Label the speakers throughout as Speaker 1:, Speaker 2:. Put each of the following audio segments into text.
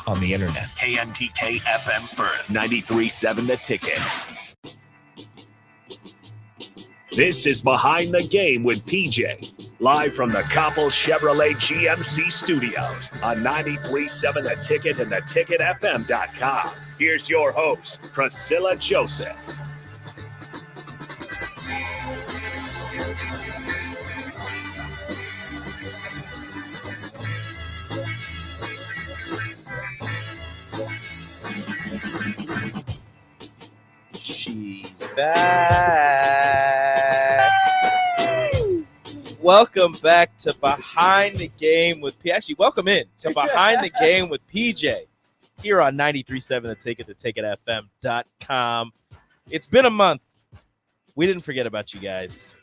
Speaker 1: on the internet. KNTK FM Firth, 93.7 The Ticket. This is Behind the Game with PJ, live from the Coppel Chevrolet GMC studios on 93.7 The Ticket and theticketfm.com. Here's your host, Priscilla Joseph.
Speaker 2: She's back. Welcome back to Behind the Game with P. Actually, welcome in to Behind the Game with PJ here on 93.7 The Ticket, theticketfm.com. It's been a month. We didn't forget about you guys.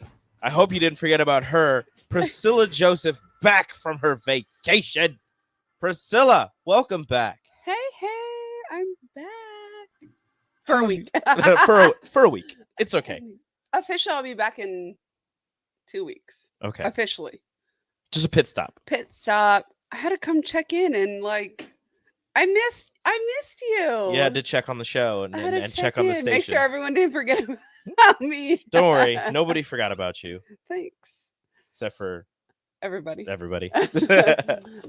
Speaker 2: I hope you didn't forget about her. Priscilla Joseph back from her vacation. Priscilla, welcome back.
Speaker 3: Hey, I'm back. For a week.
Speaker 2: for a week. It's okay.
Speaker 3: Officially, I'll be back in 2 weeks.
Speaker 2: Okay.
Speaker 3: Officially.
Speaker 2: Just a pit stop.
Speaker 3: I had to come check in and I missed you.
Speaker 2: Yeah, I did check on the show and check on the station.
Speaker 3: Make sure everyone didn't forget about me.
Speaker 2: Don't worry. Nobody forgot about you.
Speaker 3: Thanks.
Speaker 2: Except for
Speaker 3: everybody.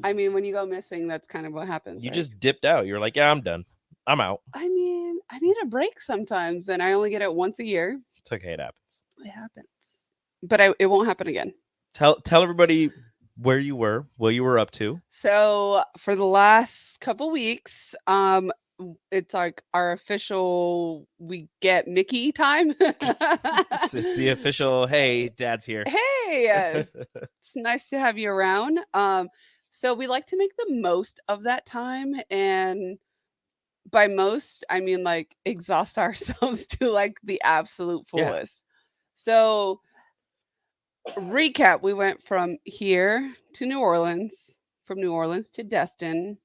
Speaker 2: I
Speaker 3: mean, when you go missing, that's kind of what happens.
Speaker 2: You just dipped out. You're like, yeah, I'm done. I'm out.
Speaker 3: I mean, I need a break sometimes, and I only get it once a year.
Speaker 2: It's okay. It happens.
Speaker 3: It happens. But it won't happen again.
Speaker 2: Tell everybody where you were, what you were up to.
Speaker 3: So for the last couple weeks, it's like our official, we get Mickey time.
Speaker 2: it's the official, hey, Dad's here.
Speaker 3: Hey, it's nice to have you around. So we like to make the most of that time, and by most, I mean exhaust ourselves to the absolute fullest. Yeah. So recap, we went from here to New Orleans, from New Orleans to Destin,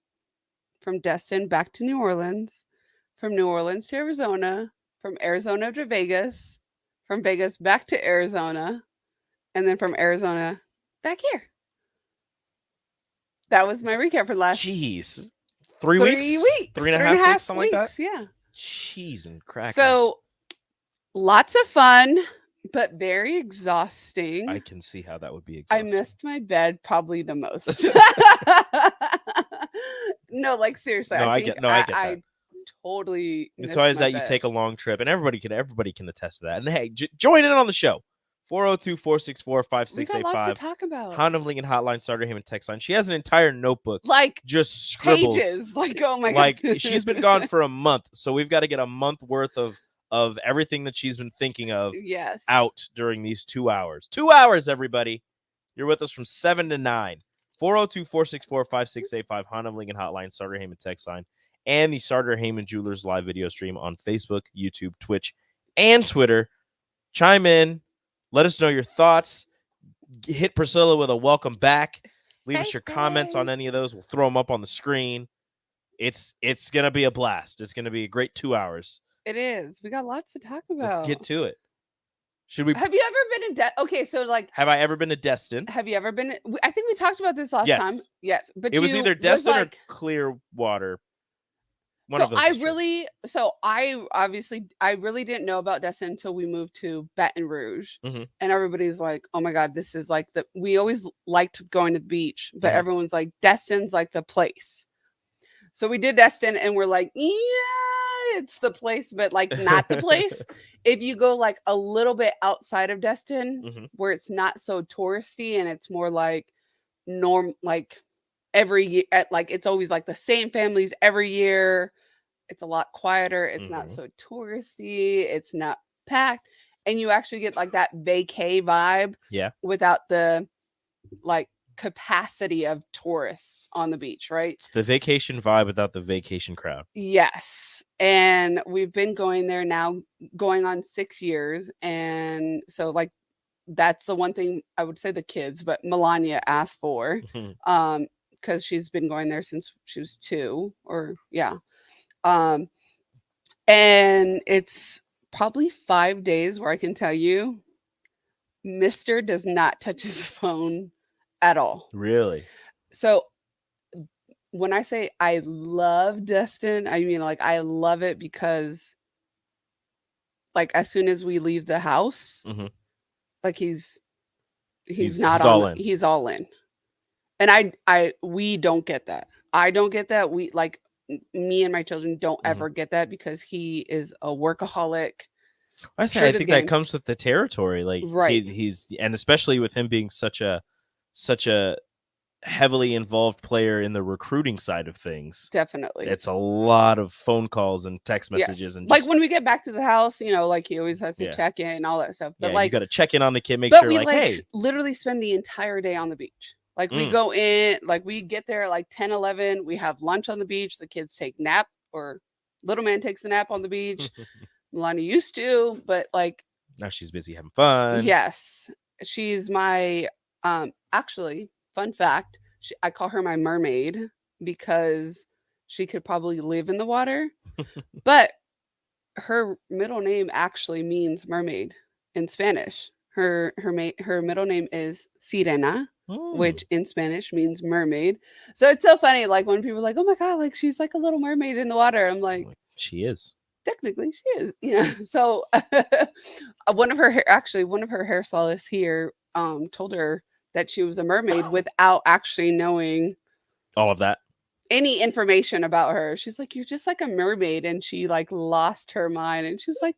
Speaker 3: from Destin back to New Orleans, from New Orleans to Arizona, from Arizona to Vegas, from Vegas back to Arizona, and then from Arizona back here. That was my recap for last.
Speaker 2: Jeez. 3 weeks? 3.5 weeks, something like that?
Speaker 3: Yeah.
Speaker 2: Jeez and crackers.
Speaker 3: So, lots of fun, but very exhausting.
Speaker 2: I can see how that would be exhausting.
Speaker 3: I missed my bed probably the most. No, seriously.
Speaker 2: No, I get that.
Speaker 3: Totally.
Speaker 2: It's always that you take a long trip, and everybody can attest to that. And hey, join in on the show. 402-464-5685.
Speaker 3: We got lots to talk about.
Speaker 2: Honda of Lincoln Hotline, Starter Heyman text line. She has an entire notebook.
Speaker 3: Just
Speaker 2: scribbles.
Speaker 3: Pages. Oh my God.
Speaker 2: She's been gone for a month, so we've got to get a month worth of everything that she's been thinking of out during these 2 hours. 2 hours, everybody. You're with us from 7 to 9. 402-464-5685. Honda of Lincoln Hotline, Starter Heyman text line, and the Starter Heyman Jewelers live video stream on Facebook, YouTube, Twitch, and Twitter. Chime in. Let us know your thoughts. Hit Priscilla with a welcome back. Leave us your comments on any of those. We'll throw them up on the screen. It's going to be a blast. It's going to be a great 2 hours.
Speaker 3: It is. We got lots to talk about.
Speaker 2: Let's get to it. Should we?
Speaker 3: Have you ever been okay, so
Speaker 2: have I ever been to Destin?
Speaker 3: Have you ever been? I think we talked about this last time. Yes, but
Speaker 2: it was either Destin or Clearwater.
Speaker 3: I really didn't know about Destin until we moved to Baton Rouge, and everybody's like, "Oh my God, this is we always liked going to the beach, but everyone's like, Destin's the place." So we did Destin, and we're like, "Yeah, it's the place, but not the place." If you go a little bit outside of Destin, where it's not so touristy and it's more every year, it's always the same families every year. It's a lot quieter. It's not so touristy. It's not packed, and you actually get that vacay vibe.
Speaker 2: Yeah.
Speaker 3: Without the capacity of tourists on the beach, right?
Speaker 2: It's the vacation vibe without the vacation crowd.
Speaker 3: Yes, and we've been going there now, going on 6 years, and so that's the one thing I would say the kids, but Melania asked for, because she's been going there since she was 2, or yeah. And it's probably 5 days where I can tell you, Mr. does not touch his phone at all.
Speaker 2: Really?
Speaker 3: So when I say I love Destin, I mean like I love it because like as soon as we leave the house,
Speaker 2: Mhm.
Speaker 3: like he's not
Speaker 2: he's
Speaker 3: on
Speaker 2: all in.
Speaker 3: he's all in. And we don't get that. I don't get that. We like me and my children don't
Speaker 2: Mhm.
Speaker 3: ever get that because he is a workaholic.
Speaker 2: I say
Speaker 3: True
Speaker 2: I
Speaker 3: to the
Speaker 2: think that
Speaker 3: game.
Speaker 2: comes with the territory. Like
Speaker 3: Right.
Speaker 2: he's and especially with him being such a heavily involved player in the recruiting side of things.
Speaker 3: Definitely.
Speaker 2: It's a lot of phone calls and text
Speaker 3: Yes.
Speaker 2: messages and
Speaker 3: Like
Speaker 2: just,
Speaker 3: when we get back to the house, you know, like he always has to
Speaker 2: Yeah.
Speaker 3: check in and all that stuff. But
Speaker 2: yeah,
Speaker 3: like
Speaker 2: you got to check in on the kid, make
Speaker 3: but
Speaker 2: sure
Speaker 3: we
Speaker 2: like,
Speaker 3: like
Speaker 2: hey,
Speaker 3: literally spend the entire day on the beach. Like we
Speaker 2: Mm.
Speaker 3: go in, like we get there at like 10, 11. We have lunch on the beach. The kids take nap, or little man takes a nap on the beach. Milani used to, but like
Speaker 2: now she's busy having fun.
Speaker 3: yes, she's my actually, fun fact, I call her my mermaid because she could probably live in the water, but her middle name actually means mermaid in Spanish. Her middle name is Sirena, which in Spanish means mermaid. So it's so funny, like when people are like, "Oh my god, like she's like a little mermaid in the water." I'm like,
Speaker 2: She is.
Speaker 3: technically she is. Yeah. So one of her hairstylists here told her that she was a mermaid without actually knowing
Speaker 2: All of that.
Speaker 3: any information about her. She's like, "You're just like a mermaid," and she like lost her mind, and she's like,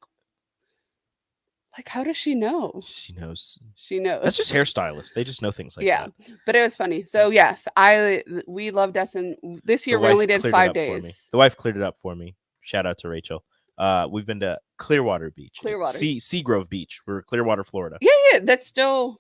Speaker 3: how does she know?
Speaker 2: She knows.
Speaker 3: She knows.
Speaker 2: That's just hairstylists. They just know things like
Speaker 3: yeah,
Speaker 2: that.
Speaker 3: but it was funny. So yes, we love Destin. This year
Speaker 2: The
Speaker 3: we only
Speaker 2: wife
Speaker 3: did
Speaker 2: cleared it
Speaker 3: 5
Speaker 2: up for me.
Speaker 3: days.
Speaker 2: The wife cleared it up for me. Shout out to Rachel. We've been to Clearwater Beach.
Speaker 3: Clearwater.
Speaker 2: Seagrove Beach. We're Clearwater, Florida.
Speaker 3: Yeah, that's still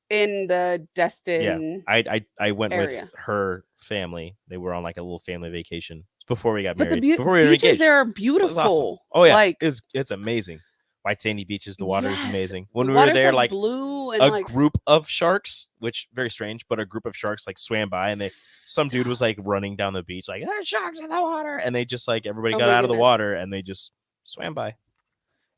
Speaker 3: in the Destin.
Speaker 2: Yeah, I went
Speaker 3: area.
Speaker 2: with her family. They were on like a little family vacation before we got
Speaker 3: But
Speaker 2: married.
Speaker 3: the
Speaker 2: before we were
Speaker 3: beaches
Speaker 2: engaged.
Speaker 3: there are
Speaker 2: So it
Speaker 3: beautiful.
Speaker 2: was awesome. Oh yeah,
Speaker 3: like
Speaker 2: it's amazing. White sandy beaches. The water is
Speaker 3: Yes,
Speaker 2: amazing. When
Speaker 3: the
Speaker 2: we were
Speaker 3: water's,
Speaker 2: there,
Speaker 3: like,
Speaker 2: like
Speaker 3: blue and
Speaker 2: a
Speaker 3: like
Speaker 2: group of sharks, which very strange, but a group of sharks like swam by, and some dude was like running down the beach, like there's sharks in the water, and they just like everybody
Speaker 3: Oh
Speaker 2: got
Speaker 3: my
Speaker 2: out of the
Speaker 3: goodness.
Speaker 2: water and they just swam by,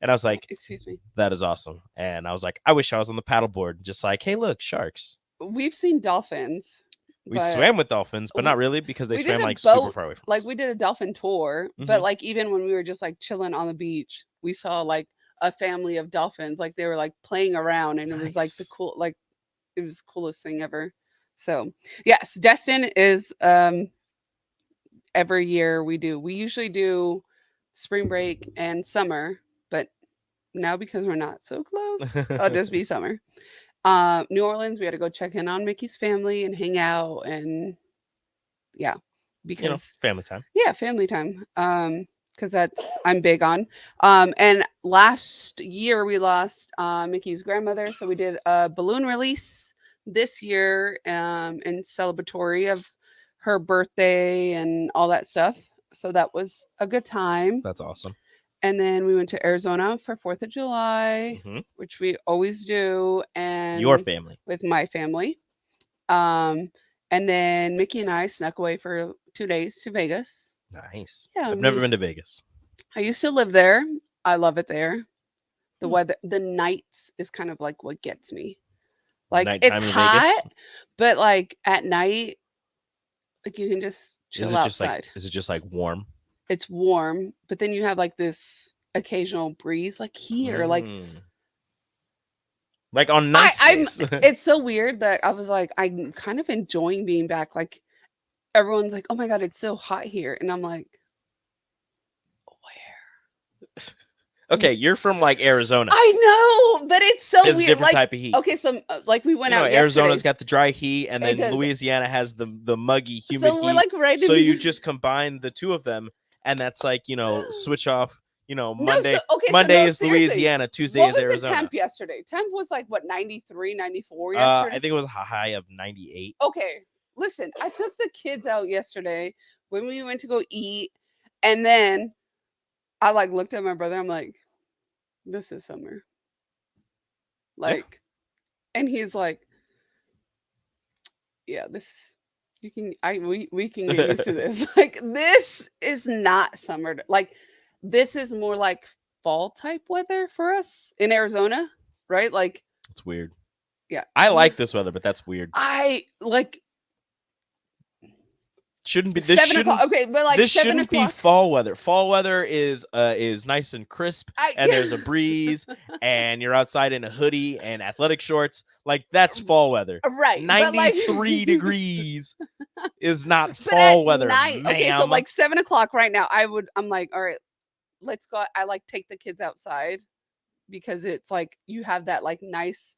Speaker 2: and I was like,
Speaker 3: excuse me.
Speaker 2: that is awesome, and I was like, I wish I was on the paddleboard, just like, hey, look, sharks.
Speaker 3: We've seen dolphins.
Speaker 2: We
Speaker 3: but
Speaker 2: swam with dolphins, but not really because they
Speaker 3: we did
Speaker 2: swam
Speaker 3: a
Speaker 2: like super
Speaker 3: boat-
Speaker 2: far away from
Speaker 3: Like
Speaker 2: us.
Speaker 3: we did a dolphin tour,
Speaker 2: Mhm.
Speaker 3: but like even when we were just like chilling on the beach, we saw like a family of dolphins. Like they were like playing around, and it was like the
Speaker 2: Nice.
Speaker 3: cool, like it was the coolest thing ever. So yes, Destin is every year we usually do spring break and summer, but now because we're not so close, it'll just be summer. New Orleans, we had to go check in on Mickey's family and hang out, and yeah, because
Speaker 2: family time.
Speaker 3: yeah, family time. Because that's I'm big on. And last year we lost Mickey's grandmother, so we did a balloon release this year in celebratory of her birthday and all that stuff. So that was a good time.
Speaker 2: That's awesome.
Speaker 3: And then we went to Arizona for 4th of July,
Speaker 2: Mhm.
Speaker 3: which we always do, and
Speaker 2: Your family.
Speaker 3: with my family. And then Mickey and I snuck away for 2 days to Vegas.
Speaker 2: Nice.
Speaker 3: Yeah,
Speaker 2: I've never been to Vegas.
Speaker 3: I used to live there. I love it there. The
Speaker 2: Hmm.
Speaker 3: weather, the nights is kind of like what gets me. Like
Speaker 2: Nighttime
Speaker 3: it's
Speaker 2: in
Speaker 3: hot,
Speaker 2: Vegas?
Speaker 3: but like at night, like you can just chill
Speaker 2: Is it just
Speaker 3: outside.
Speaker 2: like is it just like warm?
Speaker 3: It's warm, but then you have like this occasional breeze, like here, like
Speaker 2: on nice
Speaker 3: I'm.
Speaker 2: days.
Speaker 3: It's so weird that I was like, I'm kind of enjoying being back. Like everyone's like, oh my god, it's so hot here, and I'm like, where?
Speaker 2: Okay, you're from like Arizona.
Speaker 3: I know, but it's so
Speaker 2: It's a
Speaker 3: weird.
Speaker 2: different
Speaker 3: Like,
Speaker 2: type of heat.
Speaker 3: okay, so like we went
Speaker 2: You know,
Speaker 3: out
Speaker 2: Arizona's
Speaker 3: yesterday.
Speaker 2: got the dry heat, and
Speaker 3: It
Speaker 2: then
Speaker 3: does.
Speaker 2: Louisiana has the muggy, humid
Speaker 3: So we're
Speaker 2: heat.
Speaker 3: like right in
Speaker 2: So you
Speaker 3: between.
Speaker 2: just combine the two of them, and that's like, switch off.
Speaker 3: No,
Speaker 2: Monday.
Speaker 3: so- okay, so
Speaker 2: Monday
Speaker 3: no,
Speaker 2: is
Speaker 3: seriously.
Speaker 2: Louisiana. Tuesday
Speaker 3: What
Speaker 2: is
Speaker 3: was the
Speaker 2: Arizona.
Speaker 3: temp yesterday? Temp was like what 93, 94 yesterday.
Speaker 2: I think it was a high of 98.
Speaker 3: Okay, listen, I took the kids out yesterday when we went to go eat, and then I like looked at my brother. I'm like, this is summer. Like, and he's like, yeah, this you can we can get used to this. Like, this is not summer. Like, this is more like fall type weather for us in Arizona, right? Like,
Speaker 2: It's weird.
Speaker 3: yeah,
Speaker 2: I like this weather, but that's weird.
Speaker 3: I like
Speaker 2: Shouldn't be this
Speaker 3: 7
Speaker 2: shouldn't
Speaker 3: o'clock. Okay, but like
Speaker 2: this
Speaker 3: 7
Speaker 2: shouldn't be
Speaker 3: o'clock.
Speaker 2: fall weather. Fall weather is nice and crisp, and there's a
Speaker 3: Yeah.
Speaker 2: breeze, and you're outside in a hoodie and athletic shorts. Like that's fall weather.
Speaker 3: Right. But like
Speaker 2: 93 degrees is not
Speaker 3: but
Speaker 2: fall
Speaker 3: at
Speaker 2: weather,
Speaker 3: night. Okay, so
Speaker 2: ma'am.
Speaker 3: like 7 o'clock right now, I'm like, all right, let's go. I like take the kids outside because it's like you have that like nice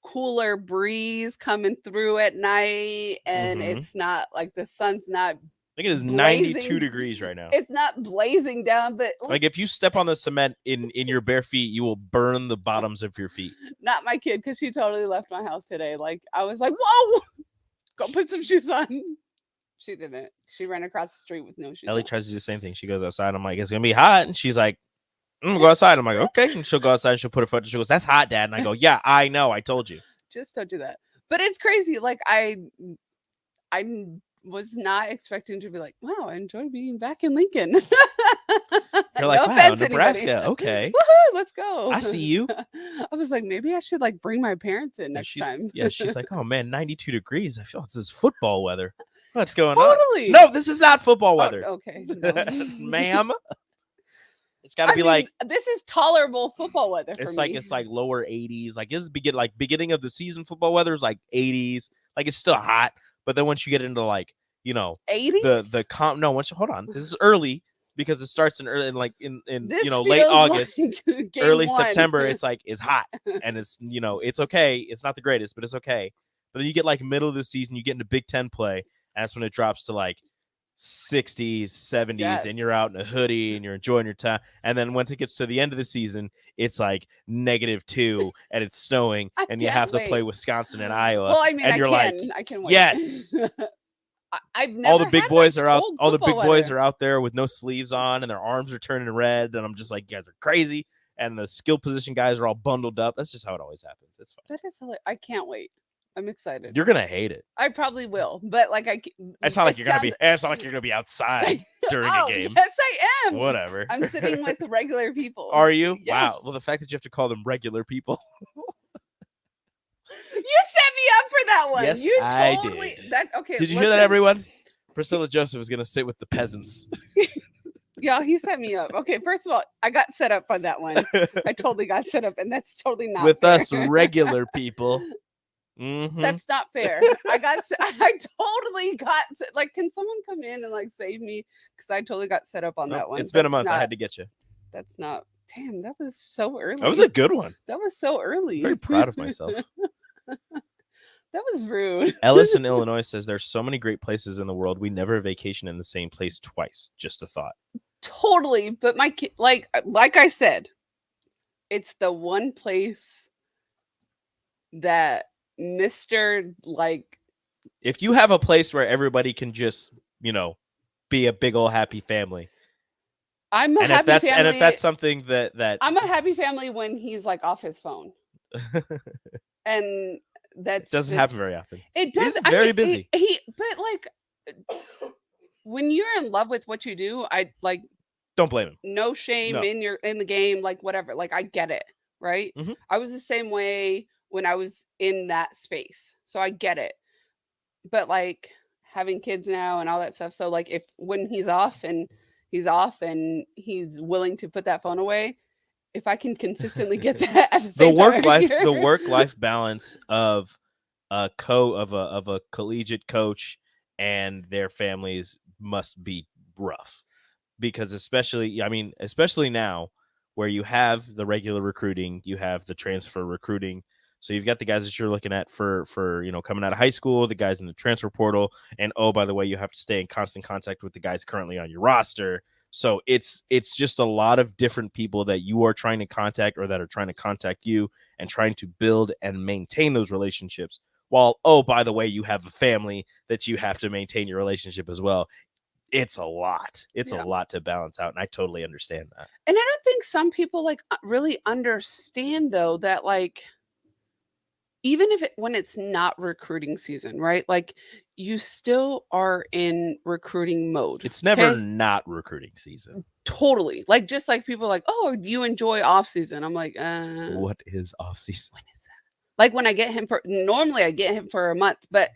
Speaker 3: cooler breeze coming through at night, and
Speaker 2: Mhm.
Speaker 3: it's not like the sun's not
Speaker 2: I think it is
Speaker 3: blazing.
Speaker 2: 92 degrees right now.
Speaker 3: It's not blazing down, but
Speaker 2: Like if you step on the cement in your bare feet, you will burn the bottoms of your feet.
Speaker 3: not my kid, because she totally left my house today. Like I was like, whoa, go put some shoes on. She didn't. She ran across the street with no shoes
Speaker 2: Ellie
Speaker 3: on.
Speaker 2: tries to do the same thing. She goes outside. I'm like, it's gonna be hot, and she's like, I'm gonna go outside. I'm like, okay. And she'll go outside and she'll put her foot. She goes, that's hot, Dad. And I go, yeah, I know. I told you.
Speaker 3: Just don't do that. But it's crazy. Like I was not expecting to be like, wow, I enjoy being back in Lincoln.
Speaker 2: You're like,
Speaker 3: No
Speaker 2: wow,
Speaker 3: offense,
Speaker 2: Nebraska.
Speaker 3: anybody.
Speaker 2: Okay.
Speaker 3: Woohoo, let's go.
Speaker 2: I see you.
Speaker 3: I was like, maybe I should like bring my parents in
Speaker 2: And
Speaker 3: next time.
Speaker 2: she's like, oh man, 92 degrees. I feel this is football weather. What's going on?
Speaker 3: Totally.
Speaker 2: No, this is not football
Speaker 3: Oh,
Speaker 2: weather.
Speaker 3: okay. No.
Speaker 2: Ma'am. It's got to
Speaker 3: I
Speaker 2: be
Speaker 3: mean,
Speaker 2: like
Speaker 3: this is tolerable football weather for
Speaker 2: it's
Speaker 3: me.
Speaker 2: like lower 80s. Like this is beginning of the season football weather is like 80s. Like it's still hot, but then once you get into like,
Speaker 3: 80s.
Speaker 2: hold on. This is early because it starts in
Speaker 3: This
Speaker 2: late
Speaker 3: feels
Speaker 2: August,
Speaker 3: like game
Speaker 2: early
Speaker 3: one.
Speaker 2: September. It's like it's hot and it's it's okay. It's not the greatest, but it's okay. But then you get like middle of the season, you get into Big Ten play, and that's when it drops to like 60s, 70s, and you're out in a hoodie and you're enjoying your time. And then once it gets to the end of the season, it's like -2 and it's snowing, and you have to play Wisconsin and Iowa.
Speaker 3: Well, I mean,
Speaker 2: and you're
Speaker 3: I can wait.
Speaker 2: yes.
Speaker 3: I've never
Speaker 2: All the big
Speaker 3: had,
Speaker 2: boys
Speaker 3: like,
Speaker 2: are out.
Speaker 3: cold
Speaker 2: All the big
Speaker 3: football
Speaker 2: boys
Speaker 3: weather.
Speaker 2: are out there with no sleeves on, and their arms are turning red. And I'm just like, you guys are crazy. And the skill position guys are all bundled up. That's just how it always happens. It's fine.
Speaker 3: That is hilarious. I can't wait. I'm excited.
Speaker 2: You're gonna hate it.
Speaker 3: I probably will, but like
Speaker 2: It's not like you're gonna be outside during a game.
Speaker 3: Yes, I am.
Speaker 2: Whatever.
Speaker 3: I'm sitting with regular people.
Speaker 2: Are you?
Speaker 3: Yes.
Speaker 2: Wow. Well, the fact that you have to call them regular people.
Speaker 3: You set me up for that one.
Speaker 2: Yes,
Speaker 3: you
Speaker 2: I
Speaker 3: totally
Speaker 2: did.
Speaker 3: That okay.
Speaker 2: Did you hear that,
Speaker 3: listen.
Speaker 2: everyone? Priscilla Joseph is gonna sit with the peasants.
Speaker 3: Yeah, he set me up. Okay, first of all, I got set up on that one. I totally got set up, and that's totally not
Speaker 2: with
Speaker 3: fair.
Speaker 2: us regular people. Mhm.
Speaker 3: That's not fair. I totally got like. Can someone come in and like save me? Because I totally got set up on
Speaker 2: Nope,
Speaker 3: that one.
Speaker 2: It's been a month.
Speaker 3: Not,
Speaker 2: I had to get you.
Speaker 3: That's not. Damn, that was so early.
Speaker 2: That was a good one.
Speaker 3: That was so early.
Speaker 2: I'm very proud of myself.
Speaker 3: That was rude.
Speaker 2: Ellis in Illinois says there's so many great places in the world. We never vacation in the same place twice. Just a thought.
Speaker 3: Totally, but my kid, like I said, it's the one place that Mr. like.
Speaker 2: If you have a place where everybody can just, be a big old happy family.
Speaker 3: I'm a
Speaker 2: And
Speaker 3: happy family.
Speaker 2: if that's something that
Speaker 3: I'm a happy family when he's like off his phone. And that's
Speaker 2: doesn't happen very often.
Speaker 3: It does.
Speaker 2: He's very busy.
Speaker 3: But like when you're in love with what you do, I like
Speaker 2: Don't blame him.
Speaker 3: no shame
Speaker 2: No.
Speaker 3: in the game, like whatever. Like I get it, right?
Speaker 2: Mhm.
Speaker 3: I was the same way when I was in that space. So I get it. But like having kids now and all that stuff. So like when he's off and he's willing to put that phone away, if I can consistently get that at the same time
Speaker 2: the work life balance of a collegiate coach and their families must be rough, because especially now where you have the regular recruiting, you have the transfer recruiting. So you've got the guys that you're looking at for coming out of high school, the guys in the transfer portal, and oh, by the way, you have to stay in constant contact with the guys currently on your roster. So it's just a lot of different people that you are trying to contact or that are trying to contact you and trying to build and maintain those relationships. While, oh, by the way, you have a family that you have to maintain your relationship as well. It's a lot. It's a lot to balance out. And I totally understand that.
Speaker 3: And I don't think some people like really understand though that like even when it's not recruiting season, right? Like you still are in recruiting mode.
Speaker 2: It's never not recruiting season.
Speaker 3: Totally. Like just like people are like, oh, you enjoy off season. I'm like,
Speaker 2: what is off season?
Speaker 3: When is that? Like when I get him normally I get him for a month, but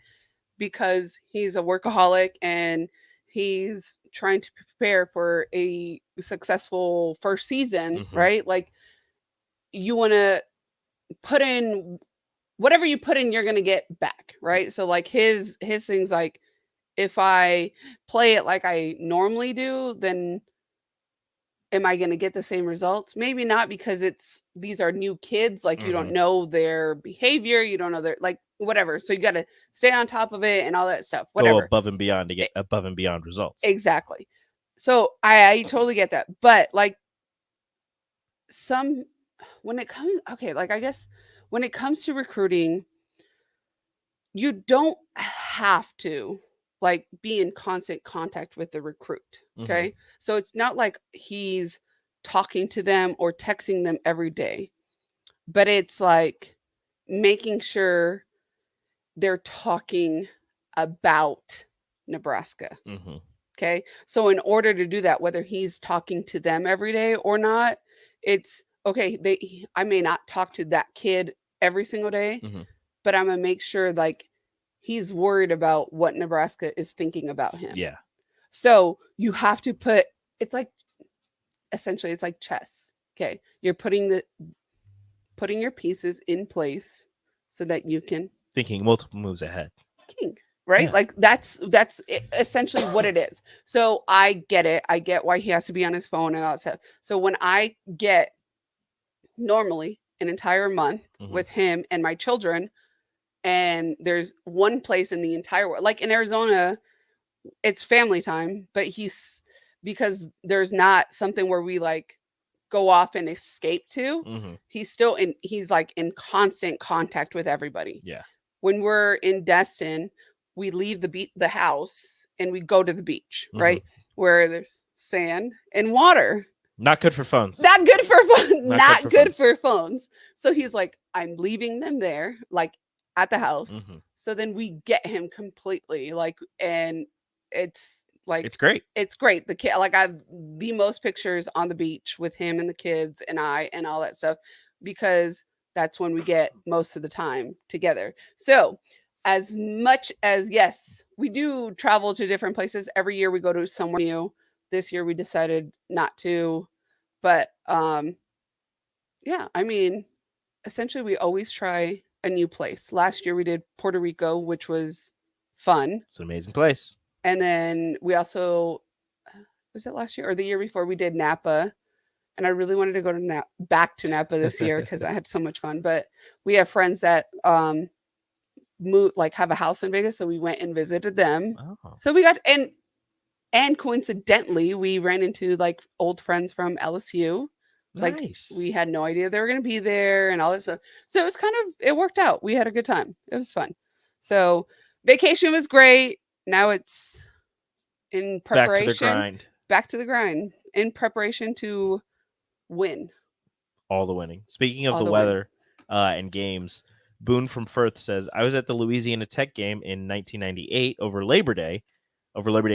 Speaker 3: because he's a workaholic and he's trying to prepare for a successful first season,
Speaker 2: Mhm.
Speaker 3: right? Like you want to put in whatever you put in, you're going to get back, right? So like his things like if I play it like I normally do, then am I going to get the same results? Maybe not, because these are new kids, like you don't know their behavior, you don't know their like whatever. So you got to stay on top of it and all that stuff.
Speaker 2: Go
Speaker 3: Whatever.
Speaker 2: above and beyond to get above and beyond results.
Speaker 3: Exactly. So I totally get that. But like when it comes like I guess when it comes to recruiting, you don't have to like be in constant contact with the recruit. Okay. So it's not like he's talking to them or texting them every day, but it's like making sure they're talking about Nebraska. Okay. So in order to do that, whether he's talking to them every day or not, it's okay. I may not talk to that kid every single day, but I'm going to make sure like he's worried about what Nebraska is thinking about him.
Speaker 2: Yeah.
Speaker 3: So you have to it's like, essentially it's like chess. Okay. You're putting your pieces in place so that you can
Speaker 2: thinking multiple moves ahead.
Speaker 3: King, right?
Speaker 2: Yeah.
Speaker 3: Like that's essentially what it is. So I get it. I get why he has to be on his phone and all that stuff. So when I get normally an entire month with him and my children, and there's one place in the entire world, like in Arizona, it's family time, but because there's not something where we like go off and escape to, he's like in constant contact with everybody.
Speaker 2: Yeah.
Speaker 3: When we're in Destin, we leave the house and we go to the beach, right? Where there's sand and water.
Speaker 2: Not good for phones.
Speaker 3: Not good for phones. Not good
Speaker 2: phones.
Speaker 3: for phones. So he's like, I'm leaving them there, like at the house. So then we get him completely, like, and it's like
Speaker 2: it's great.
Speaker 3: It's great. The kid, like, I have the most pictures on the beach with him and the kids and I and all that stuff, because that's when we get most of the time together. So as much as, yes, we do travel to different places every year, we go to somewhere new. This year we decided not to, but yeah, I mean, essentially we always try a new place. Last year we did Puerto Rico, which was fun.
Speaker 2: It's an amazing place.
Speaker 3: And then we also, was it last year or the year before, we did Napa. And I really wanted to go to back to Napa this year because I had so much fun. But we have friends that have a house in Vegas, so we went and visited them.
Speaker 2: Oh.
Speaker 3: So we got and coincidentally we ran into like old friends from LSU.
Speaker 2: Nice.
Speaker 3: Like we had no idea they were going to be there and all this stuff. So it worked out. We had a good time. It was fun. So vacation was great. Now it's in preparation. Back to the grind. In preparation to win.
Speaker 2: All the winning. Speaking of the weather and games, Boone from Firth says, I was at the Louisiana Tech game in 1998 over Labor Day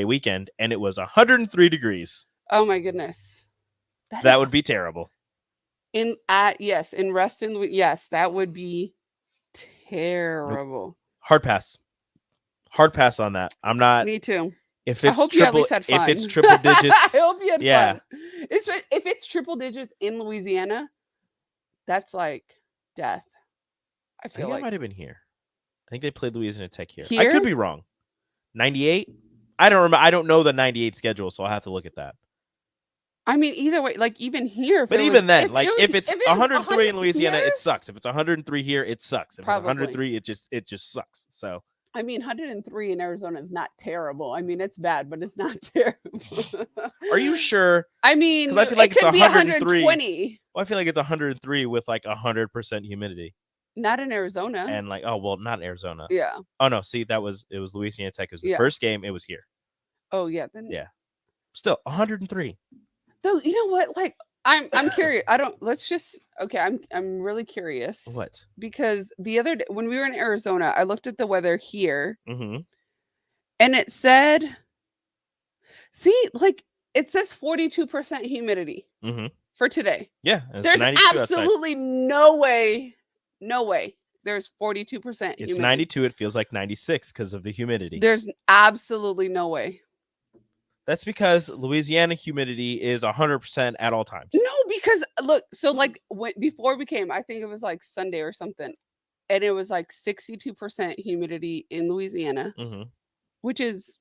Speaker 2: weekend, and it was 103 degrees.
Speaker 3: Oh my goodness.
Speaker 2: That would be terrible.
Speaker 3: In Reston, yes, that would be terrible.
Speaker 2: Nope. Hard pass on that. I'm not.
Speaker 3: Me too.
Speaker 2: If it's triple digits,
Speaker 3: I hope you had fun. If it's triple digits in Louisiana, that's like death. I think
Speaker 2: I might have been here. I think they played Louisiana Tech here.
Speaker 3: Here?
Speaker 2: I could be wrong. 98? I don't remember. I don't know the 98 schedule, so I'll have to look at that.
Speaker 3: I mean, either way, like even here.
Speaker 2: But even then, if it's 103 in Louisiana, it sucks. If it's 103 here, it sucks. If it's 103, it just sucks. So.
Speaker 3: I mean, 103 in Arizona is not terrible. I mean, it's bad, but it's not terrible.
Speaker 2: Are you sure?
Speaker 3: I mean,
Speaker 2: because I feel like it's 103.
Speaker 3: 120.
Speaker 2: Well, I feel like it's 103 with like 100% humidity.
Speaker 3: Not in Arizona.
Speaker 2: And like, oh well, not in Arizona.
Speaker 3: Yeah.
Speaker 2: Oh no, see, it was Louisiana Tech. It was the first game. It was here.
Speaker 3: Oh yeah. Then.
Speaker 2: Yeah. Still 103.
Speaker 3: Though, you know what? Like, I'm curious. I'm really curious.
Speaker 2: What?
Speaker 3: Because the other day when we were in Arizona, I looked at the weather here,
Speaker 2: and
Speaker 3: it said, it says 42% humidity for today.
Speaker 2: Yeah,
Speaker 3: there's absolutely no way. There's 42% humidity.
Speaker 2: It's 92. It feels like 96 because of the humidity.
Speaker 3: There's absolutely no way.
Speaker 2: That's because Louisiana humidity is 100% at all times.
Speaker 3: No, because look, so like before we came, I think it was like Sunday or something, and it was like 62% humidity in Louisiana, which is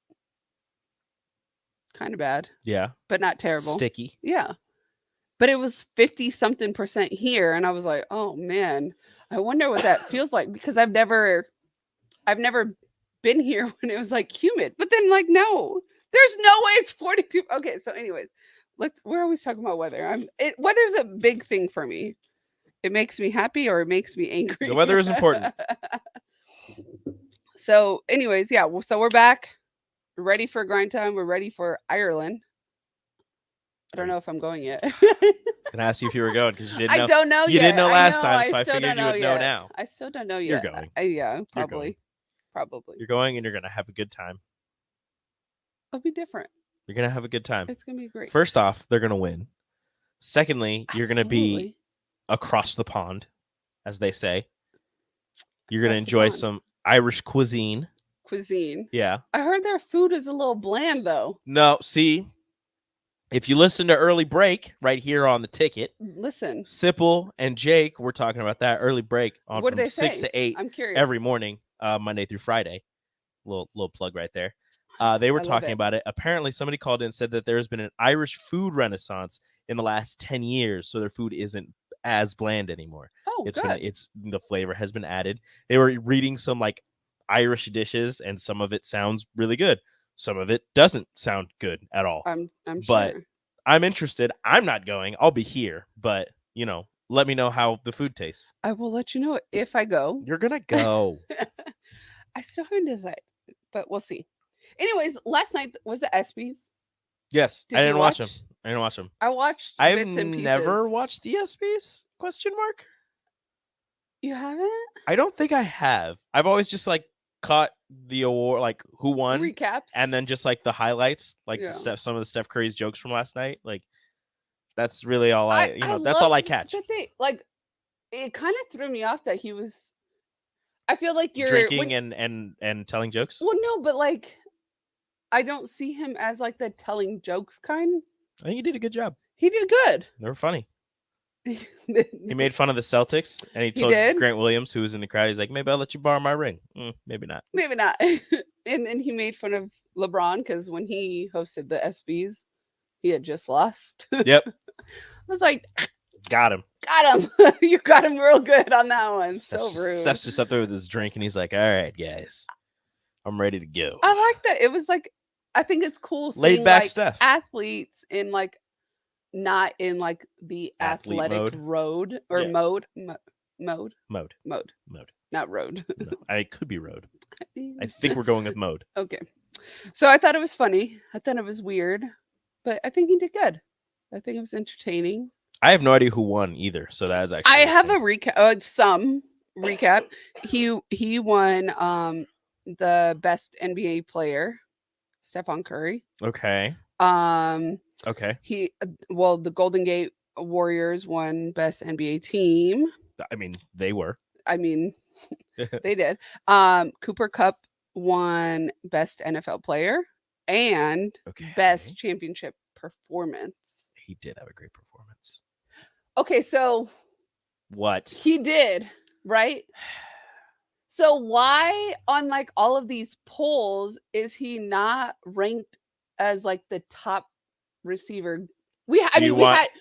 Speaker 3: kind of bad.
Speaker 2: Yeah.
Speaker 3: But not terrible.
Speaker 2: Sticky.
Speaker 3: Yeah. But it was 50 something percent here, and I was like, oh man, I wonder what that feels like, because I've never been here when it was like humid. But then like, no, there's no way it's 42. Okay, so anyways, we're always talking about weather. Weather's a big thing for me. It makes me happy or it makes me angry.
Speaker 2: The weather is important.
Speaker 3: So anyways, yeah, so we're back. We're ready for grind time. We're ready for Ireland. I don't know if I'm going yet.
Speaker 2: I was gonna ask you if you were going, because you didn't know.
Speaker 3: I don't know
Speaker 2: you
Speaker 3: yet.
Speaker 2: didn't know last
Speaker 3: I
Speaker 2: time, so I figured you would know now.
Speaker 3: I still don't know
Speaker 2: You're
Speaker 3: yet.
Speaker 2: going.
Speaker 3: Yeah, probably.
Speaker 2: You're going, and you're gonna have a good time.
Speaker 3: It'll be different.
Speaker 2: You're gonna have a good time.
Speaker 3: It's gonna be great.
Speaker 2: First off, they're gonna win. Secondly, you're gonna be
Speaker 3: Absolutely.
Speaker 2: across the pond, as they say. You're gonna
Speaker 3: Across the
Speaker 2: enjoy
Speaker 3: pond.
Speaker 2: some Irish cuisine.
Speaker 3: Yeah. I heard their food is a little bland though.
Speaker 2: No, see, if you listen to Early Break right here on the ticket,
Speaker 3: Listen.
Speaker 2: Sipple and Jake, we're talking about that Early Break on
Speaker 3: What do
Speaker 2: from
Speaker 3: they
Speaker 2: 6
Speaker 3: say?
Speaker 2: to 8
Speaker 3: I'm curious.
Speaker 2: every morning, Monday through Friday. Little plug right there. They were talking about it. Apparently, somebody called in and said that there's been an Irish food renaissance in the last 10 years, so their food isn't as bland anymore.
Speaker 3: Oh, good.
Speaker 2: It's the flavor has been added. They were reading some like Irish dishes, and some of it sounds really good. Some of it doesn't sound good at all.
Speaker 3: I'm
Speaker 2: but
Speaker 3: sure.
Speaker 2: I'm interested. I'm not going. I'll be here, but let me know how the food tastes.
Speaker 3: I will let you know if I go.
Speaker 2: You're gonna go.
Speaker 3: I still haven't decided, but we'll see. Anyways, last night was the ESPYs.
Speaker 2: Yes,
Speaker 3: Did
Speaker 2: I
Speaker 3: you
Speaker 2: didn't watch them.
Speaker 3: watch?
Speaker 2: I didn't watch them.
Speaker 3: I watched
Speaker 2: I've
Speaker 3: bits and pieces.
Speaker 2: never watched the ESPYs? Question mark.
Speaker 3: You haven't?
Speaker 2: I don't think I have. I've always just like caught the award, like who won,
Speaker 3: Recaps,
Speaker 2: and then just like the highlights, like
Speaker 3: Yeah.
Speaker 2: some of the Steph Curry's jokes from last night. Like that's really all I that's
Speaker 3: love
Speaker 2: all I catch.
Speaker 3: That it kind of threw me off that he was. I feel like you're
Speaker 2: Drinking and telling jokes.
Speaker 3: Well, no, but like, I don't see him as like the telling jokes kind.
Speaker 2: I think he did a good job.
Speaker 3: He did good.
Speaker 2: They were funny. He made fun of the Celtics, and he told
Speaker 3: did?
Speaker 2: Grant Williams, who was in the crowd, he's like, maybe I'll let you borrow my ring. Maybe not.
Speaker 3: Maybe not. And then he made fun of LeBron because when he hosted the SBs, he had just lost.
Speaker 2: Yep.
Speaker 3: I was like,
Speaker 2: got him.
Speaker 3: You got him real good on that one. So rude.
Speaker 2: Steph's just up there with his drink, and he's like, all right, guys, I'm ready to go.
Speaker 3: I like that. It was like, I think it's cool seeing
Speaker 2: Laid back
Speaker 3: like
Speaker 2: Steph.
Speaker 3: athletes in like, not in like the
Speaker 2: Athlete
Speaker 3: athletic
Speaker 2: mode.
Speaker 3: road or
Speaker 2: Yeah.
Speaker 3: mode,
Speaker 2: Mode.
Speaker 3: not road.
Speaker 2: No, I could be road. I think we're going with mode.
Speaker 3: Okay. So I thought it was funny. I thought it was weird, but I think he did good. I think it was entertaining.
Speaker 2: I have no idea who won either, so that is actually.
Speaker 3: I have a recap. Some recap. He won the best NBA player, Stephon Curry.
Speaker 2: Okay. Okay.
Speaker 3: The Golden Gate Warriors won best NBA team.
Speaker 2: I mean, they were.
Speaker 3: I mean, they did. Cooper Kupp won best NFL player and best championship performance.
Speaker 2: He did have a great performance.
Speaker 3: Okay, so
Speaker 2: what?
Speaker 3: He did, right? So why on like all of these polls is he not ranked as like the top receiver?
Speaker 2: Do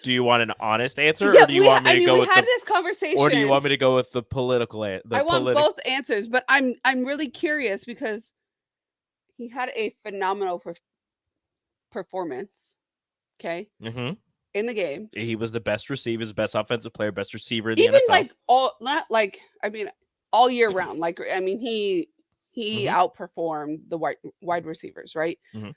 Speaker 2: you want an honest answer,
Speaker 3: Yeah,
Speaker 2: or do you want me to go with
Speaker 3: this conversation?
Speaker 2: Or do you want me to go with the political?
Speaker 3: I want both answers, but I'm really curious because he had a phenomenal performance. Okay.
Speaker 2: Mm-hmm.
Speaker 3: In the game,
Speaker 2: he was the best receiver, his best offensive player, best receiver in the
Speaker 3: even
Speaker 2: NFL.
Speaker 3: All year round. Like I mean, he
Speaker 2: Mhm.
Speaker 3: outperformed the wide receivers, right?
Speaker 2: Mhm.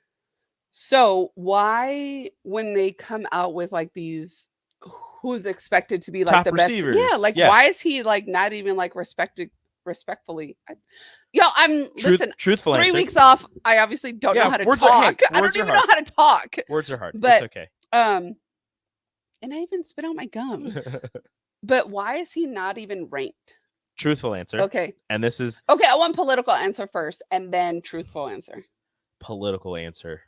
Speaker 3: So why, when they come out with like these, who's expected to be like
Speaker 2: Top
Speaker 3: the
Speaker 2: receivers.
Speaker 3: best? Yeah, why is he like not even like respectfully? Listen.
Speaker 2: Truthful
Speaker 3: 3
Speaker 2: answer.
Speaker 3: weeks off. I obviously don't know how to talk. I don't even know how to talk.
Speaker 2: Words are hard.
Speaker 3: But,
Speaker 2: it's okay.
Speaker 3: And I even spit out my gum. But why is he not even ranked?
Speaker 2: Truthful answer.
Speaker 3: Okay.
Speaker 2: And this is
Speaker 3: okay. I want political answer first, and then truthful answer.
Speaker 2: Political answer.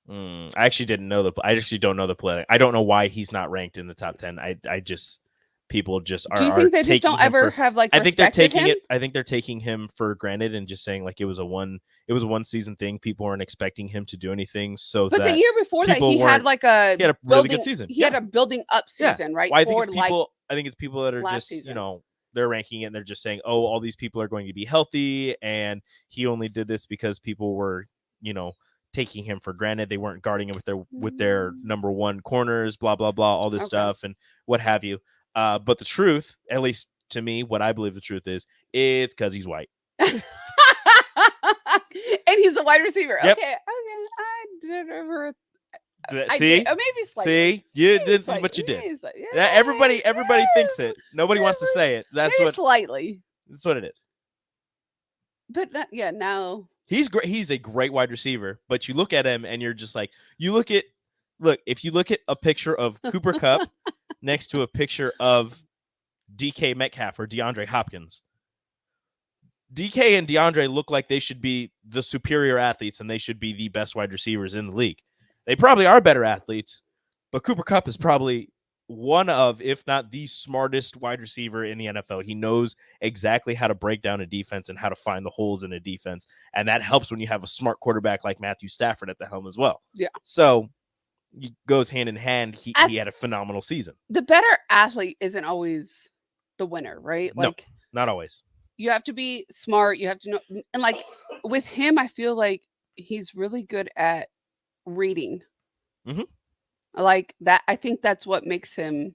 Speaker 2: I actually didn't know I actually don't know the play. I don't know why he's not ranked in the top 10. I just people just are.
Speaker 3: Do you think they just don't ever have like?
Speaker 2: I think they're
Speaker 3: respected
Speaker 2: taking
Speaker 3: him?
Speaker 2: it. I think they're taking him for granted and just saying like it was a one season thing. People weren't expecting him to do anything. So
Speaker 3: But the year before that, he had like
Speaker 2: he had a really good season.
Speaker 3: He had a building up season, right?
Speaker 2: Well, I think it's people that are just
Speaker 3: season.
Speaker 2: they're ranking it and they're just saying, oh, all these people are going to be healthy, and he only did this because people were taking him for granted. They weren't guarding him with their number one corners, blah blah blah, all this stuff and what have you. But the truth, at least to me, what I believe the truth is, it's because he's white.
Speaker 3: And he's a wide receiver.
Speaker 2: Yep.
Speaker 3: Okay. I did ever.
Speaker 2: See,
Speaker 3: maybe slightly.
Speaker 2: See, you did what you did. Yeah, everybody thinks it. Nobody wants to say it. That's
Speaker 3: maybe
Speaker 2: what
Speaker 3: slightly.
Speaker 2: That's what it is.
Speaker 3: But now
Speaker 2: he's great. He's a great wide receiver. But you look at him and you're just like, if you look at a picture of Cooper Kupp next to a picture of DK Metcalf or DeAndre Hopkins, DK and DeAndre look like they should be the superior athletes and they should be the best wide receivers in the league. They probably are better athletes, but Cooper Kupp is probably one of, if not the smartest wide receiver in the NFL. He knows exactly how to break down a defense and how to find the holes in a defense. And that helps when you have a smart quarterback like Matthew Stafford at the helm as well.
Speaker 3: Yeah.
Speaker 2: So it goes hand in hand. He had a phenomenal season.
Speaker 3: The better athlete isn't always the winner, right? Like,
Speaker 2: no, not always.
Speaker 3: You have to be smart. You have to know. And like with him, I feel like he's really good at reading.
Speaker 2: Mm-hmm.
Speaker 3: Like that. I think that's what makes him,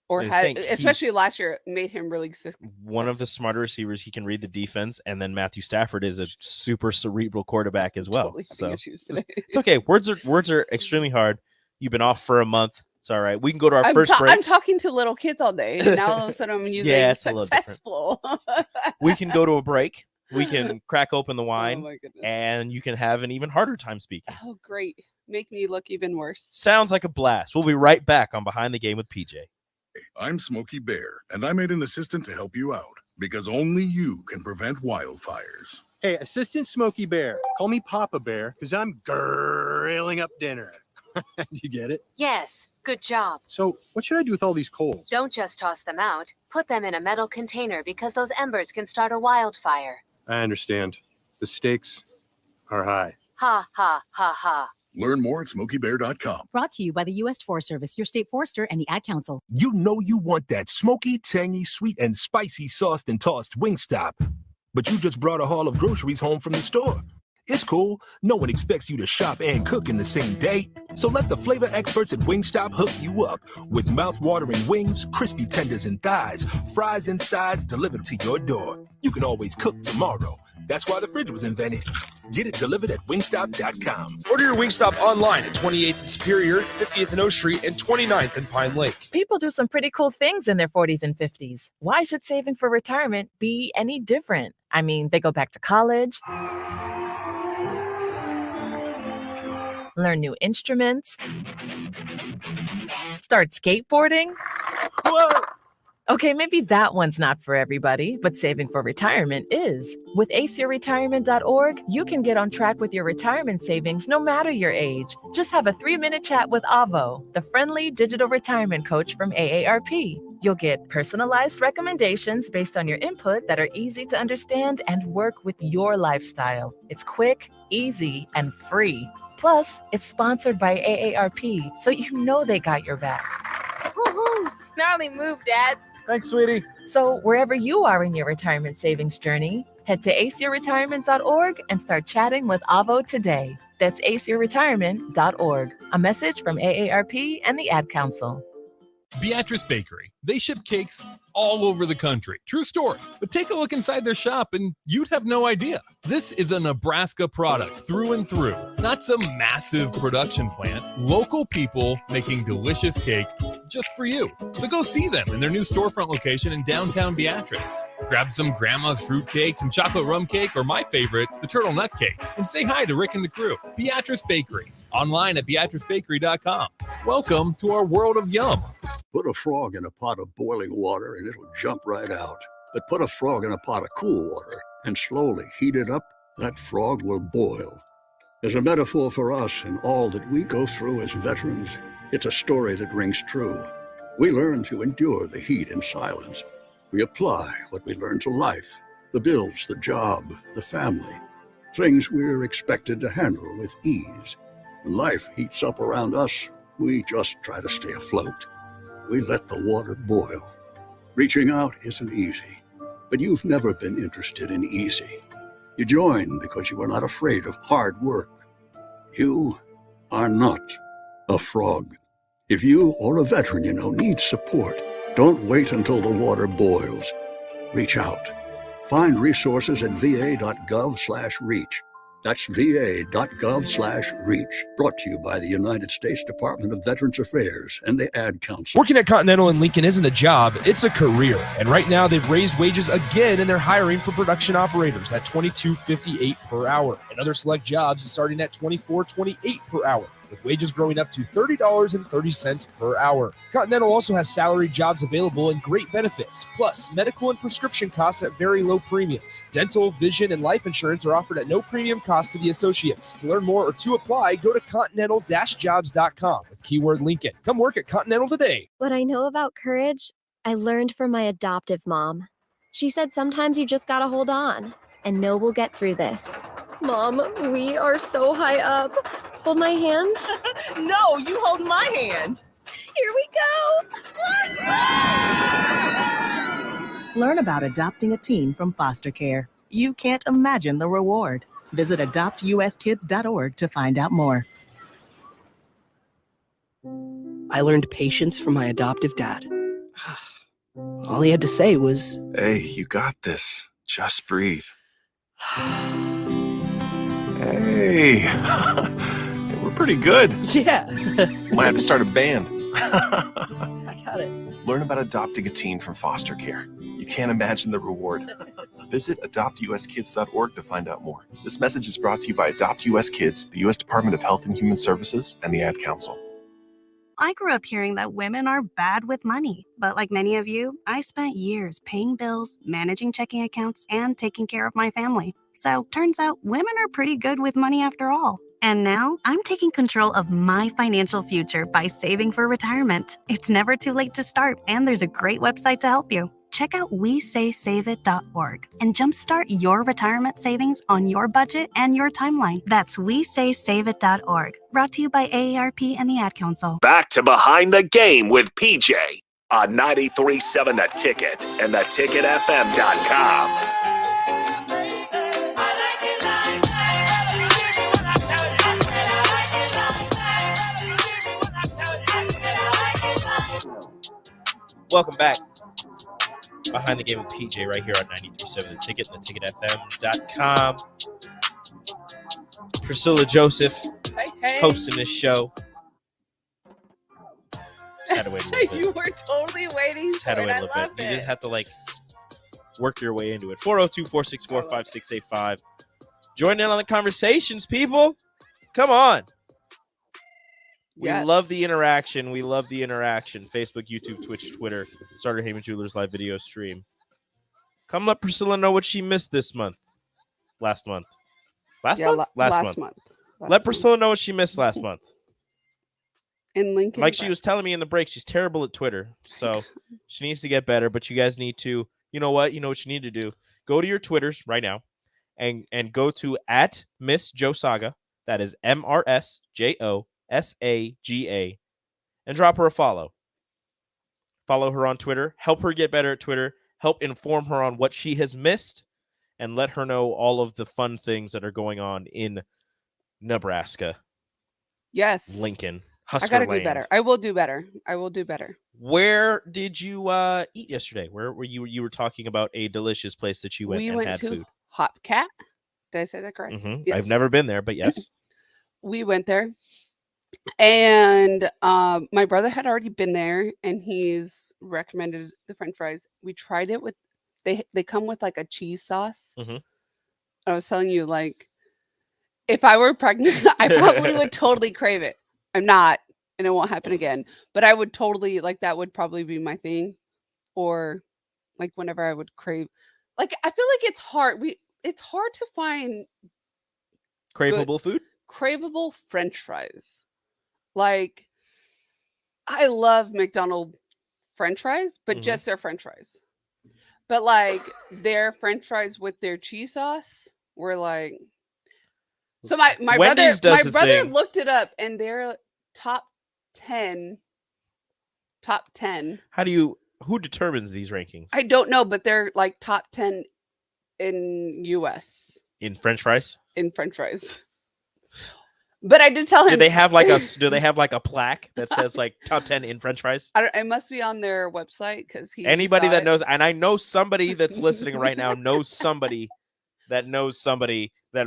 Speaker 3: especially last year, made him really
Speaker 2: one of the smarter receivers. He can read the defense, and then Matthew Stafford is a super cerebral quarterback as well.
Speaker 3: Totally
Speaker 2: so
Speaker 3: issues today.
Speaker 2: It's okay. Words are extremely hard. You've been off for a month. It's all right. We can go to our first break.
Speaker 3: I'm talking to little kids all day, and now all of a sudden I'm using successful.
Speaker 2: We can go to a break. We can crack open the wine, and you can have an even harder time speaking.
Speaker 3: Oh, great. Make me look even worse.
Speaker 2: Sounds like a blast. We'll be right back on Behind the Game with PJ.
Speaker 4: I'm Smokey Bear, and I made an assistant to help you out because only you can prevent wildfires.
Speaker 5: Hey, Assistant Smokey Bear, call me Papa Bear because I'm grilling up dinner. You get it?
Speaker 6: Yes, good job.
Speaker 5: So what should I do with all these coals?
Speaker 6: Don't just toss them out. Put them in a metal container because those embers can start a wildfire.
Speaker 5: I understand. The stakes are high.
Speaker 6: Ha, ha, ha, ha.
Speaker 4: Learn more at SmokeyBear.com.
Speaker 7: Brought to you by the U.S. Forest Service, your state forester, and the Ad Council.
Speaker 8: You know you want that smoky, tangy, sweet, and spicy sauced and tossed Wingstop. But you just brought a haul of groceries home from the store. It's cool. No one expects you to shop and cook in the same day. So let the flavor experts at Wingstop hook you up with mouth-watering wings, crispy tenders and thighs, fries and sides delivered to your door. You can always cook tomorrow. That's why the fridge was invented. Get it delivered at Wingstop.com.
Speaker 9: Order your Wingstop online at 28th and Superior, 50th and O Street, and 29th and Pine Lake.
Speaker 10: People do some pretty cool things in their 40s and 50s. Why should saving for retirement be any different? I mean, they go back to college, learn new instruments, start skateboarding.
Speaker 9: Whoa!
Speaker 10: Okay, maybe that one's not for everybody, but saving for retirement is. With aceyourretirement.org, you can get on track with your retirement savings no matter your age. Just have a 3-minute chat with Avo, the friendly digital retirement coach from AARP. You'll get personalized recommendations based on your input that are easy to understand and work with your lifestyle. It's quick, easy, and free. Plus, it's sponsored by AARP, so you know they got your back.
Speaker 11: Woohoo! Gnarly move, Dad.
Speaker 9: Thanks, sweetie.
Speaker 10: So wherever you are in your retirement savings journey, head to aceyourretirement.org and start chatting with Avo today. That's aceyourretirement.org. A message from AARP and the Ad Council.
Speaker 12: Beatrice Bakery. They ship cakes all over the country. True story. But take a look inside their shop and you'd have no idea. This is a Nebraska product through and through. Not some massive production plant. Local people making delicious cake just for you. So go see them in their new storefront location in downtown Beatrice. Grab some grandma's fruit cake, some chocolate rum cake, or my favorite, the turtle nut cake. And say hi to Rick and the crew. Beatrice Bakery. Online at beatricebakery.com. Welcome to our world of yum.
Speaker 13: Put a frog in a pot of boiling water and it'll jump right out. But put a frog in a pot of cool water and slowly heat it up, that frog will boil. As a metaphor for us and all that we go through as veterans, it's a story that rings true. We learn to endure the heat in silence. We apply what we learn to life, the bills, the job, the family, things we're expected to handle with ease. When life heats up around us, we just try to stay afloat. We let the water boil. Reaching out isn't easy, but you've never been interested in easy. You joined because you were not afraid of hard work. You are not a frog. If you or a veteran you know needs support, don't wait until the water boils. Reach out. Find resources at va.gov/reach. That's va.gov/reach. Brought to you by the United States Department of Veterans Affairs and the Ad Council.
Speaker 9: Working at Continental in Lincoln isn't a job, it's a career. And right now they've raised wages again and they're hiring for production operators at $22.58 per hour. And other select jobs starting at $24.28 per hour, with wages growing up to $30.30 per hour. Continental also has salary jobs available and great benefits, plus medical and prescription costs at very low premiums. Dental, vision, and life insurance are offered at no premium cost to the associates. To learn more or to apply, go to continental-jobs.com with keyword Lincoln. Come work at Continental today.
Speaker 14: What I know about courage, I learned from my adoptive mom. She said sometimes you just gotta hold on and know we'll get through this. Mom, we are so high up. Hold my hand.
Speaker 15: No, you hold my hand.
Speaker 14: Here we go.
Speaker 15: Learn about adopting a teen from foster care. You can't imagine the reward. Visit adoptuskids.org to find out more.
Speaker 16: I learned patience from my adoptive dad. All he had to say was,
Speaker 17: "Hey, you got this. Just breathe." Hey, we're pretty good.
Speaker 16: Yeah.
Speaker 17: Might have to start a band.
Speaker 16: I got it.
Speaker 17: Learn about adopting a teen from foster care. You can't imagine the reward. Visit adoptuskids.org to find out more. This message is brought to you by Adopt US Kids, the U.S. Department of Health and Human Services, and the Ad Council.
Speaker 18: I grew up hearing that women are bad with money, but like many of you, I spent years paying bills, managing checking accounts, and taking care of my family. So turns out women are pretty good with money after all. And now I'm taking control of my financial future by saving for retirement. It's never too late to start, and there's a great website to help you. Check out WeSaySaveIt.org and jumpstart your retirement savings on your budget and your timeline. That's WeSaySaveIt.org. Brought to you by AARP and the Ad Council.
Speaker 1: Back to Behind the Game with PJ on 93.7 The Ticket and theticketfm.com.
Speaker 2: Welcome back. Behind the Game with PJ right here on 93.7 The Ticket and theticketfm.com. Priscilla Joseph hosting this show. Just had to wait a little bit.
Speaker 3: You were totally waiting
Speaker 2: Just had
Speaker 3: for
Speaker 2: to
Speaker 3: it.
Speaker 2: wait a
Speaker 3: I
Speaker 2: little
Speaker 3: love
Speaker 2: bit.
Speaker 3: it.
Speaker 2: You just have to work your way into it. 402-464-5685. Join in on the conversations, people. Come on. We love the interaction. We love the interaction. Facebook, YouTube, Twitch, Twitter, Starter Heyman Jewelers live video stream. Come let Priscilla know what she missed this month. Last month. Last month. Let Priscilla know what she missed last month.
Speaker 3: In Lincoln.
Speaker 2: Like she was telling me in the break, she's terrible at Twitter. So she needs to get better. But you guys need to, you know what? You know what you need to do? Go to your Twitters right now and go to @MissJosaga. That is MRSJOSAGA. And drop her a follow. Follow her on Twitter. Help her get better at Twitter. Help inform her on what she has missed. And let her know all of the fun things that are going on in Nebraska.
Speaker 3: Yes.
Speaker 2: Lincoln. Husker
Speaker 3: I gotta
Speaker 2: land.
Speaker 3: do better. I will do better. I will do better.
Speaker 2: Where did you eat yesterday? Where were you? You were talking about a delicious place that you went
Speaker 3: We
Speaker 2: and
Speaker 3: went
Speaker 2: had
Speaker 3: to
Speaker 2: food.
Speaker 3: Hop Cat. Did I say that correct?
Speaker 2: Mm-hmm.
Speaker 3: Yes.
Speaker 2: I've never been there, but yes.
Speaker 3: We went there. And my brother had already been there and he's recommended the French fries. We tried it with they come with like a cheese sauce.
Speaker 2: Mm-hmm.
Speaker 3: I was telling you, like, if I were pregnant, I probably would totally crave it. I'm not, and it won't happen again. But I would totally that would probably be my thing. Or like whenever I would crave, like I feel like it's hard. It's hard to find
Speaker 2: Craveable food?
Speaker 3: craveable French fries. Like, I love McDonald's French fries, but just their French fries. But like their French fries with their cheese sauce were like. So my
Speaker 2: Wendy's
Speaker 3: brother
Speaker 2: does
Speaker 3: my
Speaker 2: a
Speaker 3: brother
Speaker 2: thing.
Speaker 3: looked it up, and they're top 10.
Speaker 2: Who determines these rankings?
Speaker 3: I don't know, but they're like top 10 in US
Speaker 2: In French fries?
Speaker 3: in French fries. But I did tell him.
Speaker 2: Do they have like a plaque that says like top 10 in French fries?
Speaker 3: It must be on their website because
Speaker 2: Anybody that knows, and I know somebody that's listening right now knows somebody that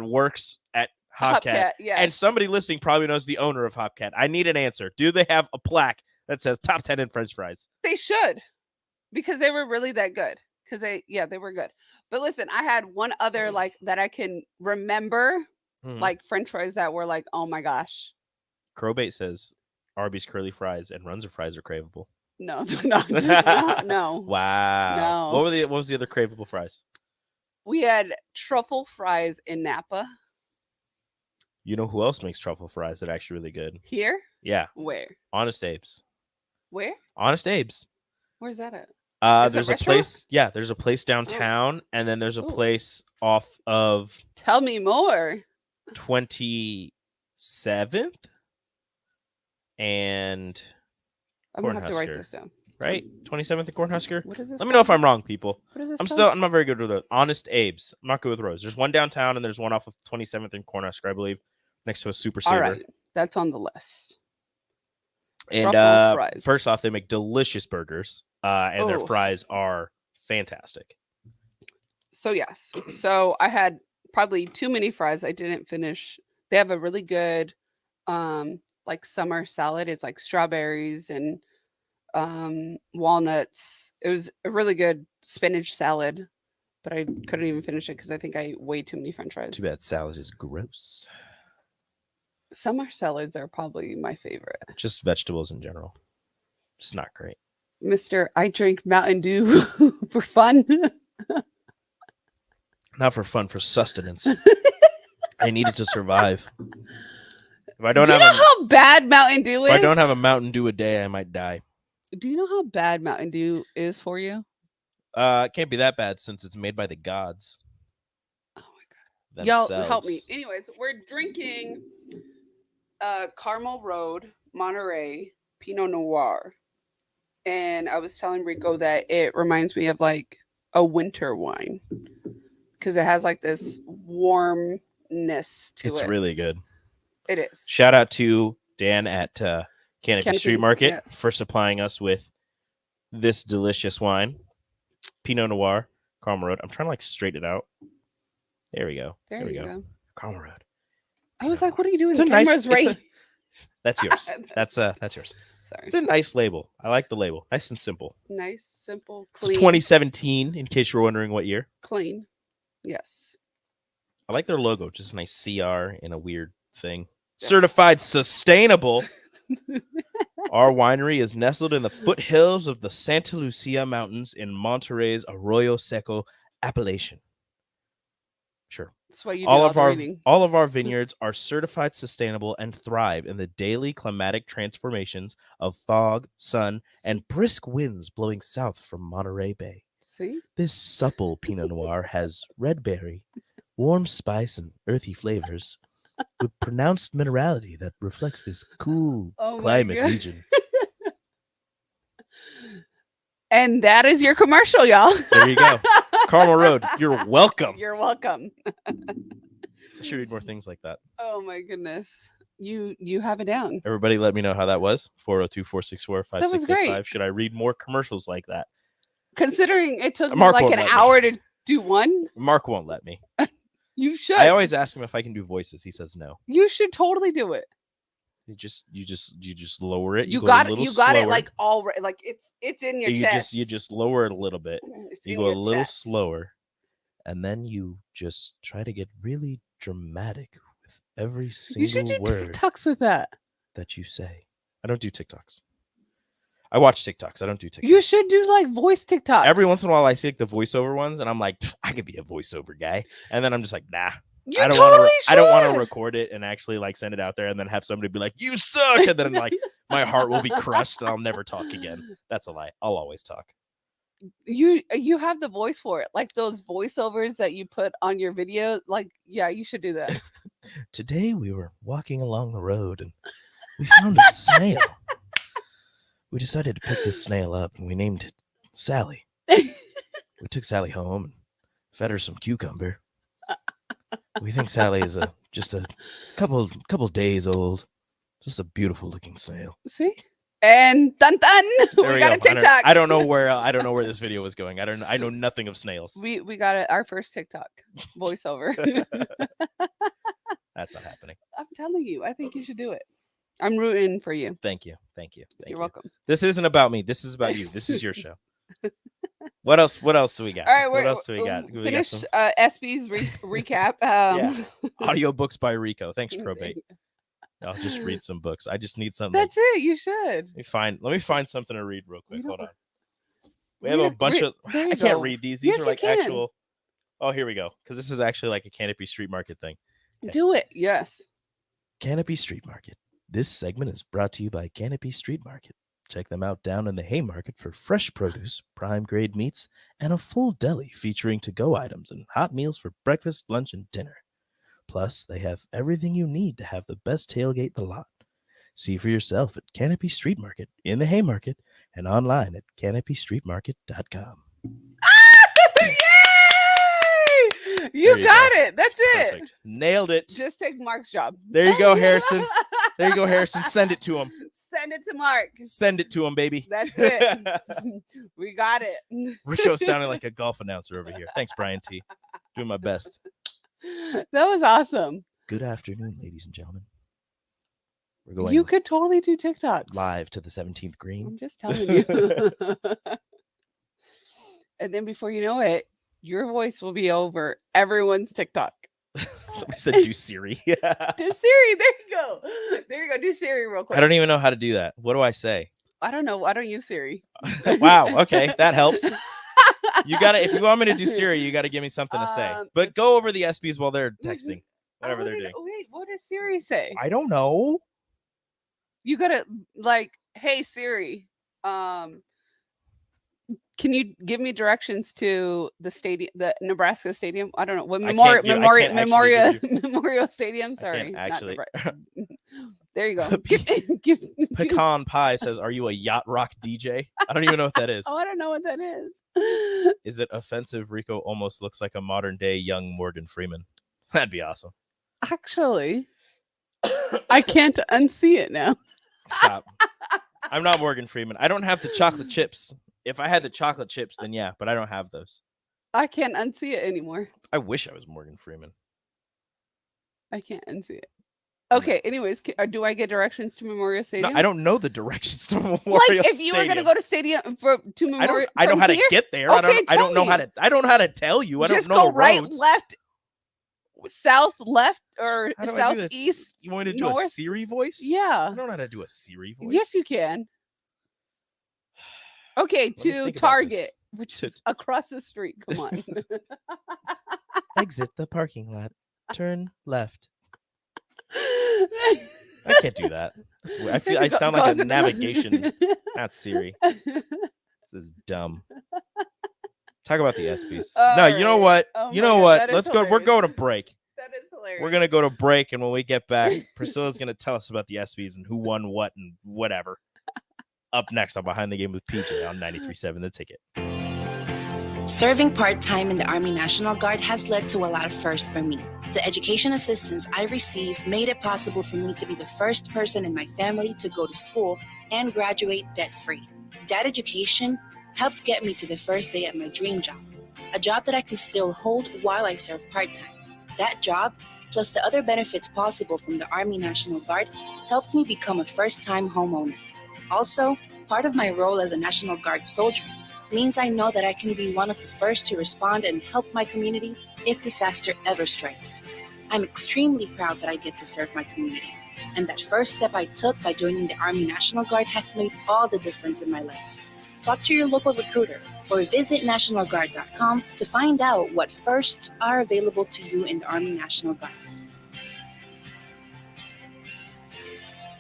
Speaker 2: works at Hopcat.
Speaker 3: Yes.
Speaker 2: And somebody listening probably knows the owner of Hopcat. I need an answer. Do they have a plaque that says top 10 in French fries?
Speaker 3: They should, because they were really that good. Because they were good. But listen, I had one other like that I can remember, like French fries that were like, oh my gosh.
Speaker 2: Crowbait says Arby's curly fries and Runza fries are craveable.
Speaker 3: No, they're not. No.
Speaker 2: Wow.
Speaker 3: No.
Speaker 2: What was the other craveable fries?
Speaker 3: We had truffle fries in Napa.
Speaker 2: You know who else makes truffle fries that are actually really good?
Speaker 3: Here?
Speaker 2: Yeah.
Speaker 3: Where?
Speaker 2: Honest Abe's.
Speaker 3: Where?
Speaker 2: Honest Abe's.
Speaker 3: Where's that at?
Speaker 2: There's a place. Yeah, there's a place downtown, and then there's a place off of.
Speaker 3: Tell me more.
Speaker 2: 27th and
Speaker 3: I'm gonna have to write this down.
Speaker 2: Right? 27th and Cornhusker?
Speaker 3: What is this?
Speaker 2: Let me know if I'm wrong, people.
Speaker 3: What is this?
Speaker 2: I'm not very good with those. Honest Abe's. I'm not good with those. There's one downtown and there's one off of 27th and Cornhusker, I believe, next to a Super Saver.
Speaker 3: All right. That's on the list.
Speaker 2: And first off, they make delicious burgers, and their fries are fantastic.
Speaker 3: So yes. So I had probably too many fries. I didn't finish. They have a really good like summer salad. It's like strawberries and walnuts. It was a really good spinach salad, but I couldn't even finish it because I think I ate way too many French fries.
Speaker 2: Too bad salad is gross.
Speaker 3: Summer salads are probably my favorite.
Speaker 2: Just vegetables in general. It's not great.
Speaker 3: Mr. I drink Mountain Dew for fun.
Speaker 2: Not for fun, for sustenance. I need it to survive. If I don't
Speaker 3: Do you know how bad Mountain Dew is?
Speaker 2: If I don't have a Mountain Dew a day, I might die.
Speaker 3: Do you know how bad Mountain Dew is for you?
Speaker 2: It can't be that bad since it's made by the gods.
Speaker 3: Oh my god. Y'all help
Speaker 2: themselves.
Speaker 3: me. Anyways, we're drinking Carmel Road Monterey Pinot Noir. And I was telling Rico that it reminds me of like a winter wine. Because it has like this warmness to it.
Speaker 2: It's really good.
Speaker 3: It is.
Speaker 2: Shout out to Dan at Canopy Street Market
Speaker 3: yes.
Speaker 2: for supplying us with this delicious wine. Pinot Noir, Carmel Road. I'm trying to like straighten it out. There we go.
Speaker 3: There we go.
Speaker 2: Carmel Road.
Speaker 3: I was like, what are you doing?
Speaker 2: It's
Speaker 3: The
Speaker 2: a nice.
Speaker 3: camera's right.
Speaker 2: That's yours. That's yours.
Speaker 3: Sorry.
Speaker 2: It's a nice label. I like the label. Nice and simple.
Speaker 3: Nice, simple,
Speaker 2: It's
Speaker 3: clean.
Speaker 2: 2017, in case you're wondering what year.
Speaker 3: Clean. Yes.
Speaker 2: I like their logo. Just a nice CR in a weird thing. Yes. Certified sustainable. Our winery is nestled in the foothills of the Santa Lucia Mountains in Monterey's Arroyo Seco appellation. Sure.
Speaker 3: That's what you do
Speaker 2: all of our vineyards are certified sustainable and thrive in the daily climatic transformations of fog, sun, and brisk winds blowing south from Monterey Bay.
Speaker 3: See?
Speaker 2: This supple Pinot Noir has red berry, warm spice, and earthy flavors with pronounced minerality that reflects this cool climate region.
Speaker 3: And that is your commercial, y'all.
Speaker 2: There you go. Carmel Road. You're welcome.
Speaker 3: You're welcome.
Speaker 2: I should read more things like that.
Speaker 3: Oh my goodness. You have it down.
Speaker 2: Everybody let me know how that was. 402-464-5685.
Speaker 3: That was great.
Speaker 2: Should I read more commercials like that?
Speaker 3: Considering it took me
Speaker 2: Mark
Speaker 3: like
Speaker 2: won't
Speaker 3: an
Speaker 2: let me.
Speaker 3: hour to do one.
Speaker 2: Mark won't let me.
Speaker 3: You should.
Speaker 2: I always ask him if I can do voices. He says no.
Speaker 3: You should totally do it.
Speaker 2: You just lower it.
Speaker 3: You
Speaker 2: go
Speaker 3: got
Speaker 2: a
Speaker 3: it.
Speaker 2: little
Speaker 3: You got it
Speaker 2: slower.
Speaker 3: like already. Like it's in your chest.
Speaker 2: You just lower it a little bit.
Speaker 3: It's
Speaker 2: You
Speaker 3: in
Speaker 2: go a
Speaker 3: your
Speaker 2: little
Speaker 3: chest.
Speaker 2: slower, and then you just try to get really dramatic with every
Speaker 3: You
Speaker 2: single
Speaker 3: should do
Speaker 2: word
Speaker 3: TikToks with that.
Speaker 2: that you say. I don't do TikToks. I watch TikToks. I don't do TikToks.
Speaker 3: You should do like voice TikToks.
Speaker 2: Every once in a while, I see like the voiceover ones, and I'm like, I could be a voiceover guy. And then I'm just like, nah,
Speaker 3: You
Speaker 2: I don't
Speaker 3: totally
Speaker 2: want to. I don't want to
Speaker 3: should.
Speaker 2: record it and actually like send it out there and then have somebody be like, "You suck," and then like my heart will be crushed and I'll never talk again. That's a lie. I'll always talk.
Speaker 3: You have the voice for it, like those voiceovers that you put on your video. Like, yeah, you should do that.
Speaker 2: Today we were walking along the road and we found a snail. We decided to pick this snail up and we named it Sally. We took Sally home and fed her some cucumber. We think Sally is just a couple days old. Just a beautiful looking snail.
Speaker 3: See? And dun dun, we got a TikTok.
Speaker 2: I don't know where this video was going. I know nothing of snails.
Speaker 3: We got our first TikTok voiceover.
Speaker 2: That's not happening.
Speaker 3: I'm telling you, I think you should do it. I'm rooting for you.
Speaker 2: Thank you.
Speaker 3: You're welcome.
Speaker 2: This isn't about me. This is about you. This is your show. What else do we got?
Speaker 3: All right,
Speaker 2: what else do we got?
Speaker 3: Finish SB's recap.
Speaker 2: Yeah. Audiobooks by Rico. Thanks, Crowbait. I'll just read some books. I just need something.
Speaker 3: That's it. You should.
Speaker 2: Let me find something to read real quick. Hold on. We have
Speaker 3: Read
Speaker 2: a
Speaker 3: it.
Speaker 2: bunch
Speaker 3: Read-
Speaker 2: of.
Speaker 3: there you
Speaker 2: I can't
Speaker 3: go.
Speaker 2: read these. These
Speaker 3: Yes,
Speaker 2: are
Speaker 3: you
Speaker 2: like
Speaker 3: can.
Speaker 2: actual. Oh, here we go. Because this is actually like a Canopy Street Market thing.
Speaker 3: Do it. Yes.
Speaker 2: Canopy Street Market. This segment is brought to you by Canopy Street Market. Check them out down in the Haymarket for fresh produce, prime grade meats, and a full deli featuring to-go items and hot meals for breakfast, lunch, and dinner. Plus, they have everything you need to have the best tailgate in the lot. See for yourself at Canopy Street Market in the Haymarket and online at canopystreetmarket.com.
Speaker 3: Yay! You got it. That's it.
Speaker 2: Perfect. Nailed it.
Speaker 3: Just take Mark's job.
Speaker 2: There you go, Harrison. There you go, Harrison. Send it to him.
Speaker 3: Send it to Mark.
Speaker 2: Send it to him, baby.
Speaker 3: That's it. We got it.
Speaker 2: Rico sounded like a golf announcer over here. Thanks, Brian T. Doing my best.
Speaker 3: That was awesome.
Speaker 2: Good afternoon, ladies and gentlemen. We're going
Speaker 3: You could totally do TikTok.
Speaker 2: live to the 17th green.
Speaker 3: I'm just telling you. And then before you know it, your voice will be over everyone's TikTok.
Speaker 2: Somebody said do Siri.
Speaker 3: Do Siri. There you go. There you go. Do Siri real quick.
Speaker 2: I don't even know how to do that. What do I say?
Speaker 3: I don't know. I don't use Siri.
Speaker 2: Wow. Okay. That helps. You got to, if you want me to do Siri, you got to give me something to say. But go over the SBs while they're texting, whatever they're doing.
Speaker 3: Wait, what does Siri say?
Speaker 2: I don't know.
Speaker 3: You gotta like, hey Siri, can you give me directions to the stadium, the Nebraska stadium? I don't know what Memorial Stadium. Sorry, not
Speaker 2: Actually,
Speaker 3: there you go.
Speaker 2: Pecan Pie says, "Are you a yacht rock DJ?" I don't even know what that is.
Speaker 3: Oh, I don't know what that is.
Speaker 2: Is it offensive? Rico almost looks like a modern day young Morgan Freeman. That'd be awesome.
Speaker 3: Actually, I can't unsee it now.
Speaker 2: Stop. I'm not Morgan Freeman. I don't have the chocolate chips. If I had the chocolate chips, then yeah, but I don't have those.
Speaker 3: I can't unsee it anymore.
Speaker 2: I wish I was Morgan Freeman.
Speaker 3: I can't unsee it. Okay. Anyways, do I get directions to Memorial Stadium?
Speaker 2: No, I don't know the directions to Memorial Stadium.
Speaker 3: Like if you were gonna go to stadium to Memorial,
Speaker 2: I know how to get there.
Speaker 3: Okay,
Speaker 2: I don't know how to. I don't know how to tell you. I
Speaker 3: just
Speaker 2: don't know
Speaker 3: go
Speaker 2: the
Speaker 3: right,
Speaker 2: roads.
Speaker 3: left, south, left, or
Speaker 2: How do I do this?
Speaker 3: southeast.
Speaker 2: You want me to do a
Speaker 3: north?
Speaker 2: Siri voice?
Speaker 3: Yeah.
Speaker 2: I don't know how to do a Siri voice.
Speaker 3: Yes, you can. Okay,
Speaker 2: Let me
Speaker 3: to
Speaker 2: think about
Speaker 3: Target,
Speaker 2: this.
Speaker 3: which is across the street. Come on.
Speaker 2: Exit the parking lot. Turn left. I can't do that. That's weird. I feel I sound like a navigation. Not Siri. This is dumb. Talk about the ESPYs. No, you know what?
Speaker 3: Oh
Speaker 2: you
Speaker 3: my
Speaker 2: know
Speaker 3: God,
Speaker 2: what?
Speaker 3: that is
Speaker 2: Let's go. We're
Speaker 3: hilarious.
Speaker 2: going to break.
Speaker 3: That is hilarious.
Speaker 2: We're gonna go to break, and when we get back, Priscilla's gonna tell us about the ESPYs and who won what and whatever. Up next on Behind the Game with PJ on 93.7 The Ticket.
Speaker 19: Serving part-time in the Army National Guard has led to a lot of firsts for me. The education assistance I received made it possible for me to be the first person in my family to go to school and graduate debt-free. That education helped get me to the first day at my dream job, a job that I can still hold while I serve part-time. That job, plus the other benefits possible from the Army National Guard, helped me become a first-time homeowner. Also, part of my role as a National Guard soldier means I know that I can be one of the first to respond and help my community if disaster ever strikes. I'm extremely proud that I get to serve my community, and that first step I took by joining the Army National Guard has made all the difference in my life. Talk to your local recruiter or visit NationalGuard.com to find out what firsts are available to you in the Army National Guard.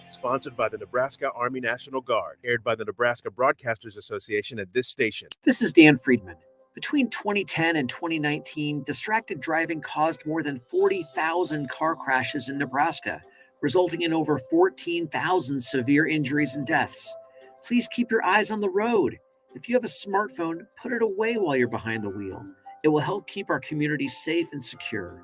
Speaker 20: Sponsored by the Nebraska Army National Guard, aired by the Nebraska Broadcasters Association at this station.
Speaker 21: This is Dan Friedman. Between 2010 and 2019, distracted driving caused more than 40,000 car crashes in Nebraska, resulting in over 14,000 severe injuries and deaths. Please keep your eyes on the road. If you have a smartphone, put it away while you're behind the wheel. It will help keep our community safe and secure.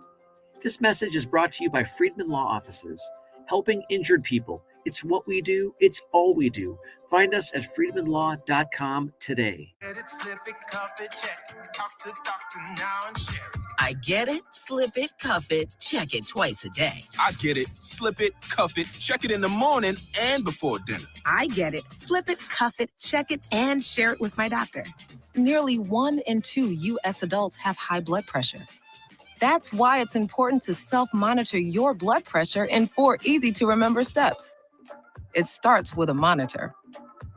Speaker 21: This message is brought to you by Friedman Law Offices, helping injured people. It's what we do. It's all we do. Find us at freedmanlaw.com today.
Speaker 22: I get it, slip it, cuff it, check it twice a day.
Speaker 23: I get it, slip it, cuff it, check it in the morning and before dinner.
Speaker 24: I get it, slip it, cuff it, check it, and share it with my doctor.
Speaker 10: Nearly 1 in 2 U.S. adults have high blood pressure. That's why it's important to self-monitor your blood pressure in 4 easy-to-remember steps. It starts with a monitor.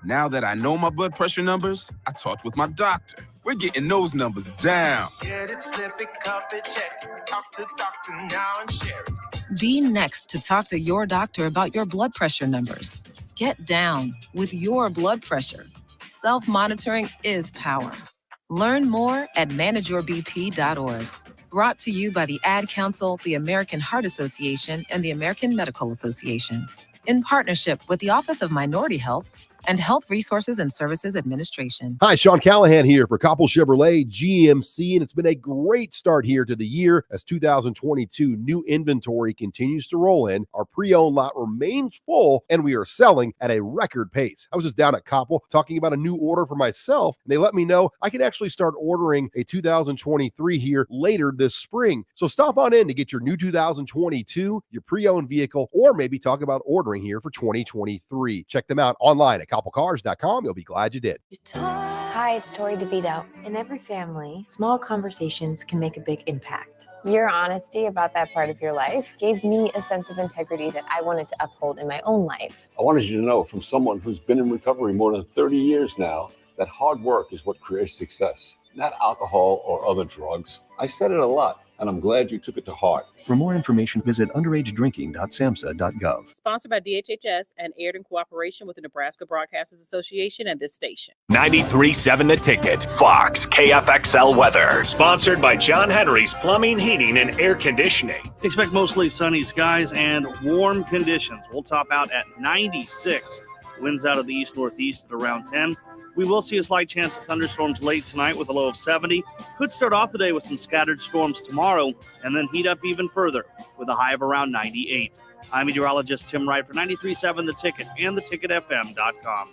Speaker 23: Now that I know my blood pressure numbers, I talked with my doctor. We're getting those numbers down.
Speaker 22: Get it, slip it, cuff it, check it. Talk to doctor now and share it.
Speaker 10: Be next to talk to your doctor about your blood pressure numbers. Get down with your blood pressure. Self-monitoring is power. Learn more at manageyourbp.org. Brought to you by the Ad Council, the American Heart Association, and the American Medical Association, in partnership with the Office of Minority Health and Health Resources and Services Administration.
Speaker 25: Hi, Sean Callahan here for Koppel Chevrolet GMC, and it's been a great start here to the year as 2022 new inventory continues to roll in. Our pre-owned lot remains full, and we are selling at a record pace. I was just down at Koppel talking about a new order for myself, and they let me know I could actually start ordering a 2023 here later this spring. So stop on in to get your new 2022, your pre-owned vehicle, or maybe talk about ordering here for 2023. Check them out online at koppelcars.com. You'll be glad you did.
Speaker 26: Hi, it's Tori DeVito. In every family, small conversations can make a big impact. Your honesty about that part of your life gave me a sense of integrity that I wanted to uphold in my own life.
Speaker 27: I wanted you to know from someone who's been in recovery more than 30 years now that hard work is what creates success, not alcohol or other drugs. I said it a lot, and I'm glad you took it to heart.
Speaker 28: For more information, visit underagedrinking.samhsa.gov.
Speaker 29: Sponsored by DHHS and aired in cooperation with the Nebraska Broadcasters Association and this station.
Speaker 1: 93.7 The Ticket, Fox, KFXL weather. Sponsored by John Henry's Plumbing, Heating, and Air Conditioning.
Speaker 30: Expect mostly sunny skies and warm conditions. We'll top out at 96. Winds out of the east-northeast at around 10. We will see a slight chance of thunderstorms late tonight with a low of 70. Could start off the day with some scattered storms tomorrow and then heat up even further with a high of around 98. I'm meteorologist Tim Wright for 93.7 The Ticket and theticketfm.com.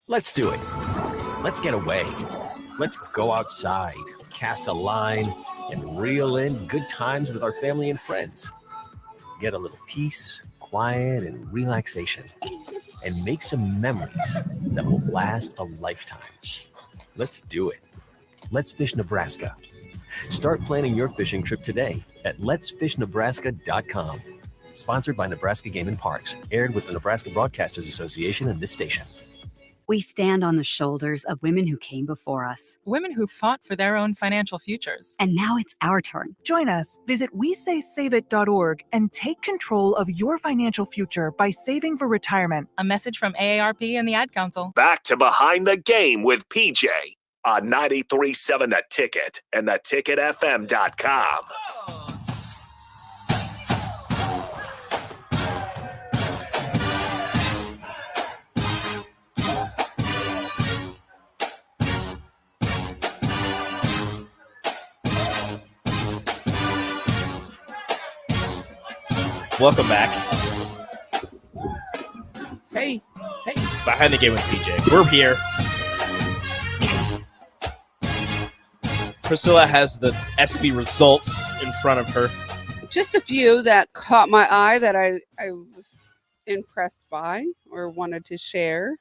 Speaker 31: Let's do it. Let's get away. Let's go outside, cast a line, and reel in good times with our family and friends. Get a little peace, quiet, and relaxation. And make some memories that will last a lifetime. Let's do it. Let's Fish Nebraska. Start planning your fishing trip today at letsfishnebraska.com. Sponsored by Nebraska Game and Parks. Aired with the Nebraska Broadcasters Association and this station.
Speaker 32: We stand on the shoulders of women who came before us.
Speaker 33: Women who fought for their own financial futures.
Speaker 32: And now it's our turn.
Speaker 34: Join us. Visit WeSaySaveIt.org and take control of your financial future by saving for retirement.
Speaker 33: A message from AARP and the Ad Council.
Speaker 1: Back to Behind the Game with PJ on 93.7 The Ticket and theticketfm.com.
Speaker 2: Welcome back.
Speaker 3: Hey.
Speaker 2: Behind the Game with PJ. We're here. Priscilla has the SB results in front of her.
Speaker 3: Just a few that caught my eye that I was impressed by or wanted to share.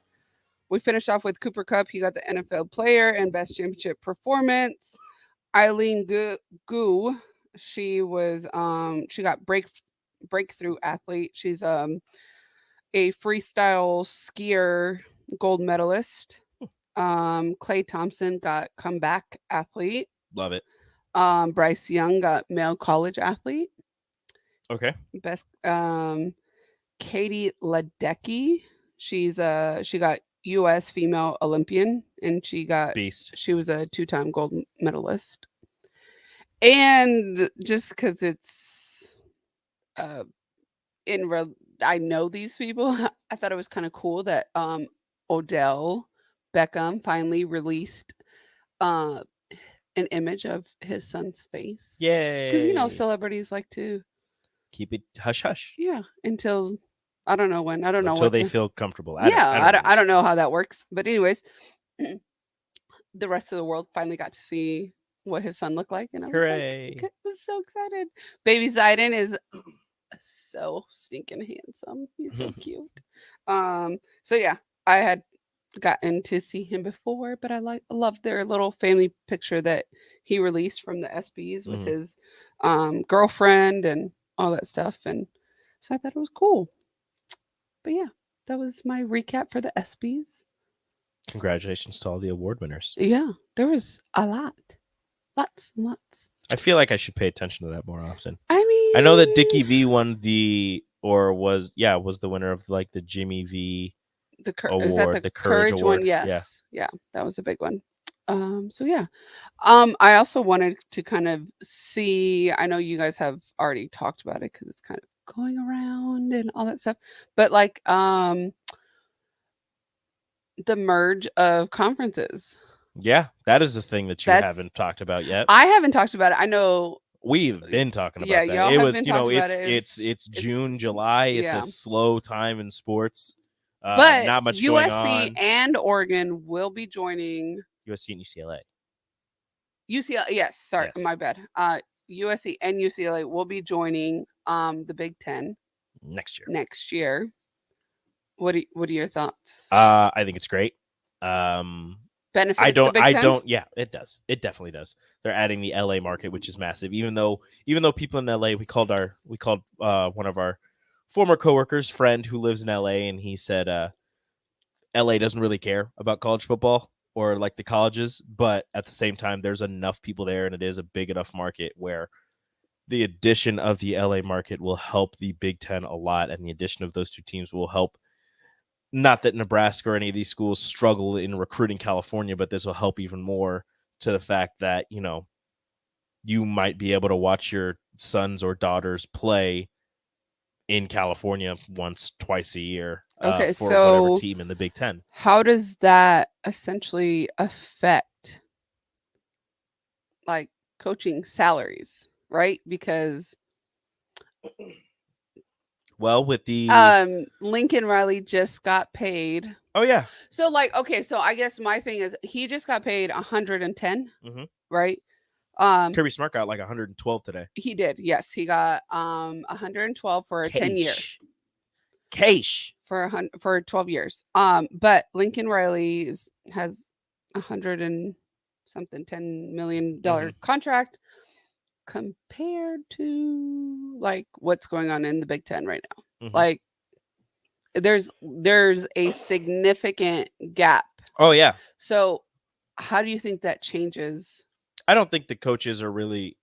Speaker 3: We finished off with Cooper Kupp. He got the NFL player and best championship performance. Eileen Gu, she got breakthrough athlete. She's a freestyle skier gold medalist. Clay Thompson got comeback athlete.
Speaker 2: Love it.
Speaker 3: Bryce Young got male college athlete.
Speaker 2: Okay.
Speaker 3: Best Katie Ledecky. She got U.S. female Olympian, and she
Speaker 2: Beast.
Speaker 3: She was a 2-time gold medalist. And just because it's I know these people, I thought it was kind of cool that Odell Beckham finally released an image of his son's face.
Speaker 2: Yay!
Speaker 3: Because celebrities like to
Speaker 2: keep it hush hush.
Speaker 3: Yeah, until I don't know when. I don't know
Speaker 2: until
Speaker 3: what
Speaker 2: they feel comfortable.
Speaker 3: I don't know how that works. But anyways, the rest of the world finally got to see what his son looked like, and I was
Speaker 2: Hooray!
Speaker 3: I was so excited. Baby Zayden is so stinking handsome. He's so cute. So yeah, I had gotten to see him before, but I love their little family picture that he released from the SBs with his girlfriend and all that stuff, and so I thought it was cool. But yeah, that was my recap for the SBs.
Speaker 2: Congratulations to all the award winners.
Speaker 3: Yeah, there was a lot. Lots and lots.
Speaker 2: I feel like I should pay attention to that more often.
Speaker 3: I mean,
Speaker 2: I know that Dickie V won was the winner of like the Jimmy V award.
Speaker 3: Is that the Courage
Speaker 2: Award.
Speaker 3: one? Yes. Yeah, that was a big one. So yeah. I also wanted to kind of see, I know you guys have already talked about it because it's kind of going around and all that stuff, but like the merge of conferences.
Speaker 2: Yeah, that is the thing that you haven't talked about yet.
Speaker 3: I haven't talked about it. I know
Speaker 2: we've been talking about
Speaker 3: that.
Speaker 2: It was, it's June, July. It's a slow time in sports.
Speaker 3: But
Speaker 2: not much
Speaker 3: USC
Speaker 2: going on.
Speaker 3: and Oregon will be joining
Speaker 2: USC and UCLA.
Speaker 3: UCLA, yes. Sorry, my bad. USC and UCLA will be joining the Big Ten
Speaker 2: next
Speaker 3: year. What are your thoughts?
Speaker 2: I think it's great.
Speaker 3: Benefit the Big Ten?
Speaker 2: Yeah, it does. It definitely does. They're adding the LA market, which is massive. Even though people in LA, we called one of our former coworkers, friend who lives in LA, and he said LA doesn't really care about college football or like the colleges, but at the same time, there's enough people there, and it is a big enough market where the addition of the LA market will help the Big Ten a lot, and the addition of those two teams will help. Not that Nebraska or any of these schools struggle in recruiting California, but this will help even more to the fact that, you might be able to watch your sons or daughters play in California twice a year for whatever team in the Big Ten.
Speaker 3: How does that essentially affect like coaching salaries, right? Because
Speaker 2: with the
Speaker 3: Lincoln Riley just got paid.
Speaker 2: Oh yeah.
Speaker 3: So so I guess my thing is he just got paid 110, right?
Speaker 2: Kirby Smart got like 112 today.
Speaker 3: He did. Yes, he got 112 for 10 years.
Speaker 2: Cash
Speaker 3: for 12 years. But Lincoln Riley has $10 million contract compared to like what's going on in the Big Ten right now. Like there's a significant gap.
Speaker 2: Oh yeah.
Speaker 3: So how do you think that changes?
Speaker 2: I don't think the coaches are really,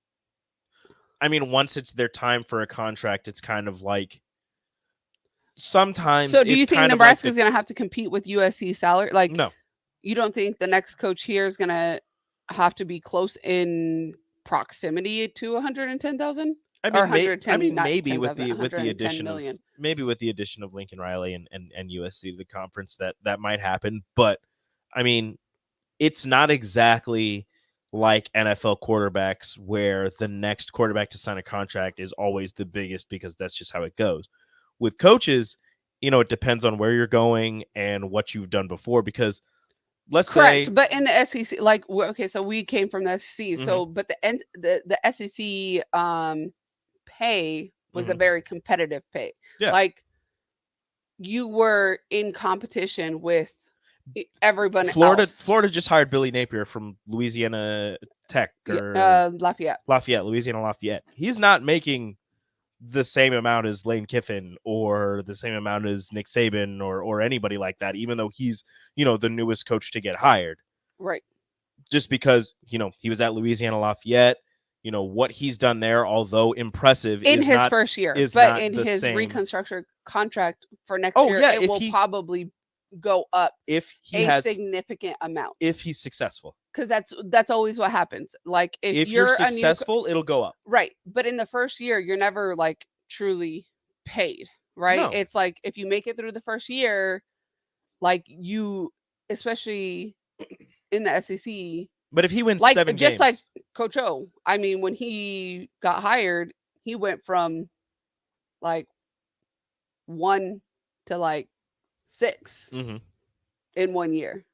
Speaker 2: once it's their time for a contract, it's kind of like sometimes.
Speaker 3: So do you think Nebraska is going to have to compete with USC salary? Like,
Speaker 2: no,
Speaker 3: you don't think the next coach here is going to have to be close in proximity to 110,000?
Speaker 2: Maybe with the addition of Lincoln Riley and USC to the conference that might happen, but it's not exactly like NFL quarterbacks where the next quarterback to sign a contract is always the biggest because that's just how it goes. With coaches, it depends on where you're going and what you've done before, because let's say,
Speaker 3: but in the SEC, so we came from the SEC, so but the SEC pay was a very competitive pay.
Speaker 2: Yeah.
Speaker 3: Like you were in competition with everyone else.
Speaker 2: Florida just hired Billy Napier from Louisiana Tech or
Speaker 3: Louisiana
Speaker 2: Lafayette. He's not making the same amount as Lane Kiffin or the same amount as Nick Saban or anybody like that, even though he's, the newest coach to get hired.
Speaker 3: Right.
Speaker 2: Just because, he was at Louisiana Lafayette, what he's done there, although impressive
Speaker 3: in his first year, but in his reconstruction contract for next year, it will probably go up
Speaker 2: if he
Speaker 3: has significant amount
Speaker 2: if he's successful.
Speaker 3: Because that's always what happens. Like if
Speaker 2: you're successful, it'll go up.
Speaker 3: Right. But in the first year, you're never like truly paid. Right. No. It's like if you make it through the first year, like you, especially in the SEC.
Speaker 2: But if he wins
Speaker 3: like
Speaker 2: 7
Speaker 3: just
Speaker 2: games,
Speaker 3: like Coach O, I mean, when he got hired, he went from like 1 to like 6 in 1 year.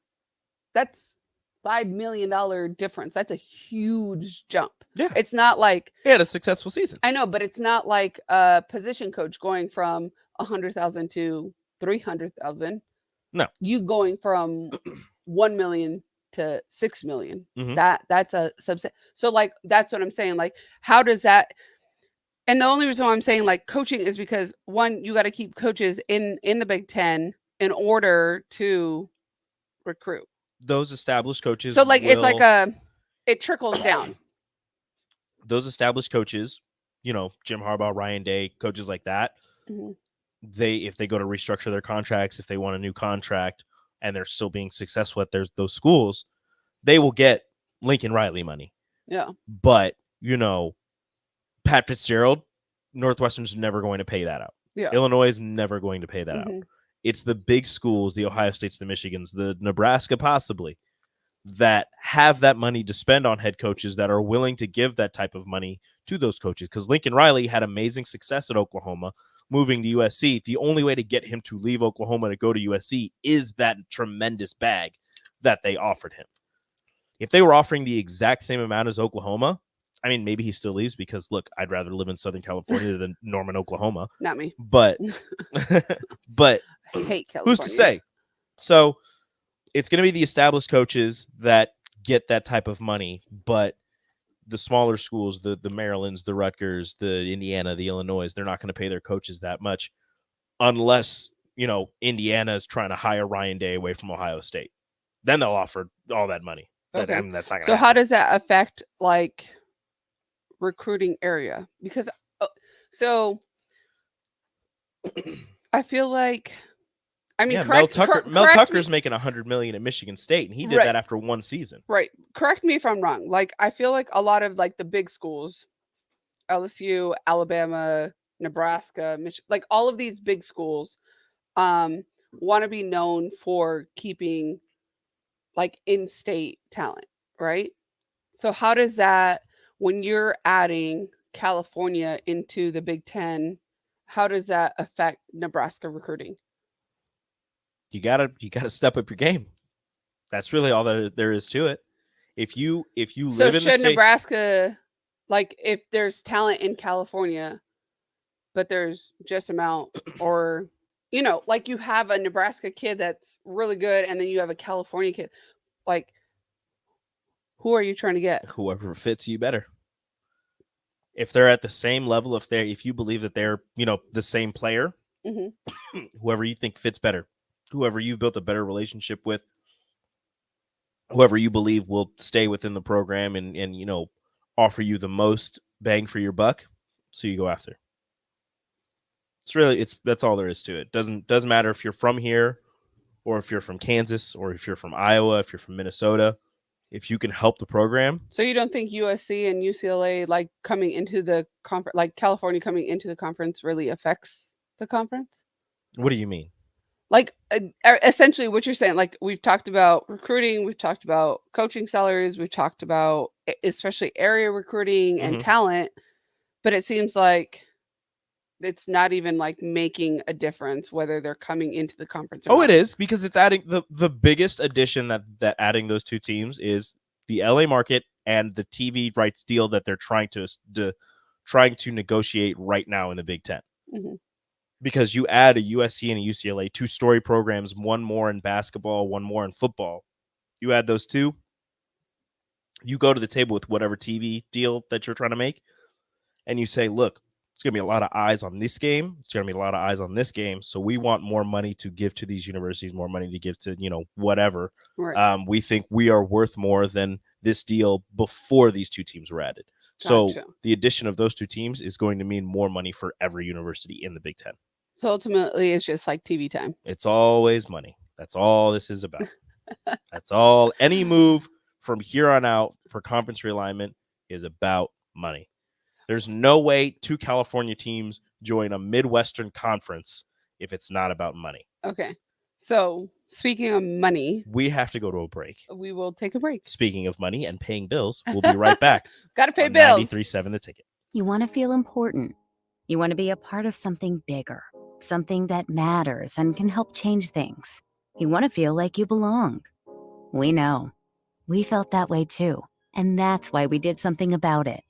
Speaker 3: That's $5 million difference. That's a huge jump.
Speaker 2: Yeah.
Speaker 3: It's not like
Speaker 2: he had a successful season.
Speaker 3: I know, but it's not like a position coach going from 100,000 to 300,000.
Speaker 2: No.
Speaker 3: You going from 1 million to 6 million. That's a subset. So like that's what I'm saying. Like, how does that? And the only reason why I'm saying like coaching is because one, you got to keep coaches in the Big Ten in order to recruit
Speaker 2: those established coaches.
Speaker 3: So like it's like it trickles down.
Speaker 2: Those established coaches, Jim Harbaugh, Ryan Day, coaches like that, if they go to restructure their contracts, if they want a new contract, and they're still being successful at those schools, they will get Lincoln Riley money.
Speaker 3: Yeah.
Speaker 2: But, Pat Fitzgerald, Northwestern's never going to pay that out.
Speaker 3: Yeah.
Speaker 2: Illinois is never going to pay that out. It's the big schools, the Ohio States, the Michigans, the Nebraska possibly, that have that money to spend on head coaches that are willing to give that type of money to those coaches. Because Lincoln Riley had amazing success at Oklahoma, moving to USC. The only way to get him to leave Oklahoma to go to USC is that tremendous bag that they offered him. If they were offering the exact same amount as Oklahoma, I mean, maybe he still leaves because, look, I'd rather live in Southern California than Norman, Oklahoma.
Speaker 3: Not me.
Speaker 2: But
Speaker 3: I hate California.
Speaker 2: Who's to say? So it's going to be the established coaches that get that type of money, but the smaller schools, the Marylands, the Rutgers, the Indiana, the Illinois, they're not going to pay their coaches that much unless, Indiana is trying to hire Ryan Day away from Ohio State. Then they'll offer all that money.
Speaker 3: Okay.
Speaker 2: I mean, that's not
Speaker 3: so how does that affect like recruiting area? Because so I feel like
Speaker 2: Mel Tucker's making $100 million at Michigan State, and he did that after 1 season.
Speaker 3: Right. Correct me if I'm wrong. Like, I feel like a lot of like the big schools, LSU, Alabama, Nebraska, like all of these big schools, want to be known for keeping like in-state talent, right? So how does that, when you're adding California into the Big Ten, how does that affect Nebraska recruiting?
Speaker 2: You gotta step up your game. That's really all that there is to it. If you live in the state,
Speaker 3: Nebraska, like if there's talent in California, but there's just amount, or like you have a Nebraska kid that's really good, and then you have a California kid, like who are you trying to get?
Speaker 2: Whoever fits you better. If they're at the same level, if you believe that they're the same player, whoever you think fits better. Whoever you've built a better relationship with, whoever you believe will stay within the program and offer you the most bang for your buck, so you go after. That's all there is to it. Doesn't matter if you're from here or if you're from Kansas or if you're from Iowa, if you're from Minnesota. If you can help the program.
Speaker 3: So you don't think USC and UCLA like coming into the conference, like California coming into the conference, really affects the conference?
Speaker 2: What do you mean?
Speaker 3: Like essentially what you're saying, like we've talked about recruiting, we've talked about coaching salaries, we've talked about especially area recruiting and talent, but it seems like it's not even like making a difference whether they're coming into the conference or not.
Speaker 2: It is, because it's adding the biggest addition that adding those two teams is the LA market and the TV rights deal that they're trying to negotiate right now in the Big Ten. Because you add a USC and a UCLA, 2-story programs, one more in basketball, one more in football. You add those two, you go to the table with whatever TV deal that you're trying to make, and you say, look, It's going to be a lot of eyes on this game. It's going to be a lot of eyes on this game. So we want more money to give to these universities, more money to give to, whatever.
Speaker 3: Right.
Speaker 2: We think we are worth more than this deal before these two teams were added. So
Speaker 3: Gotcha.
Speaker 2: the addition of those two teams is going to mean more money for every university in the Big Ten.
Speaker 3: So ultimately, it's just like TV time.
Speaker 2: It's always money. That's all this is about. That's all. Any move from here on out for conference realignment is about money. There's no way two California teams join a Midwestern conference if it's not about money.
Speaker 3: Okay. So speaking of money,
Speaker 2: we have to go to a break.
Speaker 3: We will take a break.
Speaker 2: Speaking of money and paying bills, we'll be right back.
Speaker 3: Got to pay bills.
Speaker 2: 93.7 The Ticket.
Speaker 4: You want to feel important. You want to be a part of something bigger, something that matters and can help change things. You want to feel like you belong. We know. We felt that way too. And that's why we did something about it.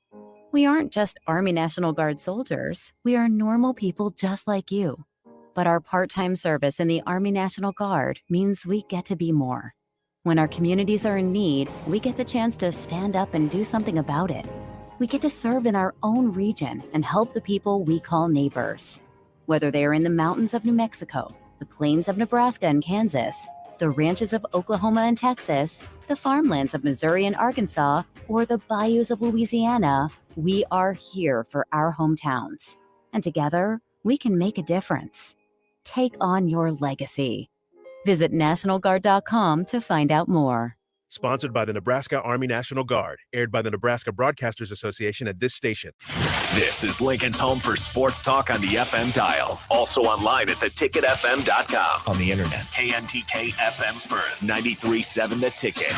Speaker 4: We aren't just Army National Guard soldiers. We are normal people just like you. But our part-time service in the Army National Guard means we get to be more. When our communities are in need, we get the chance to stand up and do something about it. We get to serve in our own region and help the people we call neighbors. Whether they are in the mountains of New Mexico, the plains of Nebraska and Kansas, the ranches of Oklahoma and Texas, the farmlands of Missouri and Arkansas, or the bayous of Louisiana, we are here for our hometowns. And together, we can make a difference. Take on your legacy. Visit NationalGuard.com to find out more.
Speaker 20: Sponsored by the Nebraska Army National Guard. Aired by the Nebraska Broadcasters Association at this station.
Speaker 1: This is Lincoln's home for sports talk on the FM dial. Also online at theticketfm.com.
Speaker 31: On the internet.
Speaker 1: KNTK FM Firth, 93.7 The Ticket.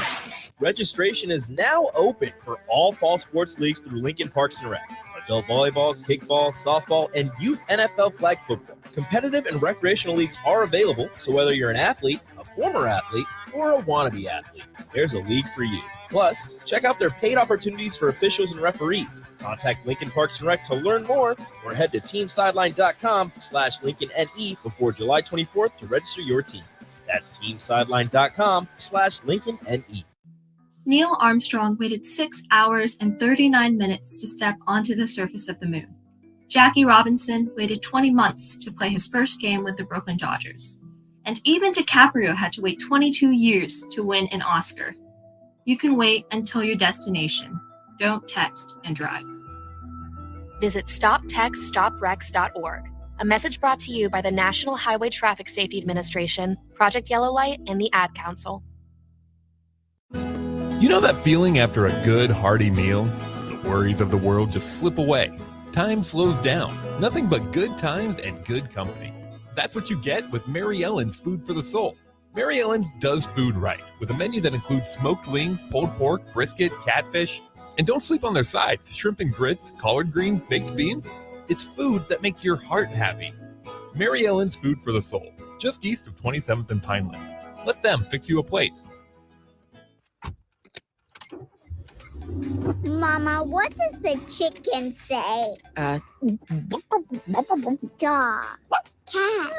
Speaker 2: Registration is now open for all fall sports leagues through Lincoln Parks and Rec. Adult volleyball, kickball, softball, and youth NFL flag football. Competitive and recreational leagues are available, so whether you're an athlete, a former athlete, or a wannabe athlete, there's a league for you. Plus, check out their paid opportunities for officials and referees. Contact Lincoln Parks and Rec to learn more, or head to teamsideline.com/LincolnNE before July 24th to register your team. That's teamsideline.com/LincolnNE.
Speaker 5: Neil Armstrong waited 6 hours and 39 minutes to step onto the surface of the moon. Jackie Robinson waited 20 months to play his first game with the Brooklyn Dodgers. And even DiCaprio had to wait 22 years to win an Oscar. You can wait until your destination. Don't text and drive.
Speaker 6: Visit StopTextStopWrecks.org. A message brought to you by the National Highway Traffic Safety Administration, Project Yellow Light, and the Ad Council.
Speaker 7: You know that feeling after a good, hearty meal? The worries of the world just slip away. Time slows down. Nothing but good times and good company. That's what you get with Mary Ellen's Food for the Soul. Mary Ellen's does food right, with a menu that includes smoked wings, pulled pork, brisket, catfish. And don't sleep on their sides, shrimp and grits, collard greens, baked beans. It's food that makes your heart happy. Mary Ellen's Food for the Soul, just east of 27th and Pineland. Let them fix you a plate.
Speaker 8: Mama, what does the chicken say? Dog. Cat.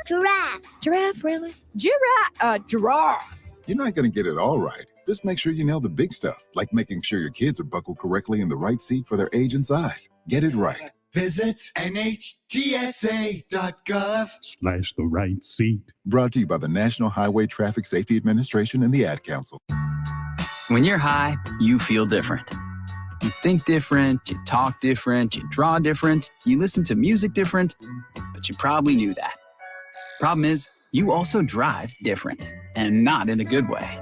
Speaker 8: Giraffe.
Speaker 9: Giraffe, really?
Speaker 8: Giraffe.
Speaker 11: You're not going to get it all right. Just make sure you nail the big stuff, like making sure your kids are buckled correctly in the right seat for their age and size. Get it right.
Speaker 12: Visit NHTSA.gov/the right seat.
Speaker 11: Brought to you by the National Highway Traffic Safety Administration and the Ad Council.
Speaker 13: When you're high, you feel different. You think different, you talk different, you draw different, you listen to music different, but you probably knew that. Problem is, you also drive different, and not in a good way.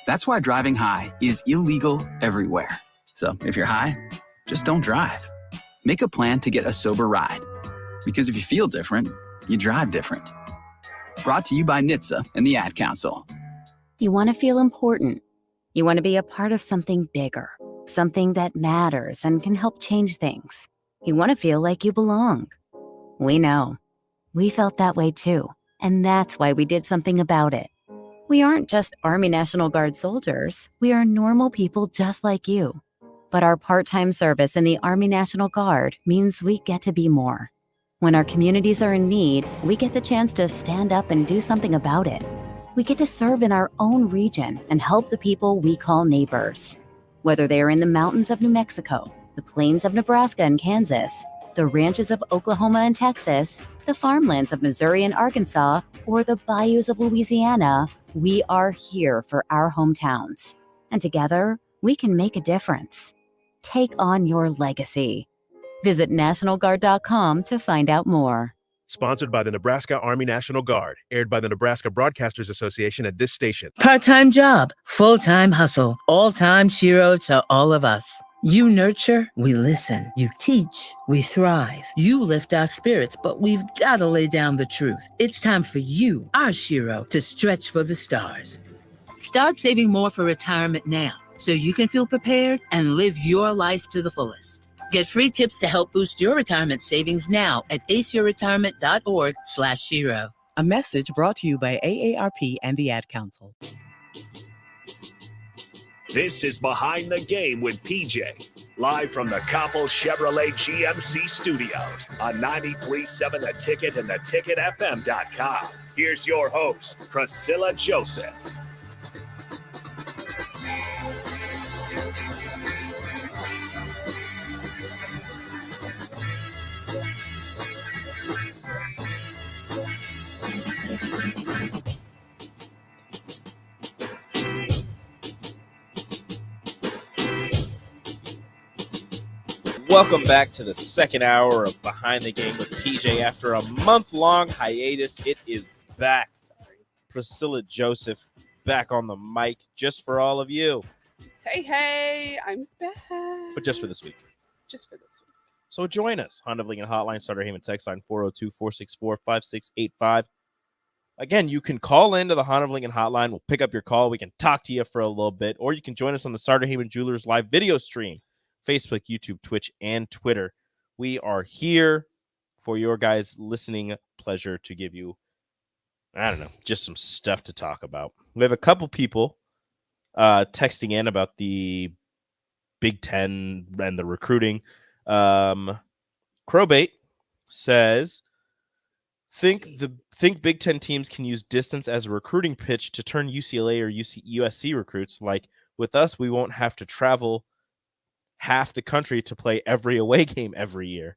Speaker 13: That's why driving high is illegal everywhere. So if you're high, just don't drive. Make a plan to get a sober ride. Because if you feel different, you drive different. Brought to you by NHTSA and the Ad Council.
Speaker 4: You want to feel important. You want to be a part of something bigger, something that matters and can help change things. You want to feel like you belong. We know. We felt that way too. And that's why we did something about it. We aren't just Army National Guard soldiers. We are normal people just like you. But our part-time service in the Army National Guard means we get to be more. When our communities are in need, we get the chance to stand up and do something about it. We get to serve in our own region and help the people we call neighbors. Whether they are in the mountains of New Mexico, the plains of Nebraska and Kansas, The ranches of Oklahoma and Texas, the farmlands of Missouri and Arkansas, or the bayous of Louisiana, we are here for our hometowns. And together, we can make a difference. Take on your legacy. Visit NationalGuard.com to find out more.
Speaker 20: Sponsored by the Nebraska Army National Guard. Aired by the Nebraska Broadcasters Association at this station.
Speaker 9: Part-time job, full-time hustle, all-time Shiro to all of us. You nurture, we listen. You teach, we thrive. You lift our spirits, but we've got to lay down the truth. It's time for you, our Shiro, to stretch for the stars. Start saving more for retirement now, so you can feel prepared and live your life to the fullest. Get free tips to help boost your retirement savings now at aceyourretirement.org/Shiro.
Speaker 10: A message brought to you by AARP and the Ad Council.
Speaker 1: This is Behind the Game with PJ, live from the Coppell Chevrolet GMC studios on 93.7 The Ticket and theticketfm.com. Here's your host, Priscilla Joseph.
Speaker 2: Welcome back to the second hour of Behind the Game with PJ. After a month-long hiatus, it is back. Priscilla Joseph back on the mic just for all of you.
Speaker 3: Hey, I'm back.
Speaker 2: But just for this week.
Speaker 3: Just for this week.
Speaker 2: So join us. Honda of Lincoln Hotline, Starter Heyman text line 402-464-5685. Again, you can call into the Honda of Lincoln Hotline. We'll pick up your call. We can talk to you for a little bit. Or you can join us on the Starter Heyman Jewelers live video stream. Facebook, YouTube, Twitch, and Twitter. We are here for your guys' listening pleasure to give you, I don't know, just some stuff to talk about. We have a couple people texting in about the Big Ten and the recruiting. Crowbait says, think Big Ten teams can use distance as a recruiting pitch to turn UCLA or USC recruits. Like with us, we won't have to travel half the country to play every away game every year.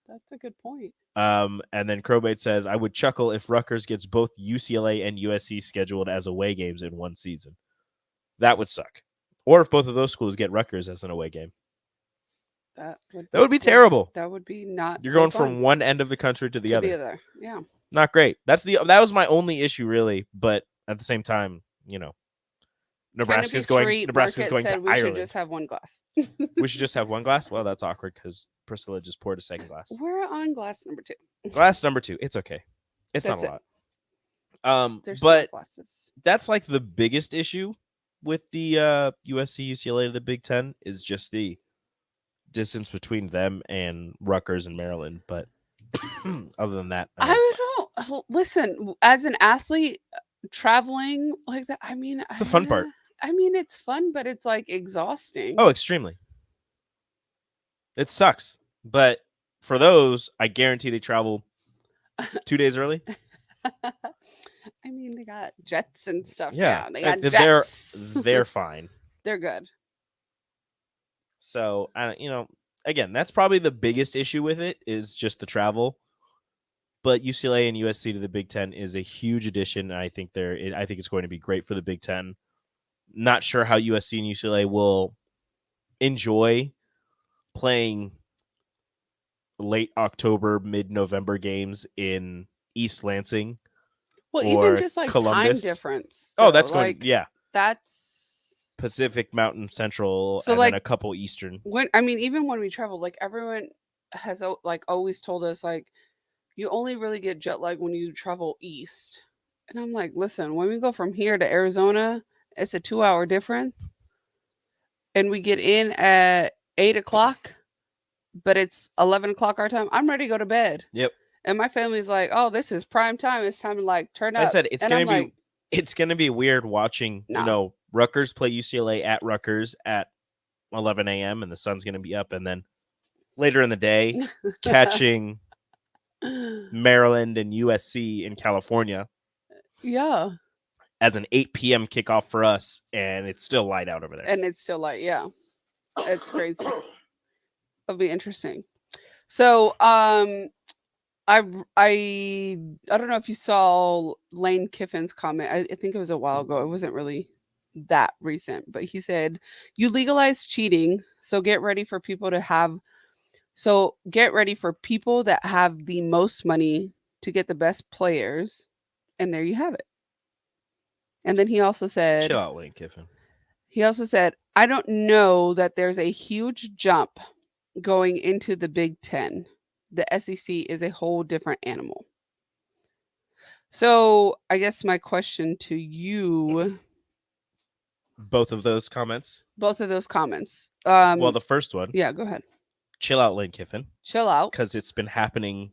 Speaker 3: That's a good point.
Speaker 2: And then Crowbait says, I would chuckle if Rutgers gets both UCLA and USC scheduled as away games in one season. That would suck. Or if both of those schools get Rutgers as an away game.
Speaker 3: That
Speaker 2: would be terrible.
Speaker 3: That would be not.
Speaker 2: You're
Speaker 3: so
Speaker 2: going
Speaker 3: fun.
Speaker 2: from one end of the country to the other.
Speaker 3: Yeah.
Speaker 2: Not great. That was my only issue, really. But at the same time, you know, Nebraska's going to Ireland.
Speaker 3: We should just have one glass.
Speaker 2: We should just have one glass? Well, that's awkward because Priscilla just poured a second glass.
Speaker 3: We're on glass number 2.
Speaker 2: Glass number 2. It's okay. It's
Speaker 3: That's
Speaker 2: not a lot.
Speaker 3: There's
Speaker 2: but
Speaker 3: glasses.
Speaker 2: that's like the biggest issue with the USC, UCLA to the Big Ten is just the distance between them and Rutgers and Maryland. But other than that,
Speaker 3: I don't listen. As an athlete, traveling like that, I mean,
Speaker 2: it's the fun part.
Speaker 3: I mean, it's fun, but it's like exhausting.
Speaker 2: Oh, extremely. It sucks. But for those, I guarantee they travel 2 days early.
Speaker 3: I mean, they got jets and stuff.
Speaker 2: Yeah,
Speaker 3: They got jets.
Speaker 2: They're fine.
Speaker 3: They're good.
Speaker 2: So, again, that's probably the biggest issue with it is just the travel. But UCLA and USC to the Big Ten is a huge addition. And I think it's going to be great for the Big Ten. Not sure how USC and UCLA will enjoy playing late October, mid-November games in East Lansing.
Speaker 3: Well,
Speaker 2: or
Speaker 3: even just like
Speaker 2: Columbus.
Speaker 3: time difference.
Speaker 2: Oh, that's
Speaker 3: like,
Speaker 2: going, yeah.
Speaker 3: That's
Speaker 2: Pacific, Mountain, Central,
Speaker 3: so
Speaker 2: and
Speaker 3: like
Speaker 2: then a couple Eastern.
Speaker 3: Even when we travel, like everyone has like always told us like you only really get jet lag when you travel east. And I'm like, listen, when we go from here to Arizona, it's a 2-hour difference. And we get in at 8:00, but it's 11:00 our time. I'm ready to go to bed.
Speaker 2: Yep.
Speaker 3: And my family's like, oh, this is prime time. It's time to like turn up.
Speaker 2: I said it's
Speaker 3: And
Speaker 2: gonna be weird watching, Rutgers play UCLA at Rutgers at 11 a.m. and the sun's gonna be up, and then later in the day catching Maryland and USC in California.
Speaker 3: Yeah.
Speaker 2: As an 8 p.m. kickoff for us, and it's still light out over there.
Speaker 3: And it's still light, yeah. It's crazy. It'll be interesting. So, I don't know if you saw Lane Kiffin's comment. I think it was a while ago. It wasn't really that recent, but he said, "You legalize cheating, so get ready for people that have the most money to get the best players, and there you have it." And then he also said,
Speaker 2: Chill out, Lane Kiffin.
Speaker 3: "I don't know that there's a huge jump going into the Big Ten. The SEC is a whole different animal." So I guess my question to you,
Speaker 2: Both of those comments.
Speaker 3: both of those comments.
Speaker 2: Well, the first one.
Speaker 3: Yeah, go ahead.
Speaker 2: Chill out, Lane Kiffin.
Speaker 3: Chill out.
Speaker 2: Because it's been happening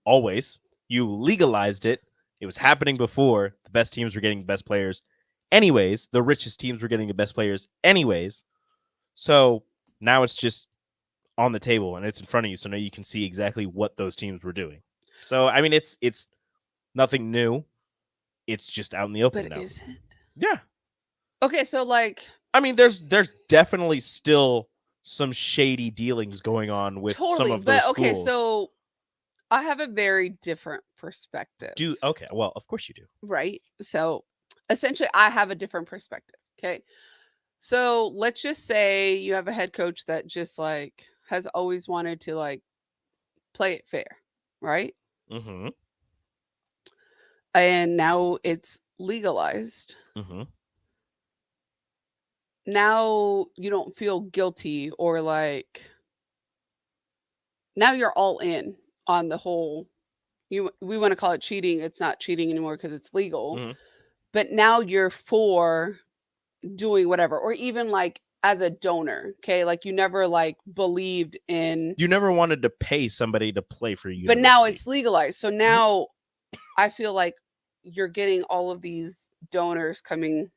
Speaker 2: always. You legalized it. It was happening before. The best teams were getting the best players anyways. The richest teams were getting the best players anyways. So now it's just on the table and it's in front of you. So now you can see exactly what those teams were doing. So, I mean, it's nothing new. It's just out in the open
Speaker 3: But
Speaker 2: now.
Speaker 3: is it?
Speaker 2: Yeah.
Speaker 3: Okay, so like,
Speaker 2: I mean, there's definitely still some shady dealings going on with some of those schools.
Speaker 3: okay, so I have a very different perspective.
Speaker 2: Okay, well, of course you do.
Speaker 3: Right? So essentially, I have a different perspective. Okay. So let's just say you have a head coach that just like has always wanted to like play it fair, right?
Speaker 2: Mm-hmm.
Speaker 3: And now it's legalized.
Speaker 2: Mm-hmm.
Speaker 3: Now you don't feel guilty or like now you're all in on the whole we want to call it cheating. It's not cheating anymore because it's legal.
Speaker 2: Mm-hmm.
Speaker 3: But now you're for doing whatever, or even like as a donor, okay? Like you never like believed in
Speaker 2: You never wanted to pay somebody to play for you.
Speaker 3: but now it's legalized. So now I feel like you're getting all of these donors coming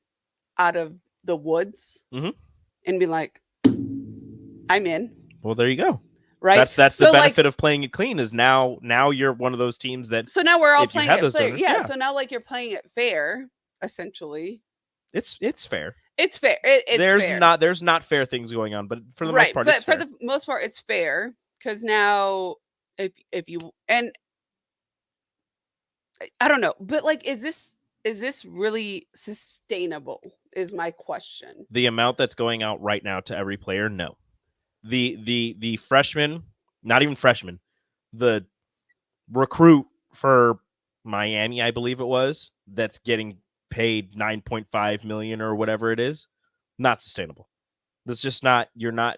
Speaker 3: out of the woods and be like, I'm in.
Speaker 2: Well, there you go.
Speaker 3: Right.
Speaker 2: That's
Speaker 3: So,
Speaker 2: the
Speaker 3: like-
Speaker 2: benefit of playing it clean is now you're one of those teams that.
Speaker 3: So now we're all
Speaker 2: if you
Speaker 3: playing
Speaker 2: had
Speaker 3: it
Speaker 2: those
Speaker 3: fair.
Speaker 2: donors,
Speaker 3: Yeah. So now like you're playing it fair, essentially.
Speaker 2: It's fair.
Speaker 3: It's fair. It's fair.
Speaker 2: There's not fair things going on, but for the most
Speaker 3: Right.
Speaker 2: part,
Speaker 3: But
Speaker 2: it's
Speaker 3: for
Speaker 2: fair.
Speaker 3: the most part, it's fair because now if you and I don't know, but like, is this really sustainable? Is my question.
Speaker 2: The amount that's going out right now to every player, no. The freshman, not even freshman, the recruit for Miami, I believe it was, that's getting paid $9.5 million or whatever it is, not sustainable. That's just not. You're not.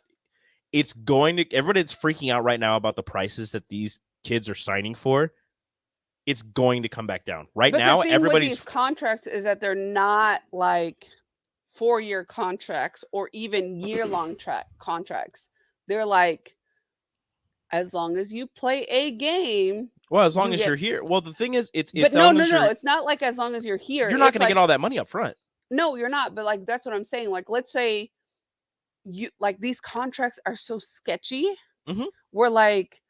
Speaker 2: It's going to. Everybody's freaking out right now about the prices that these kids are signing for. It's going to come back down. Right
Speaker 3: But
Speaker 2: now,
Speaker 3: the thing
Speaker 2: everybody's
Speaker 3: with these contracts is that they're not like 4-year contracts or even year-long contracts. They're like, as long as you play a game.
Speaker 2: well, as long
Speaker 3: you
Speaker 2: as
Speaker 3: get-
Speaker 2: you're here. Well, the thing is, it's
Speaker 3: But
Speaker 2: as
Speaker 3: no,
Speaker 2: long
Speaker 3: no,
Speaker 2: as
Speaker 3: no.
Speaker 2: you're-
Speaker 3: It's not like as long as you're here.
Speaker 2: You're not
Speaker 3: It's
Speaker 2: going to
Speaker 3: like-
Speaker 2: get all that money up front.
Speaker 3: No, you're not. But like that's what I'm saying. Like, let's say you like these contracts are so sketchy. We're like,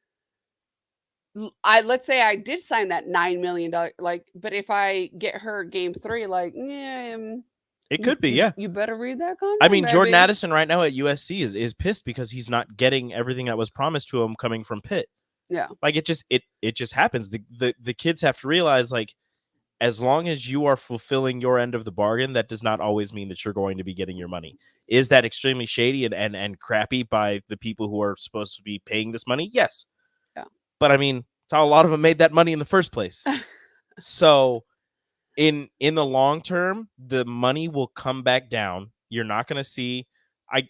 Speaker 3: let's say I did sign that $9 million, like, but if I get her game 3, like,
Speaker 2: It could be, yeah.
Speaker 3: You better read that contract.
Speaker 2: I mean, Jordan
Speaker 3: baby.
Speaker 2: Addison right now at USC is pissed because he's not getting everything that was promised to him coming from Pitt.
Speaker 3: Yeah.
Speaker 2: Like it just happens. The kids have to realize, like, as long as you are fulfilling your end of the bargain, that does not always mean that you're going to be getting your money. Is that extremely shady and crappy by the people who are supposed to be paying this money? Yes.
Speaker 3: Yeah.
Speaker 2: But I mean, it's how a lot of them made that money in the first place. So in the long term, the money will come back down. You're not going to see, I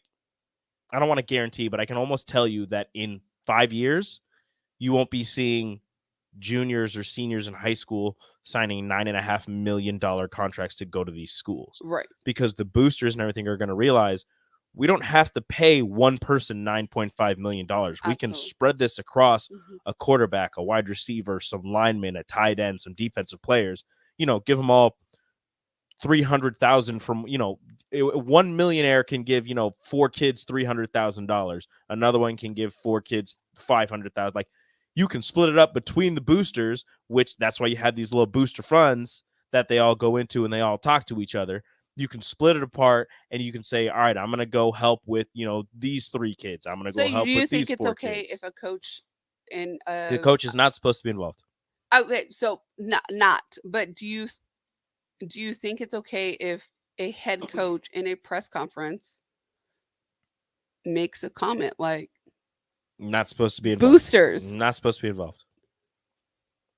Speaker 2: don't want to guarantee, but I can almost tell you that in 5 years, you won't be seeing juniors or seniors in high school signing $9.5 million contracts to go to these schools.
Speaker 3: Right.
Speaker 2: Because the boosters and everything are going to realize we don't have to pay one person $9.5 million. We can spread this across a quarterback, a wide receiver, some linemen, a tight end, some defensive players, give them all 300,000 from, 1 millionaire can give, 4 kids $300,000. Another one can give 4 kids 500,000. Like, you can split it up between the boosters, which that's why you have these little booster funds that they all go into and they all talk to each other. You can split it apart and you can say, all right, I'm going to go help with, these 3 kids. I'm going to go help with these 4 kids.
Speaker 3: So do you think it's okay if a coach in
Speaker 2: The coach is not supposed to be involved.
Speaker 3: Okay, so not. But do you think it's okay if a head coach in a press conference makes a comment like
Speaker 2: Not supposed to be involved.
Speaker 3: boosters?
Speaker 2: Not supposed to be involved.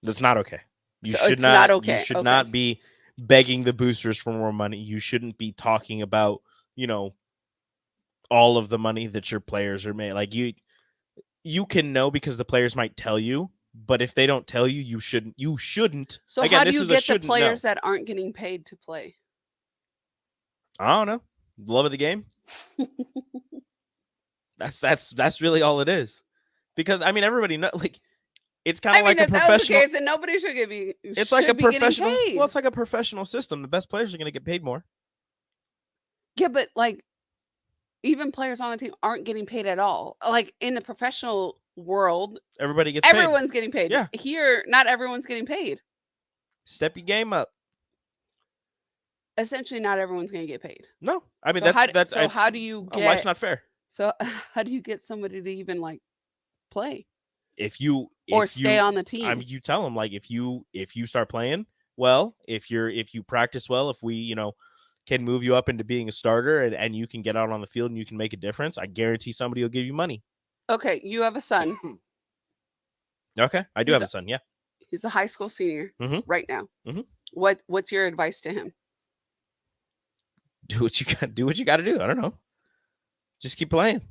Speaker 2: That's not okay. You
Speaker 3: So
Speaker 2: should
Speaker 3: it's not okay.
Speaker 2: You should
Speaker 3: Okay.
Speaker 2: not be begging the boosters for more money. You shouldn't be talking about, all of the money that your players are made. Like you can know because the players might tell you, but if they don't tell you, you shouldn't.
Speaker 3: So
Speaker 2: Again,
Speaker 3: how do
Speaker 2: this
Speaker 3: you
Speaker 2: is a
Speaker 3: get the
Speaker 2: shouldn't know.
Speaker 3: players that aren't getting paid to play?
Speaker 2: I don't know. Love of the game. That's really all it is. Because everybody know, like, it's kind of like a
Speaker 3: if that was the
Speaker 2: professional.
Speaker 3: case, then nobody should be.
Speaker 2: It's like a
Speaker 3: be getting
Speaker 2: professional.
Speaker 3: paid.
Speaker 2: Well, it's like a professional system. The best players are going to get paid more.
Speaker 3: Yeah, but like, even players on the team aren't getting paid at all. Like in the professional world,
Speaker 2: Everybody gets paid.
Speaker 3: everyone's getting paid.
Speaker 2: Yeah.
Speaker 3: Here, not everyone's getting paid.
Speaker 2: Step your game up.
Speaker 3: Essentially, not everyone's going to get paid.
Speaker 2: No,
Speaker 3: So how do you get?
Speaker 2: Life's not fair.
Speaker 3: So how do you get somebody to even like play
Speaker 2: If you
Speaker 3: stay on the team?
Speaker 2: you tell them, like, if you start playing well, if you practice well, if we can move you up into being a starter and you can get out on the field and you can make a difference, I guarantee somebody will give you money.
Speaker 3: Okay, you have a son.
Speaker 2: Okay, I do have a son. Yeah,
Speaker 3: He's a high school senior right now.
Speaker 2: Mhm.
Speaker 3: What's your advice to him?
Speaker 2: do what you got to do. I don't know. Just keep playing.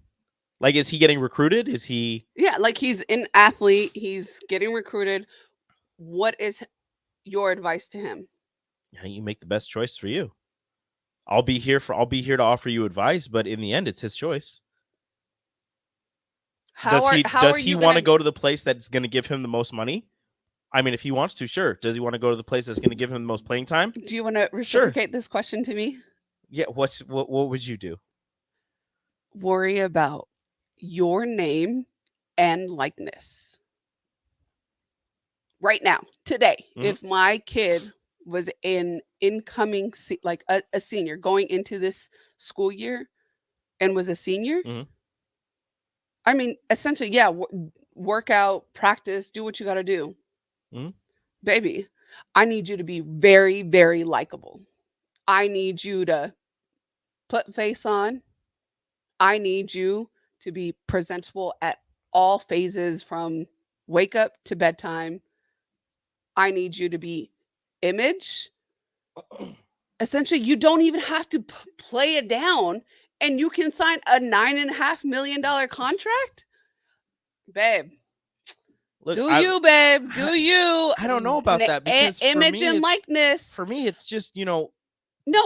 Speaker 2: Like, is he getting recruited? Is he?
Speaker 3: Yeah, like he's an athlete. He's getting recruited. What is your advice to him?
Speaker 2: Yeah, you make the best choice for you. I'll be here to offer you advice, but in the end, it's his choice. Does he want to go to the place that's going to give him the most money? If he wants to, sure. Does he want to go to the place that's going to give him the most playing time?
Speaker 3: Do you want to reciprocate this question to me?
Speaker 2: Yeah. What would you do?
Speaker 3: Worry about your name and likeness. Right now, today, if my kid was an incoming, like a senior going into this school year and was a senior, essentially, yeah, work out, practice, do what you got to do. Baby, I need you to be very, very likable. I need you to put face on. I need you to be presentable at all phases from wake up to bedtime. I need you to be image. Essentially, you don't even have to play it down and you can sign a $9.5 million contract. Babe.
Speaker 2: Look,
Speaker 3: you, babe. Do you?
Speaker 2: I don't know about that because
Speaker 3: image and likeness.
Speaker 2: For me, it's just,
Speaker 3: no.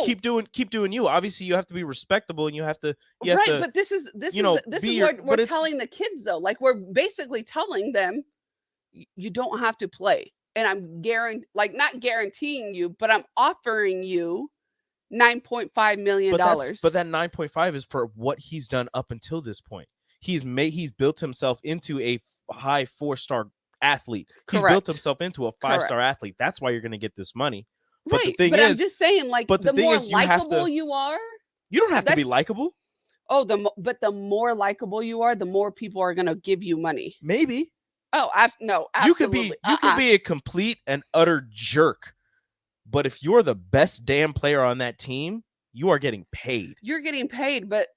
Speaker 2: Keep doing you. Obviously, you have to be respectable and you have to
Speaker 3: but this is what we're telling the kids though. Like we're basically telling them you don't have to play. And I'm not guaranteeing you, but I'm offering you $9.5 million.
Speaker 2: But that 9.5 is for what he's done up until this point. He's built himself into a high 4-star athlete.
Speaker 3: Correct.
Speaker 2: He's built himself into a 5-star athlete. That's why you're going to get this money. But
Speaker 3: right.
Speaker 2: the thing
Speaker 3: but
Speaker 2: is,
Speaker 3: I'm just saying, like, the more likable you are,
Speaker 2: you don't have to be likable.
Speaker 3: Oh, but the more likable you are, the more people are going to give you money.
Speaker 2: Maybe.
Speaker 3: Oh, no, absolutely.
Speaker 2: You could be a complete and utter jerk, but if you're the best damn player on that team, you are getting paid.
Speaker 3: You're getting paid, but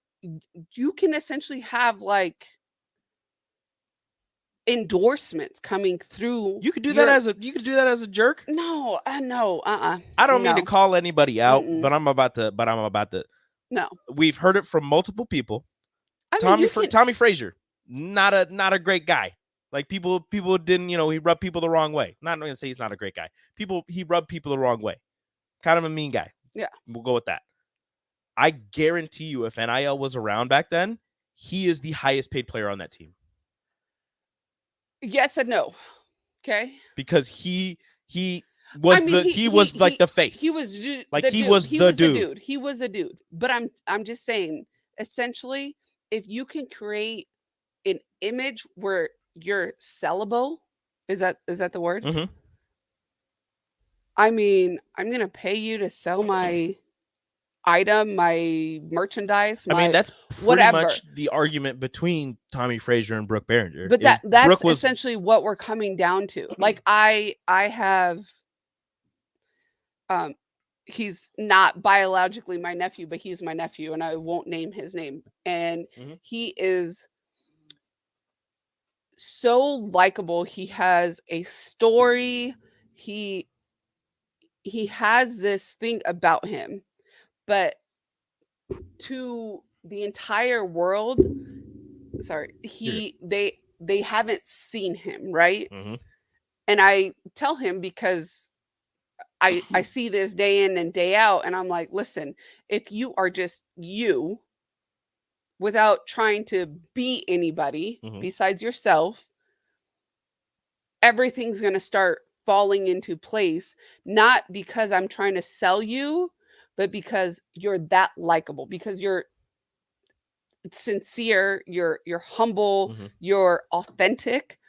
Speaker 3: you can essentially have like endorsements coming through.
Speaker 2: You could do that as a jerk.
Speaker 3: No, no,
Speaker 2: I don't mean to call anybody out, but I'm about to.
Speaker 3: No,
Speaker 2: we've heard it from multiple people. Tommy Frazier, not a great guy. Like people didn't, he rubbed people the wrong way. Not going to say he's not a great guy. He rubbed people the wrong way. Kind of a mean guy.
Speaker 3: Yeah,
Speaker 2: we'll go with that. I guarantee you, if NIL was around back then, he is the highest paid player on that team.
Speaker 3: Yes and no. Okay.
Speaker 2: Because he was the face.
Speaker 3: He was
Speaker 2: the dude.
Speaker 3: He was a dude. But I'm just saying, essentially, if you can create an image where you're sellable, is that the word?
Speaker 2: Mm-hmm.
Speaker 3: I mean, I'm gonna pay you to sell my item, my merchandise,
Speaker 2: I mean, that's pretty
Speaker 3: whatever.
Speaker 2: much the argument between Tommy Frazier and Brooke Behringer.
Speaker 3: But
Speaker 2: is
Speaker 3: that's
Speaker 2: Brooke was
Speaker 3: essentially what we're coming down to. Like I have he's not biologically my nephew, but he's my nephew, and I won't name his name. And he is so likable. He has a story. He has this thing about him, but to the entire world, they haven't seen him, right? And I tell him, because I see this day in and day out, and I'm like, listen, if you are just you without trying to be anybody besides yourself, everything's going to start falling into place, not because I'm trying to sell you, but because you're that likable, because you're sincere, you're humble, you're authentic.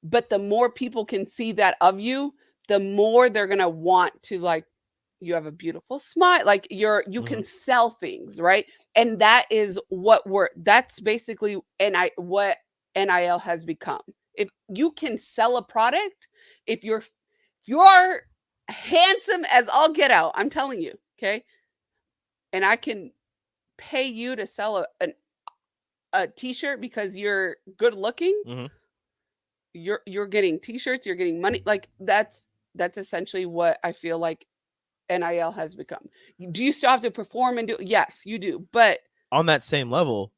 Speaker 3: But the more people can see that of you, the more they're going to want to, like, you have a beautiful smile, like you can sell things, right? And that is that's basically what NIL has become. If you can sell a product, if you're handsome as all get out, I'm telling you, okay? And I can pay you to sell a t-shirt because you're good looking. You're getting t-shirts, you're getting money. Like that's essentially what I feel like NIL has become. Do you still have to perform and do? Yes, you do. But
Speaker 2: on that same level,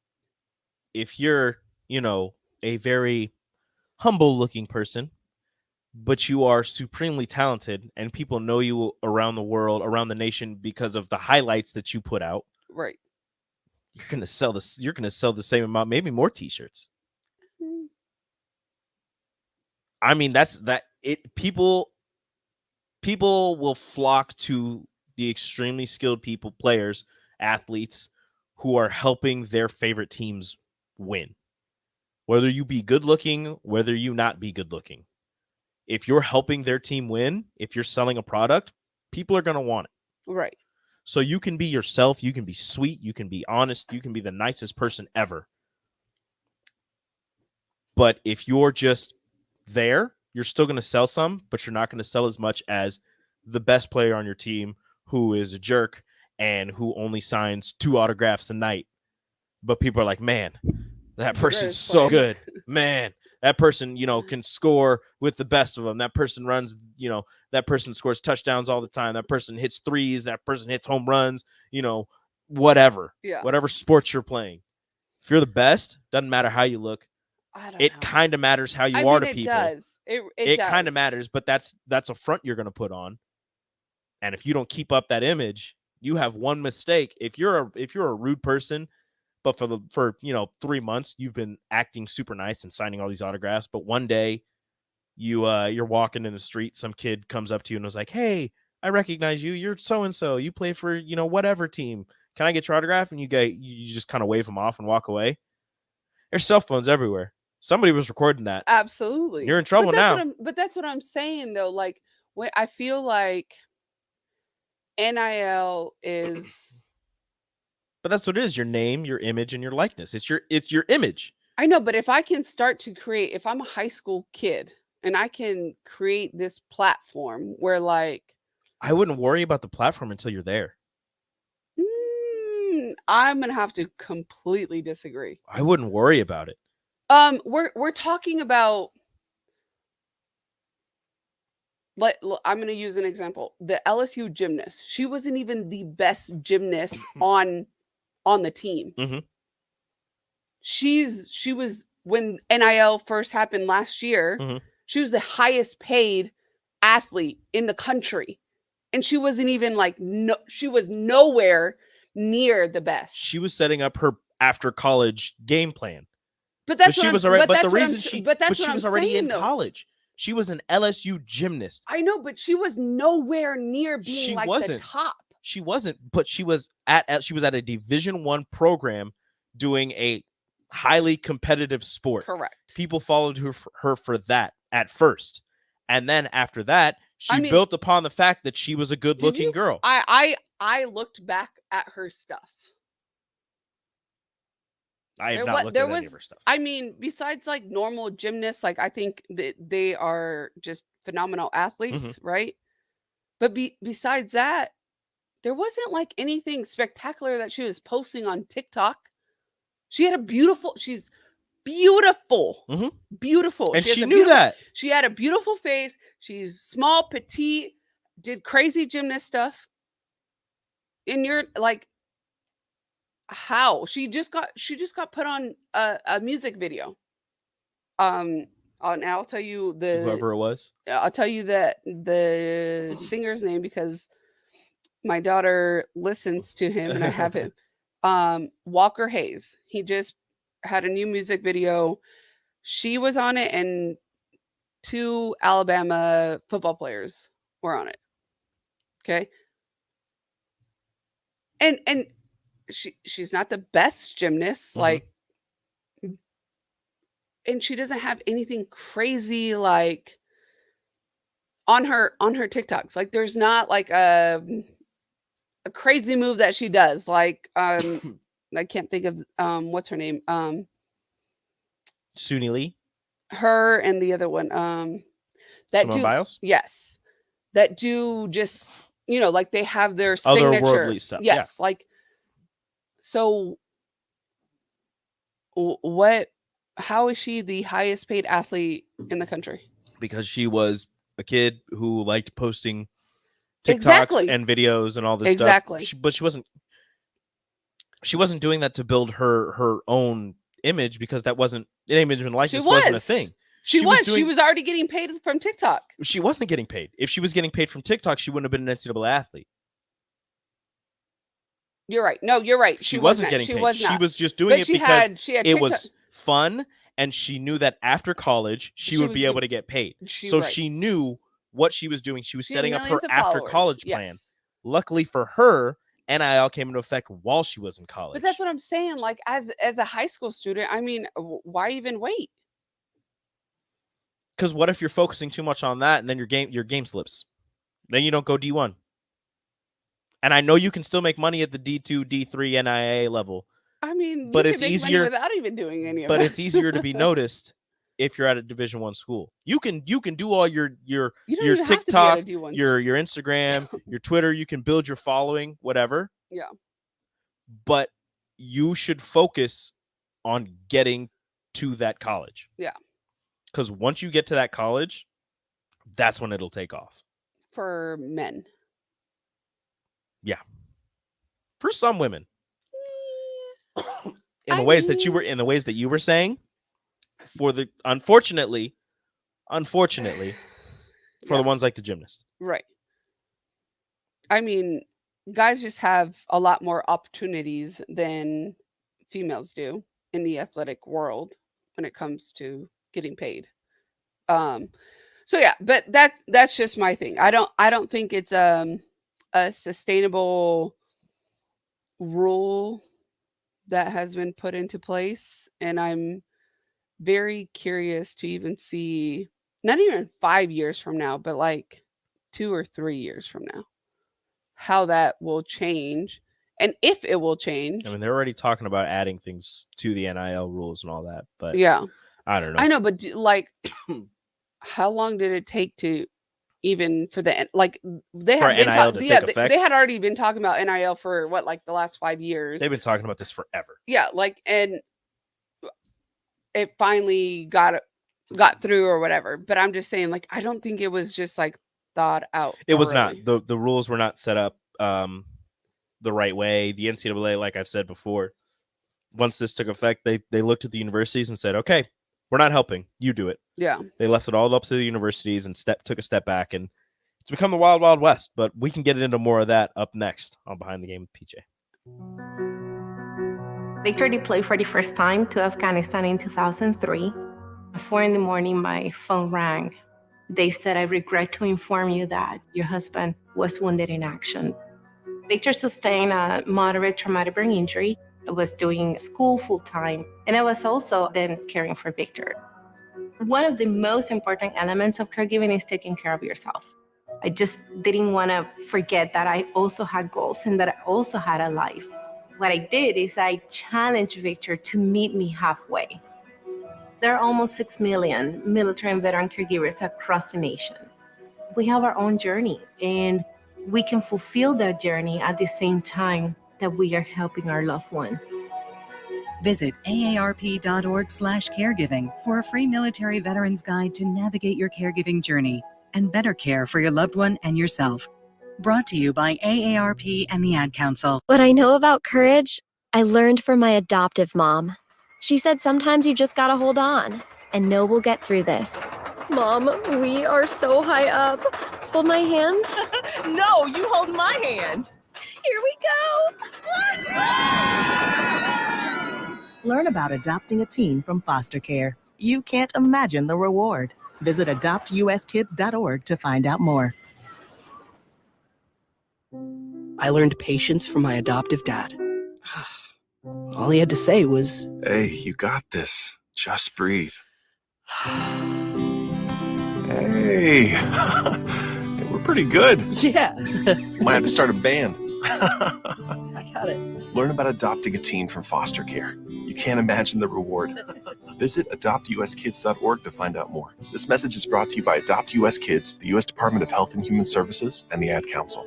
Speaker 2: if you're, a very humble looking person, but you are supremely talented and people know you around the world, around the nation, because of the highlights that you put out,
Speaker 3: right,
Speaker 2: you're going to sell the same amount, maybe more t-shirts. I mean, people will flock to the extremely skilled players, athletes who are helping their favorite teams win. Whether you be good looking, whether you not be good looking. If you're helping their team win, if you're selling a product, people are going to want it.
Speaker 3: Right.
Speaker 2: So you can be yourself, you can be sweet, you can be honest, you can be the nicest person ever. But if you're just there, you're still going to sell some, but you're not going to sell as much as the best player on your team who is a jerk and who only signs 2 autographs a night. But people are like, man, that person's so good. Man, that person, can score with the best of them. That person runs, that person scores touchdowns all the time. That person hits threes. That person hits home runs, whatever.
Speaker 3: Yeah.
Speaker 2: Whatever sports you're playing. If you're the best, doesn't matter how you look. It kind of matters how you are to people.
Speaker 3: It does. It does.
Speaker 2: Kind of matters, but that's a front you're going to put on. And if you don't keep up that image, you have one mistake. If you're a rude person, but for 3 months you've been acting super nice and signing all these autographs, but one day you're walking in the street, some kid comes up to you and was like, "Hey, I recognize you. You're so and so. You play for whatever team. Can I get your autograph?" And you just kind of wave them off and walk away. There's cell phones everywhere. Somebody was recording that.
Speaker 3: Absolutely.
Speaker 2: You're in trouble now.
Speaker 3: But that's what I'm saying, though. Like, when I feel like NIL is...
Speaker 2: But that's what it is. Your name, your image, and your likeness. It's your image.
Speaker 3: I know, but if I can start to create... If I'm a high school kid and I can create this platform where, like...
Speaker 2: I wouldn't worry about the platform until you're there.
Speaker 3: I'm going to have to completely disagree.
Speaker 2: I wouldn't worry about it.
Speaker 3: We're talking about, I'm going to use an example. The LSU gymnast. She wasn't even the best gymnast on the team. She was, when NIL first happened last year, she was the highest paid athlete in the country. And she wasn't even she was nowhere near the best.
Speaker 2: She was setting up her after college game plan.
Speaker 3: But that's
Speaker 2: she was already. But the reason she was already in college. She was an LSU gymnast.
Speaker 3: I know, but she was nowhere near being the top.
Speaker 2: She wasn't, but she was at a Division I program doing a highly competitive sport.
Speaker 3: Correct.
Speaker 2: People followed her for that at first, and then after that, she built upon the fact that she was a good-looking girl.
Speaker 3: I I looked back at her stuff.
Speaker 2: I have not looked at any of her stuff.
Speaker 3: I mean, besides like normal gymnasts, like I think that they are just phenomenal athletes, right? But besides that, there wasn't like anything spectacular that she was posting on TikTok. She's beautiful. Beautiful.
Speaker 2: And she
Speaker 3: has a
Speaker 2: knew
Speaker 3: beautiful-
Speaker 2: that.
Speaker 3: She had a beautiful face. She's small, petite, did crazy gymnast stuff. And you're like, how? She just got put on a music video. And I'll tell you
Speaker 2: Whoever it was.
Speaker 3: I'll tell you the singer's name because my daughter listens to him and I have him. Walker Hayes. He just had a new music video. She was on it and 2 Alabama football players were on it. Okay. And she's not the best gymnast, like, and she doesn't have anything crazy like on her TikToks. Like there's not like a crazy move that she does. Like I can't think of what's her name?
Speaker 2: Suni Lee.
Speaker 3: Her and the other one. That
Speaker 2: Simone Biles?
Speaker 3: Yes. That do just, like they have their signature
Speaker 2: otherworldly stuff.
Speaker 3: Yes.
Speaker 2: Yeah.
Speaker 3: Like, so how is she the highest paid athlete in the country?
Speaker 2: Because she was a kid who liked posting TikToks
Speaker 3: Exactly.
Speaker 2: and videos and all this
Speaker 3: Exactly.
Speaker 2: stuff. But she wasn't doing that to build her own image because that wasn't an image and likeness wasn't a thing.
Speaker 3: She was already getting paid from TikTok.
Speaker 2: She wasn't getting paid. If she was getting paid from TikTok, she wouldn't have been an NCAA athlete.
Speaker 3: You're right. No, you're right.
Speaker 2: She wasn't getting paid. She was just doing it because it was fun, and she knew that after college she would be able to get paid. So she knew what she was doing. She was setting up her after college plan. Luckily for her, NIL came into effect while she was in college.
Speaker 3: But that's what I'm saying. Like as a high school student, I mean, why even wait?
Speaker 2: Because what if you're focusing too much on that and then your game slips? Then you don't go D1. And I know you can still make money at the D2, D3, NIA level.
Speaker 3: I mean,
Speaker 2: but
Speaker 3: you
Speaker 2: it's
Speaker 3: can make
Speaker 2: easier
Speaker 3: money without even doing any of
Speaker 2: But
Speaker 3: that.
Speaker 2: it's easier to be noticed if you're at a Division I school. You can do all your
Speaker 3: You don't even have to be at a
Speaker 2: TikTok,
Speaker 3: D1
Speaker 2: your Instagram, your Twitter. You can build your following, whatever.
Speaker 3: Yeah.
Speaker 2: But you should focus on getting to that college.
Speaker 3: Yeah.
Speaker 2: Because once you get to that college, that's when it'll take off.
Speaker 3: For men.
Speaker 2: Yeah. For some women. In the ways that you were saying, unfortunately, for the ones like the gymnast.
Speaker 3: Right. I mean, guys just have a lot more opportunities than females do in the athletic world when it comes to getting paid. So yeah, but that's just my thing. I don't think it's a sustainable rule that has been put into place, and I'm very curious to even see, not even 5 years from now, but like 2 or 3 years from now, how that will change and if it will change.
Speaker 2: I mean, they're already talking about adding things to the NIL rules and all that, but
Speaker 3: yeah,
Speaker 2: I don't know.
Speaker 3: I know, but like, how long did it take to even for the like they
Speaker 2: For
Speaker 3: had been
Speaker 2: NIL to take effect?
Speaker 3: they had already been talking about NIL for what, like the last 5 years.
Speaker 2: They've been talking about this forever.
Speaker 3: Yeah, like, and it finally got through or whatever. But I'm just saying, like, I don't think it was just like thought out.
Speaker 2: It was not. The rules were not set up the right way. The NCAA, like I've said before, once this took effect, they looked at the universities and said, okay, we're not helping. You do it.
Speaker 3: Yeah.
Speaker 2: They left it all up to the universities and took a step back, and it's become the wild, wild west. But we can get into more of that up next on Behind the Game with PJ.
Speaker 14: Victor deployed for the first time to Afghanistan in 2003. At 4 a.m, my phone rang. They said, I regret to inform you that your husband was wounded in action. Victor sustained a moderate traumatic brain injury. I was doing school full-time, and I was also then caring for Victor. One of the most important elements of caregiving is taking care of yourself. I just didn't want to forget that I also had goals and that I also had a life. What I did is I challenged Victor to meet me halfway. There are almost 6 million military and veteran caregivers across the nation. We have our own journey, and we can fulfill that journey at the same time that we are helping our loved one.
Speaker 15: Visit aarp.org/caregiving for a free military veterans guide to navigate your caregiving journey and better care for your loved one and yourself. Brought to you by AARP and the Ad Council.
Speaker 16: What I know about courage, I learned from my adoptive mom. She said sometimes you just gotta hold on and know we'll get through this. Mom, we are so high up. Hold my hand.
Speaker 17: No, you hold my hand.
Speaker 16: Here we go.
Speaker 10: Learn about adopting a teen from foster care. You can't imagine the reward. Visit adoptuskids.org to find out more.
Speaker 18: I learned patience from my adoptive dad. All he had to say was,
Speaker 19: "Hey, you got this. Just breathe." Hey, we're pretty good.
Speaker 18: Yeah.
Speaker 19: Might have to start a band.
Speaker 18: I got it.
Speaker 19: Learn about adopting a teen from foster care. You can't imagine the reward. Visit adoptuskids.org to find out more. This message is brought to you by Adopt US Kids, the U.S. Department of Health and Human Services, and the Ad Council.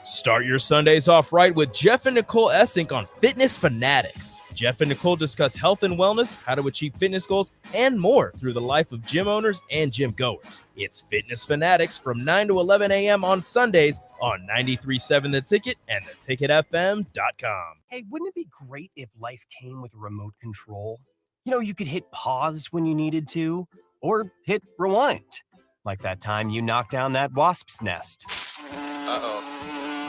Speaker 2: Start your Sundays off right with Jeff and Nicole Essink on Fitness Fanatics. Jeff and Nicole discuss health and wellness, how to achieve fitness goals, and more through the life of gym owners and gym goers. It's Fitness Fanatics from 9 to 11 a.m. on Sundays on 93.7 The Ticket and theticketfm.com.
Speaker 21: Hey, wouldn't it be great if life came with a remote control? You know, you could hit pause when you needed to, or hit rewind. Like that time you knocked down that wasp's nest.
Speaker 2: Uh-oh.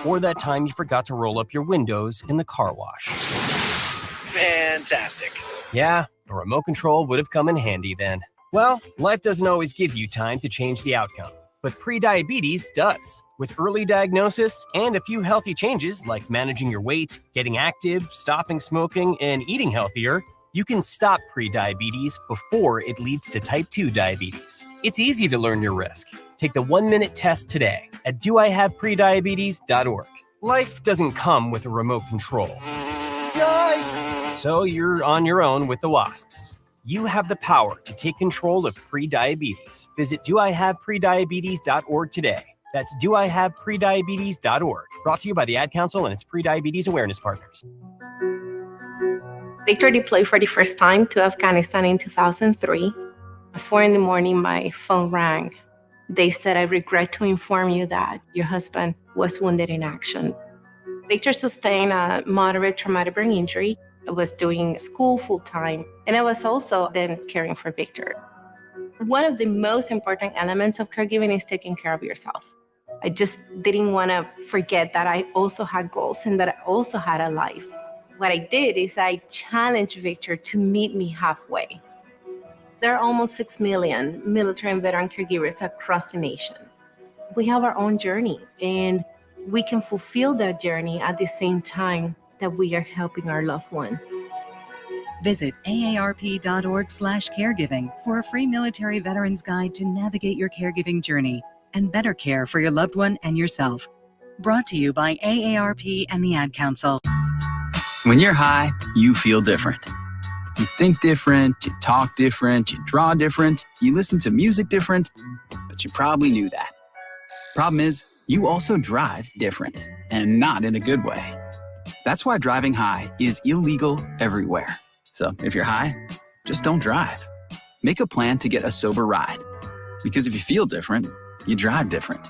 Speaker 21: Or that time you forgot to roll up your windows in the car wash. Fantastic. Yeah, a remote control would have come in handy then. Well, life doesn't always give you time to change the outcome, but prediabetes does. With early diagnosis and a few healthy changes like managing your weight, getting active, stopping smoking, and eating healthier, you can stop prediabetes before it leads to type 2 diabetes. It's easy to learn your risk. Take the 1-minute test today at doihaveprediabetes.org. Life doesn't come with a remote control. Yikes! So you're on your own with the wasps. You have the power to take control of prediabetes. Visit doihaveprediabetes.org today. That's doihaveprediabetes.org. Brought to you by the Ad Council and its pre-diabetes awareness partners.
Speaker 14: Victor deployed for the first time to Afghanistan in 2003. At 4 a.m, my phone rang. They said, "I regret to inform you that your husband was wounded in action." Victor sustained a moderate traumatic brain injury. I was doing school full-time, and I was also then caring for Victor. One of the most important elements of caregiving is taking care of yourself. I just didn't want to forget that I also had goals and that I also had a life. What I did is I challenged Victor to meet me halfway. There are almost 6 million military and veteran caregivers across the nation. We have our own journey, and we can fulfill that journey at the same time that we are helping our loved one.
Speaker 15: Visit aarp.org/caregiving for a free military veterans guide to navigate your caregiving journey and better care for your loved one and yourself. Brought to you by AARP and the Ad Council.
Speaker 13: When you're high, you feel different. You think different, you talk different, you draw different, you listen to music different, but you probably knew that. Problem is, you also drive different, and not in a good way. That's why driving high is illegal everywhere. So if you're high, just don't drive. Make a plan to get a sober ride. Because if you feel different, you drive different.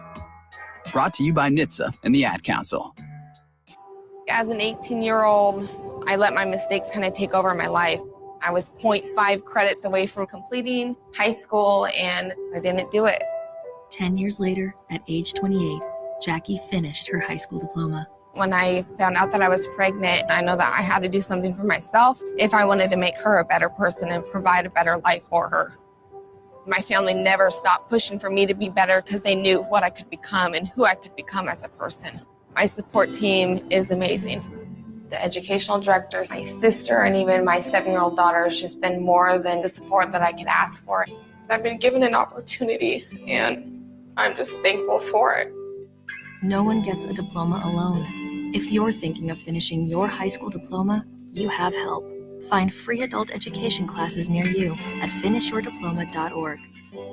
Speaker 13: Brought to you by NHTSA and the Ad Council.
Speaker 22: As an 18-year-old, I let my mistakes kind of take over my life. I was 0.5 credits away from completing high school, and I didn't do it.
Speaker 6: 10 years later, at age 28, Jackie finished her high school diploma.
Speaker 22: When I found out that I was pregnant, I know that I had to do something for myself if I wanted to make her a better person and provide a better life for her. My family never stopped pushing for me to be better because they knew what I could become and who I could become as a person. My support team is amazing. The educational director, my sister, and even my 7-year-old daughter has just been more than the support that I could ask for. I've been given an opportunity, and I'm just thankful for it.
Speaker 6: No one gets a diploma alone. If you're thinking of finishing your high school diploma, you have help. Find free adult education classes near you at finishyourdiploma.org.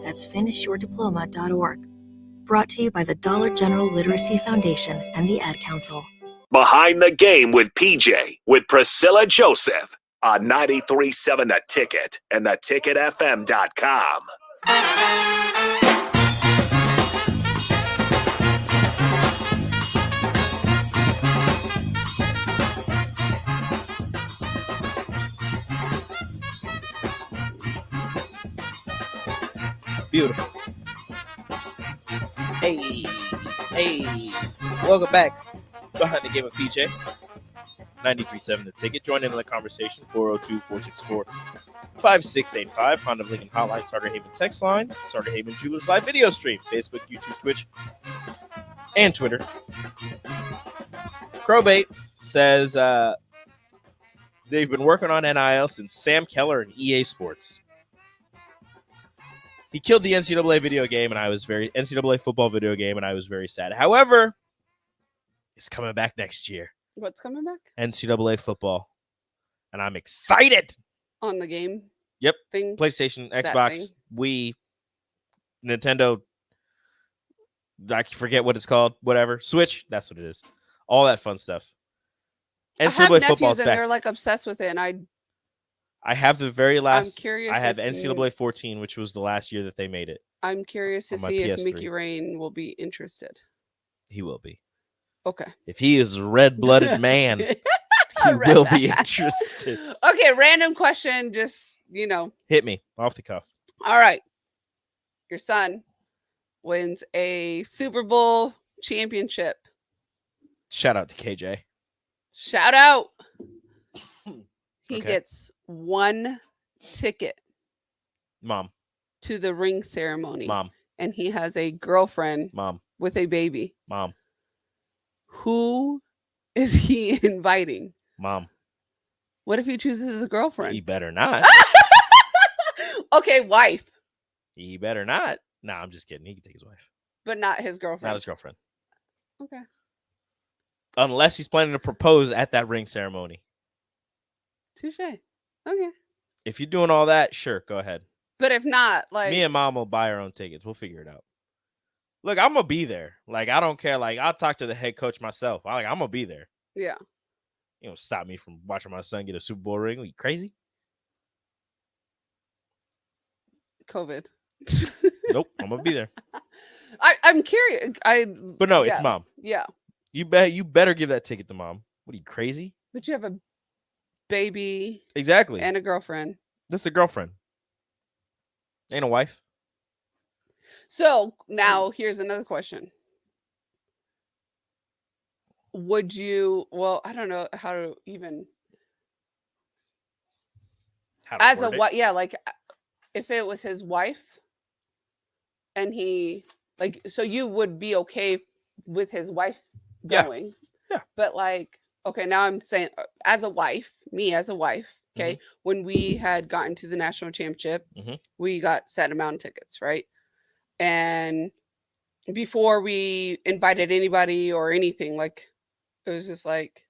Speaker 6: That's finishyourdiploma.org. Brought to you by the Dollar General Literacy Foundation and the Ad Council.
Speaker 1: Behind the Game with PJ with Priscilla Joseph on 93.7 The Ticket and theticketfm.com.
Speaker 2: Beautiful. Hey. Welcome back. Behind the Game with PJ. 93.7 The Ticket. Join in the conversation. 402-464-5685. Honda of Lincoln Hotline. Starter Haven text line. Starter Haven Jewelers live video stream. Facebook, YouTube, Twitch, and Twitter. Crowbait says they've been working on NIL since Sam Keller and EA Sports. He killed the NCAA video game, and NCAA football video game, and I was very sad. However, it's coming back next year.
Speaker 3: What's coming back?
Speaker 2: NCAA football, and I'm excited.
Speaker 3: On the game?
Speaker 2: Yep.
Speaker 3: Thing?
Speaker 2: PlayStation,
Speaker 3: That
Speaker 2: Xbox, Wii, Nintendo. I forget what it's called. Whatever. Switch. That's what it is. All that fun stuff.
Speaker 3: I have
Speaker 2: NCAA
Speaker 3: nephews
Speaker 2: football's
Speaker 3: and
Speaker 2: back.
Speaker 3: they're like obsessed with it, and
Speaker 2: I have the very last.
Speaker 3: I'm curious.
Speaker 2: I have
Speaker 3: if
Speaker 2: NCAA 14, which was the last year that they made it.
Speaker 3: I'm curious to
Speaker 2: on my
Speaker 3: see if
Speaker 2: PS3.
Speaker 3: Mickey Rain will be interested.
Speaker 2: He will be.
Speaker 3: Okay.
Speaker 2: If he is a red-blooded man, he will be interested.
Speaker 3: Okay, random question. Just
Speaker 2: Hit me off the cuff.
Speaker 3: All right. Your son wins a Super Bowl championship.
Speaker 2: Shout out to KJ.
Speaker 3: Shout out. He
Speaker 2: Okay.
Speaker 3: gets one ticket
Speaker 2: Mom.
Speaker 3: to the ring ceremony.
Speaker 2: Mom.
Speaker 3: And he has a girlfriend
Speaker 2: Mom.
Speaker 3: with a baby.
Speaker 2: Mom.
Speaker 3: Who is he inviting?
Speaker 2: Mom.
Speaker 3: What if he chooses a girlfriend?
Speaker 2: He better not.
Speaker 3: Okay, wife,
Speaker 2: He better not. Nah, I'm just kidding. He can take his wife.
Speaker 3: but not his girlfriend.
Speaker 2: Not his girlfriend.
Speaker 3: Okay.
Speaker 2: Unless he's planning to propose at that ring ceremony.
Speaker 3: Touche. Okay.
Speaker 2: If you're doing all that, sure, go ahead.
Speaker 3: But if not, like
Speaker 2: Me and Mom will buy our own tickets. We'll figure it out. Look, I'm gonna be there. Like, I don't care. Like, I'll talk to the head coach myself. I'm gonna be there.
Speaker 3: yeah.
Speaker 2: You know, stop me from watching my son get a Super Bowl ring. Are you crazy?
Speaker 3: COVID.
Speaker 2: Nope. I'm gonna be there.
Speaker 3: I'm curious.
Speaker 2: But no, it's
Speaker 3: yeah.
Speaker 2: Mom.
Speaker 3: Yeah.
Speaker 2: You better give that ticket to Mom. What are you, crazy?
Speaker 3: But you have a baby
Speaker 2: Exactly.
Speaker 3: and a girlfriend.
Speaker 2: This is a girlfriend. Ain't a wife.
Speaker 3: So now here's another question. Would you, well, I don't know how to even, as a
Speaker 2: word it.
Speaker 3: what, yeah, like if it was his wife and he, like, so you would be okay with his wife
Speaker 2: Yeah.
Speaker 3: going.
Speaker 2: Yeah.
Speaker 3: But like, okay, now I'm saying as a wife, me as a wife, okay, when we had gotten to the national championship, we got set amount of tickets, right? And before we invited anybody or anything, like it was just like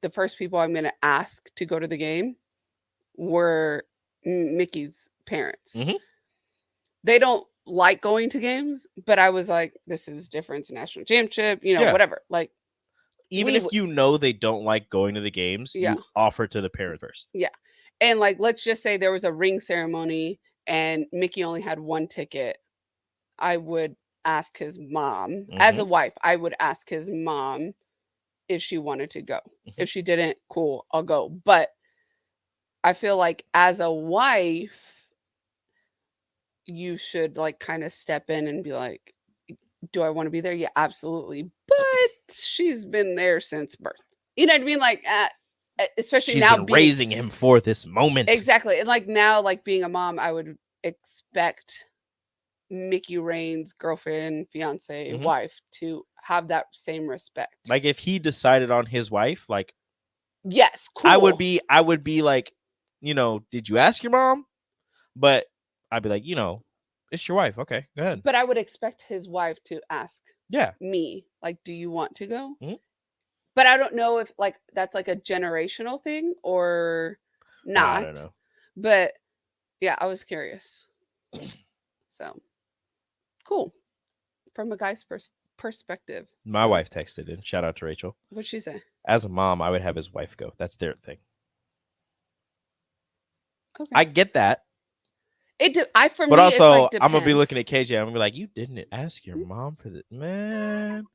Speaker 3: the first people I'm going to ask to go to the game were Mickey's parents. They don't like going to games, but I was like, this is different. It's a national championship,
Speaker 2: Yeah.
Speaker 3: whatever. Like,
Speaker 2: Even
Speaker 3: we
Speaker 2: if you know they don't like going to the games,
Speaker 3: Yeah.
Speaker 2: you offer to the parent first.
Speaker 3: yeah. And like, let's just say there was a ring ceremony and Mickey only had one ticket. I would ask his mom, as a wife, I would ask his mom if she wanted to go. If she didn't, cool, I'll go. But I feel like as a wife, you should like kind of step in and be like, do I want to be there? Yeah, absolutely. But she's been there since birth. You know what I mean? Like, especially
Speaker 2: She's
Speaker 3: now
Speaker 2: been raising him for this moment.
Speaker 3: Exactly. And like now, like being a mom, I would expect Mickey Rain's girlfriend, fiance, wife to have that same respect.
Speaker 2: Like if he decided on his wife, like
Speaker 3: Yes, cool.
Speaker 2: I would be like, did you ask your mom? But I'd be like, It's your wife. Okay, go ahead.
Speaker 3: But I would expect his wife to ask
Speaker 2: Yeah.
Speaker 3: me, like, do you want to go?
Speaker 2: Mhm.
Speaker 3: But I don't know if like that's like a generational thing or not.
Speaker 2: I don't know.
Speaker 3: But yeah, I was curious. So cool. From a guy's perspective.
Speaker 2: My wife texted in. Shout out to Rachel.
Speaker 3: What'd she say?
Speaker 2: As a mom, I would have his wife go. That's their thing.
Speaker 3: Okay.
Speaker 2: I get that.
Speaker 3: For
Speaker 2: But
Speaker 3: me,
Speaker 2: also,
Speaker 3: it's like
Speaker 2: I'm gonna be
Speaker 3: depends.
Speaker 2: looking at KJ. I'm gonna be like, you didn't ask your mom for this, man.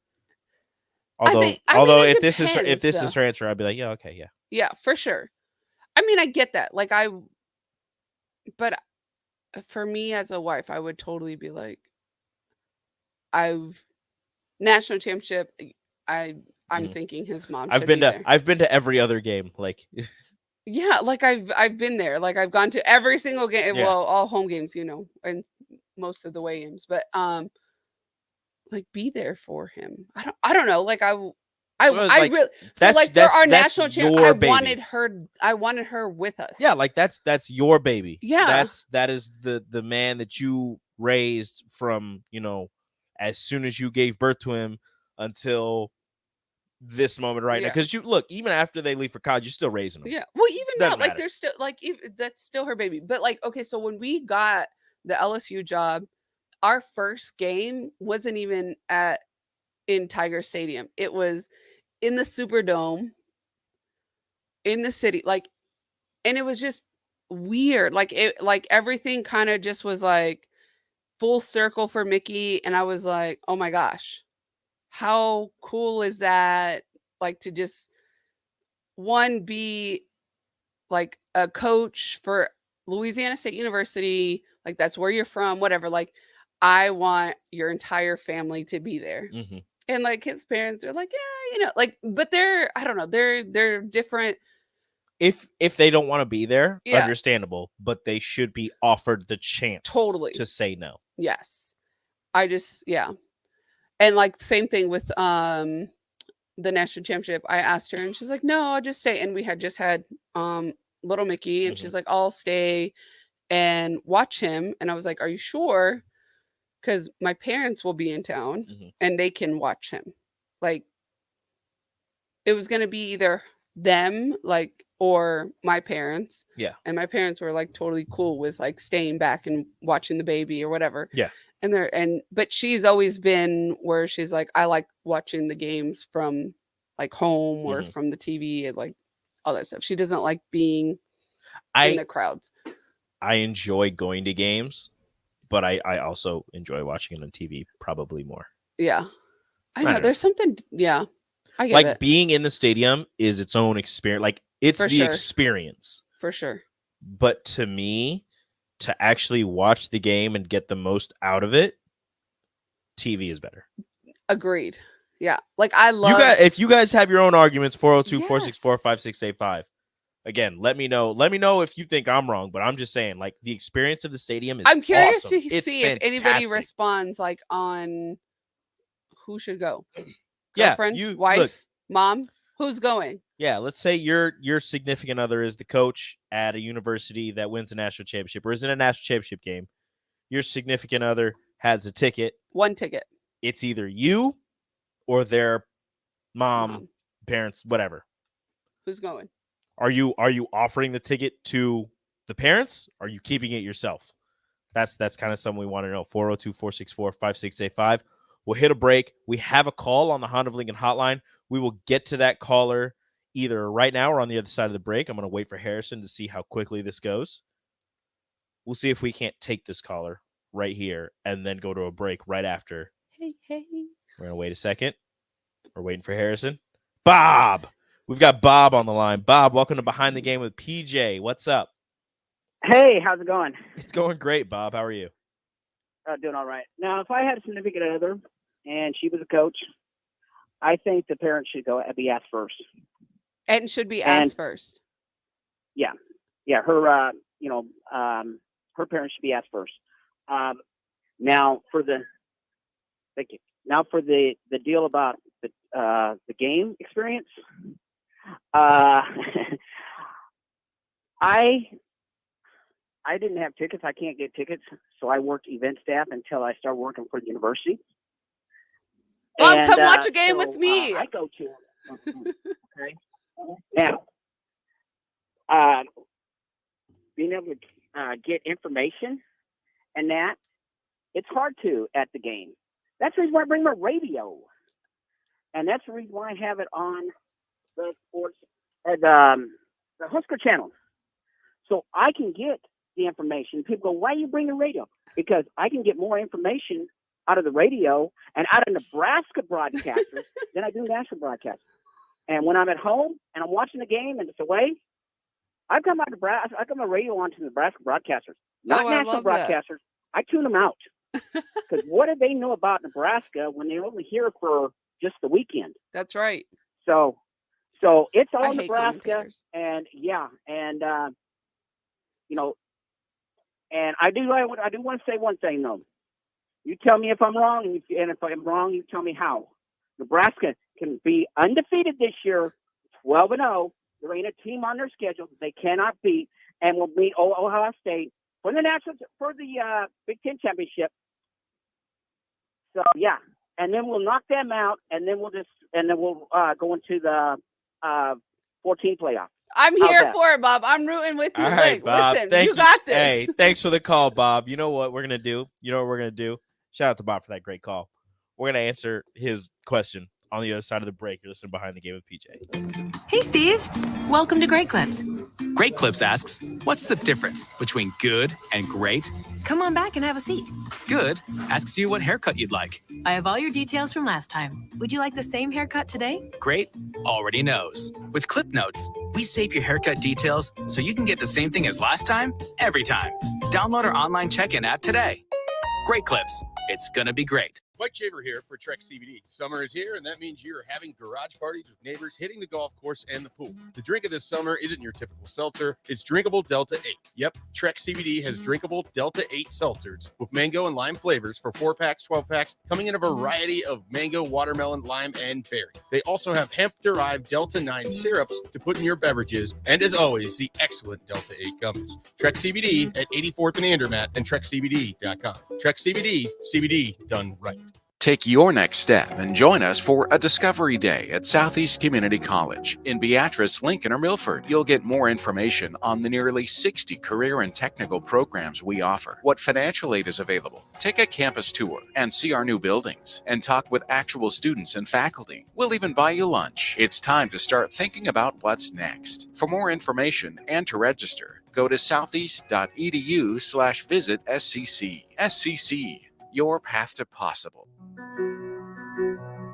Speaker 2: Although,
Speaker 3: it
Speaker 2: if this is
Speaker 3: depends,
Speaker 2: her answer, I'd be like, yeah, okay, yeah.
Speaker 3: Yeah, for sure. I mean, I get that. But for me as a wife, I would totally be like, national championship. I'm
Speaker 2: Mhm.
Speaker 3: thinking his mom.
Speaker 2: I've
Speaker 3: should
Speaker 2: been
Speaker 3: be
Speaker 2: to
Speaker 3: there.
Speaker 2: I've been to every other game. Like,
Speaker 3: Yeah, like I've been there. Like I've gone to every single game.
Speaker 2: Yeah.
Speaker 3: Well, all home games, and most of the away games. But like be there for him. I don't know. Like
Speaker 2: So it's like,
Speaker 3: really
Speaker 2: that's-
Speaker 3: like for
Speaker 2: that's-
Speaker 3: our
Speaker 2: that's
Speaker 3: national champ,
Speaker 2: your
Speaker 3: I
Speaker 2: baby.
Speaker 3: wanted her with us.
Speaker 2: yeah, like that's your baby.
Speaker 3: Yeah.
Speaker 2: that is the man that you raised from, as soon as you gave birth to him until this moment right now.
Speaker 3: Yeah.
Speaker 2: Because you look, even after they leave for college, you're still raising them.
Speaker 3: Yeah. Well, even
Speaker 2: Doesn't
Speaker 3: now, like
Speaker 2: matter.
Speaker 3: there's still like that's still her baby. But like, okay, so when we got the LSU job, our first game wasn't even in Tiger Stadium. It was in the Superdome in the city. Like, and it was just weird. Like everything kind of just was like full circle for Mickey. And I was like, oh my gosh, how cool is that? Like to just be like a coach for Louisiana State University, like that's where you're from, whatever. Like, I want your entire family to be there.
Speaker 2: Mm-hmm.
Speaker 3: And like his parents are like, yeah, like, but I don't know, they're different.
Speaker 2: If they don't want to be there,
Speaker 3: Yeah.
Speaker 2: understandable, but they should be offered the chance
Speaker 3: Totally.
Speaker 2: to say no.
Speaker 3: Yes. Yeah. And like same thing with the national championship. I asked her and she's like, no, I'll just stay. And we had just had little Mickey and she's like, I'll stay and watch him. And I was like, are you sure? Because my parents will be in town and they can watch him. Like it was gonna be either them, like, or my parents.
Speaker 2: Yeah.
Speaker 3: And my parents were like totally cool with like staying back and watching the baby or whatever.
Speaker 2: Yeah.
Speaker 3: But she's always been where she's like, I like watching the games from like home or from the TV and like all that stuff. She doesn't like being in the crowds.
Speaker 2: I enjoy going to games, but I also enjoy watching it on TV probably more.
Speaker 3: Yeah. I know.
Speaker 2: don't
Speaker 3: There's something. Yeah. I get
Speaker 2: Like
Speaker 3: it.
Speaker 2: being in the stadium is its own experience. Like it's
Speaker 3: For
Speaker 2: the
Speaker 3: sure.
Speaker 2: experience.
Speaker 3: For sure.
Speaker 2: But to me, to actually watch the game and get the most out of it, TV is better.
Speaker 3: Agreed. Yeah. Like I love.
Speaker 2: If you guys have your own arguments, 402-464-5685. Again, let me know. Let me know if you think I'm wrong, but I'm just saying, like, the experience of the stadium is
Speaker 3: I'm curious
Speaker 2: awesome.
Speaker 3: to
Speaker 2: It's
Speaker 3: see if anybody
Speaker 2: fantastic.
Speaker 3: responds like on who should go.
Speaker 2: Yeah,
Speaker 3: Girlfriend, wife,
Speaker 2: look.
Speaker 3: mom, who's going?
Speaker 2: Yeah, let's say your significant other is the coach at a university that wins a national championship or is in a national championship game. Your significant other has a ticket.
Speaker 3: One ticket.
Speaker 2: It's either you or their mom, parents, whatever.
Speaker 3: Who's going?
Speaker 2: Are you offering the ticket to the parents? Or are you keeping it yourself? That's kind of something we want to know. 402-464-5685. We'll hit a break. We have a call on the Honda of Lincoln hotline. We will get to that caller either right now or on the other side of the break. I'm going to wait for Harrison to see how quickly this goes. We'll see if we can't take this caller right here and then go to a break right after.
Speaker 3: Hey.
Speaker 2: We're going to wait a second. We're waiting for Harrison. Bob! We've got Bob on the line. Bob, welcome to Behind the Game with PJ. What's up?
Speaker 5: Hey, how's it going?
Speaker 2: It's going great, Bob. How are you?
Speaker 5: Doing all right. Now, if I had a significant other and she was a coach, I think the parents should be asked first.
Speaker 3: And should be asked first.
Speaker 5: Yeah. Her, her parents should be asked first. Now for the deal about the game experience, I didn't have tickets. I can't get tickets, so I worked event staff until I started working for the university.
Speaker 3: Mom,
Speaker 5: And,
Speaker 3: come watch a game
Speaker 5: so,
Speaker 3: with me.
Speaker 5: I go to okay. Now, being able to get information and that, it's hard to at the game. That's the reason why I bring my radio, and that's the reason why I have it on the sports, the Husker channel, so I can get the information. People go, "Why are you bringing radio?" Because I can get more information out of the radio and out of Nebraska broadcasters than I do national broadcasters. And when I'm at home and I'm watching the game and it's away, I've got my radio on to Nebraska broadcasters, not national broadcasters. I tune them out because what do they know about Nebraska when they're only here for just the weekend?
Speaker 3: That's right.
Speaker 5: So it's all
Speaker 3: I hate
Speaker 5: Nebraska,
Speaker 3: commentators.
Speaker 5: and you know, and I do want to say one thing though. You tell me if I'm wrong, and if I'm wrong, you tell me how. Nebraska can be undefeated this year, 12-0. There ain't a team on their schedule they cannot beat, and will beat Ohio State for the Big Ten championship. So yeah, and then we'll knock them out, and then we'll go into the 14 playoff.
Speaker 3: I'm
Speaker 5: How's
Speaker 3: here
Speaker 5: that?
Speaker 3: for it, Bob. I'm rooting with you.
Speaker 2: All right,
Speaker 3: Look,
Speaker 2: Bob.
Speaker 3: listen,
Speaker 2: Thank
Speaker 3: you got this.
Speaker 2: Hey, thanks for the call, Bob. You know what we're gonna do? Shout out to Bob for that great call. We're gonna answer his question on the other side of the break. You're listening Behind the Game with PJ.
Speaker 7: Hey, Steve. Welcome to Great Clips.
Speaker 8: Great Clips asks, what's the difference between good and great?
Speaker 7: Come on back and have a seat.
Speaker 8: Good asks you what haircut you'd like.
Speaker 7: I have all your details from last time. Would you like the same haircut today?
Speaker 8: Great already knows. With Clip Notes, we save your haircut details so you can get the same thing as last time, every time. Download our online check-in app today. Great Clips. It's gonna be great.
Speaker 23: Mike Shaver here for Trek CBD. Summer is here, and that means you're having garage parties with neighbors, hitting the golf course and the pool. The drink of this summer isn't your typical seltzer. It's drinkable Delta 8. Yep, Trek CBD has drinkable Delta 8 seltzers with mango and lime flavors for 4-packs, 12-packs, coming in a variety of mango, watermelon, lime, and berry. They also have hemp-derived Delta 9 syrups to put in your beverages, and as always, the excellent Delta 8 gummies. Trek CBD at 84th and Andermatt and TrekCBD.com. Trek CBD, CBD done right.
Speaker 24: Take your next step and join us for a Discovery Day at Southeast Community College. In Beatrice, Lincoln, or Milford, you'll get more information on the nearly 60 career and technical programs we offer, what financial aid is available, take a campus tour, and see our new buildings, and talk with actual students and faculty. We'll even buy you lunch. It's time to start thinking about what's next. For more information and to register, go to southeast.edu/visit SCC. SCC, your path to possible.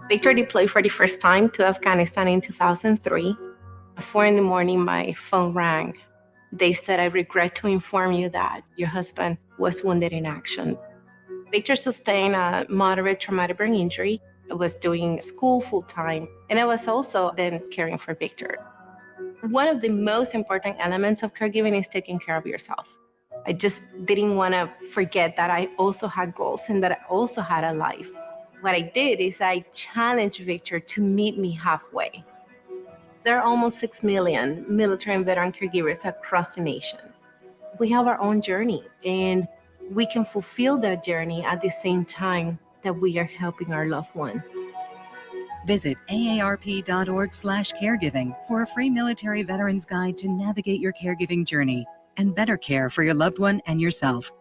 Speaker 14: Victor deployed for the first time to Afghanistan in 2003. At 4 a.m, my phone rang. They said, "I regret to inform you that your husband was wounded in action." Victor sustained a moderate traumatic brain injury. I was doing school full-time, and I was also then caring for Victor. One of the most important elements of caregiving is taking care of yourself. I just didn't want to forget that I also had goals and that I also had a life. What I did is I challenged Victor to meet me halfway. There are almost 6 million military and veteran caregivers across the nation. We have our own journey, and we can fulfill that journey at the same time that we are helping our loved one.
Speaker 15: Visit aarp.org/caregiving for a free military veterans guide to navigate your caregiving journey and better care for your loved one and yourself.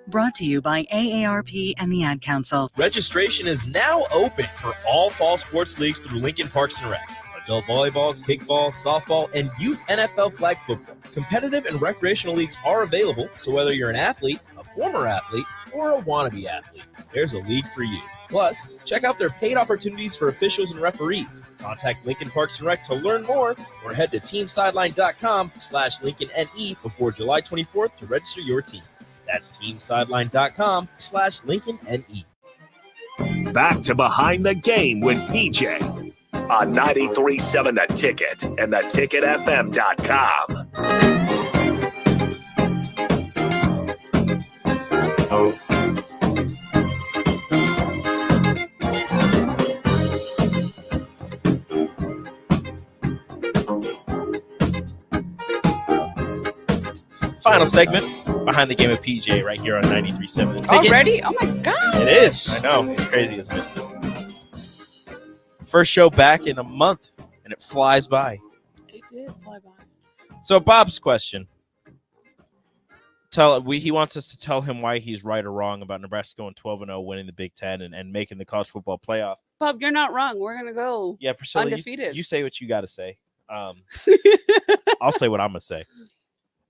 Speaker 15: Brought to you by AARP and the Ad Council.
Speaker 2: Registration is now open for all fall sports leagues through Lincoln Parks and Rec. Adult volleyball, kickball, softball, and youth NFL flag football. Competitive and recreational leagues are available, so whether you're an athlete, a former athlete, or a wannabe athlete, there's a league for you. Plus, check out their paid opportunities for officials and referees. Contact Lincoln Parks and Rec to learn more, or head to teamsideline.com/LincolnNE before July 24th to register your team. That's teamsideline.com/LincolnNE.
Speaker 1: Back to Behind the Game with PJ on 93.7 The Ticket and theticketfm.com.
Speaker 2: Final segment Behind the Game with PJ right here on 93.7 The Ticket.
Speaker 3: Already? Oh my God.
Speaker 2: It is. I know. It's crazy, isn't it? First show back in a month, and it flies by.
Speaker 3: It did fly by.
Speaker 2: So Bob's question. He wants us to tell him why he's right or wrong about Nebraska going 12-0, winning the Big Ten, and making the college football playoff.
Speaker 3: Bob, you're not wrong. We're going to go
Speaker 2: Priscilla,
Speaker 3: undefeated.
Speaker 2: You say what you got to say. I'll say what I'm going to say.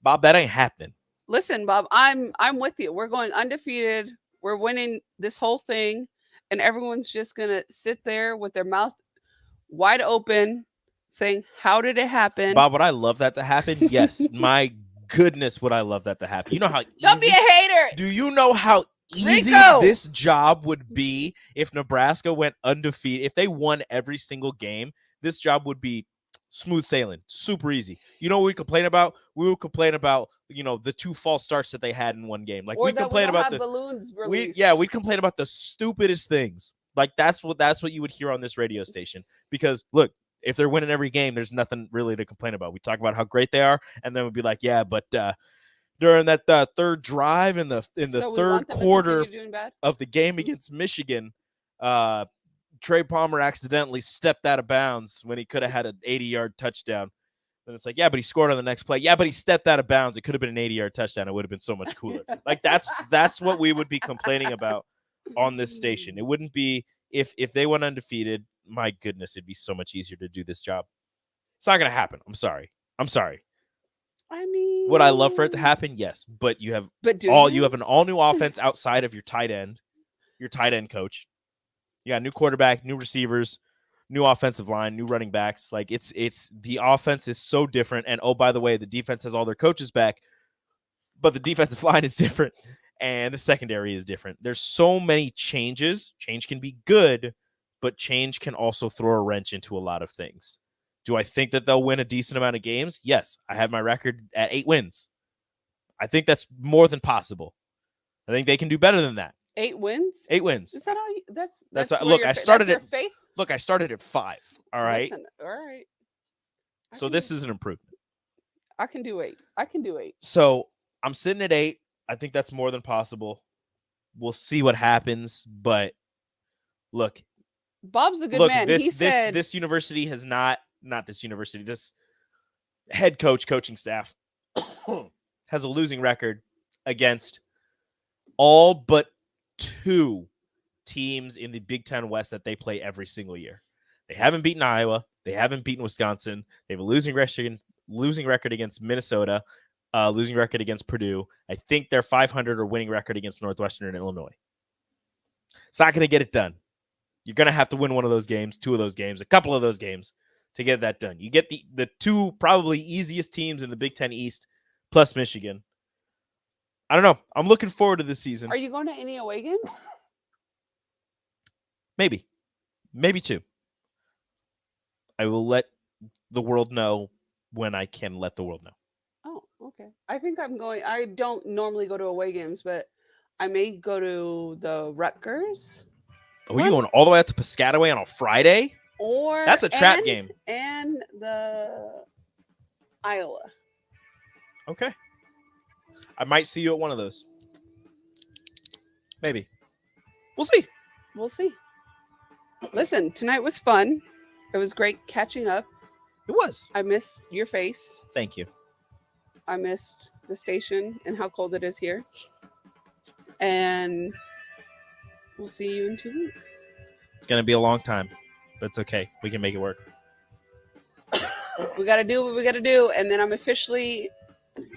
Speaker 2: Bob, that ain't happening.
Speaker 3: Listen, Bob, I'm with you. We're going undefeated. We're winning this whole thing, and everyone's just going to sit there with their mouth wide open saying, how did it happen?
Speaker 2: Bob, would I love that to happen? Yes. My goodness, would I love that to happen. You know how easy,
Speaker 3: don't be a hater.
Speaker 2: Do you know how easy this job would be if Nebraska went undefeated? If they won every single game, this job would be smooth sailing, super easy. You know what we complain about? We would complain about, the 2 false starts that they had in one game. Like
Speaker 3: or
Speaker 2: we complain about
Speaker 3: the balloons released.
Speaker 2: We'd complain about the stupidest things. Like that's what you would hear on this radio station. Because look, if they're winning every game, there's nothing really to complain about. We talk about how great they are, and then we'd be like, yeah, but during that third drive in the third quarter of the game against Michigan, Trey Palmer accidentally stepped out of bounds when he could have had an 80-yard touchdown. And it's like, yeah, but he scored on the next play. Yeah, but he stepped out of bounds. It could have been an 80-yard touchdown. It would have been so much cooler. Like that's what we would be complaining about on this station. It wouldn't be if they went undefeated. My goodness, it'd be so much easier to do this job. It's not going to happen. I'm sorry.
Speaker 3: I mean,
Speaker 2: would I love for it to happen? Yes, but you have an all new offense outside of your tight end coach. You got a new quarterback, new receivers, new offensive line, new running backs. Like it's the offense is so different. And oh, by the way, the defense has all their coaches back, but the defensive line is different and the secondary is different. There's so many changes. Change can be good, but change can also throw a wrench into a lot of things. Do I think that they'll win a decent amount of games? Yes. I have my record at 8 wins. I think that's more than possible. I think they can do better than that.
Speaker 3: 8 wins?
Speaker 2: 8 wins.
Speaker 3: Is that all? That's
Speaker 2: look. I started
Speaker 3: at faith.
Speaker 2: Look, I started at 5. All right.
Speaker 3: Listen, all right.
Speaker 2: So this is an improvement.
Speaker 3: I can do 8.
Speaker 2: So I'm sitting at 8. I think that's more than possible. We'll see what happens, but look.
Speaker 3: Bob's a good man.
Speaker 2: This university has this head coaching staff has a losing record against all but 2 teams in the Big Ten West that they play every single year. They haven't beaten Iowa. They haven't beaten Wisconsin. They have a losing record against Minnesota, losing record against Purdue. I think they're 500 or winning record against Northwestern and Illinois. It's not going to get it done. You're going to have to win one of those games, 2 of those games, a couple of those games to get that done. You get the 2 probably easiest teams in the Big Ten East plus Michigan. I don't know. I'm looking forward to this season.
Speaker 3: Are you going to any away games?
Speaker 2: Maybe 2. I will let the world know when I can let the world know.
Speaker 3: Oh, okay. I think I'm going. I don't normally go to away games, but I may go to the Rutgers.
Speaker 2: Oh, you going all the way out to Piscataway on a Friday? That's a trap game.
Speaker 3: And the Iowa.
Speaker 2: Okay. I might see you at one of those. Maybe. We'll see. Listen, tonight was fun. It was great catching up. It was.
Speaker 3: I missed your face.
Speaker 2: Thank you.
Speaker 3: I missed the station and how cold it is here. And we'll see you in 2 weeks.
Speaker 2: It's going to be a long time, but it's okay. We can make it work.
Speaker 3: We got to do what we got to do. And then I'm officially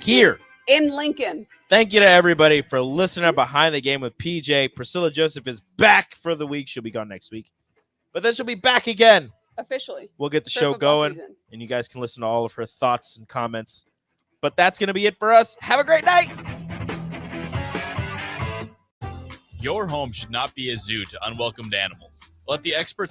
Speaker 2: here
Speaker 3: in Lincoln.
Speaker 2: Thank you to everybody for listening to Behind the Game with PJ. Priscilla Joseph is back for the week. She'll be gone next week. But then she'll be back again.
Speaker 3: Officially.
Speaker 2: We'll get the show going, and you guys can listen to all of her thoughts and comments. But that's going to be it for us. Have a great night.
Speaker 4: Your home should not be a zoo to unwelcomed animals. Let the experts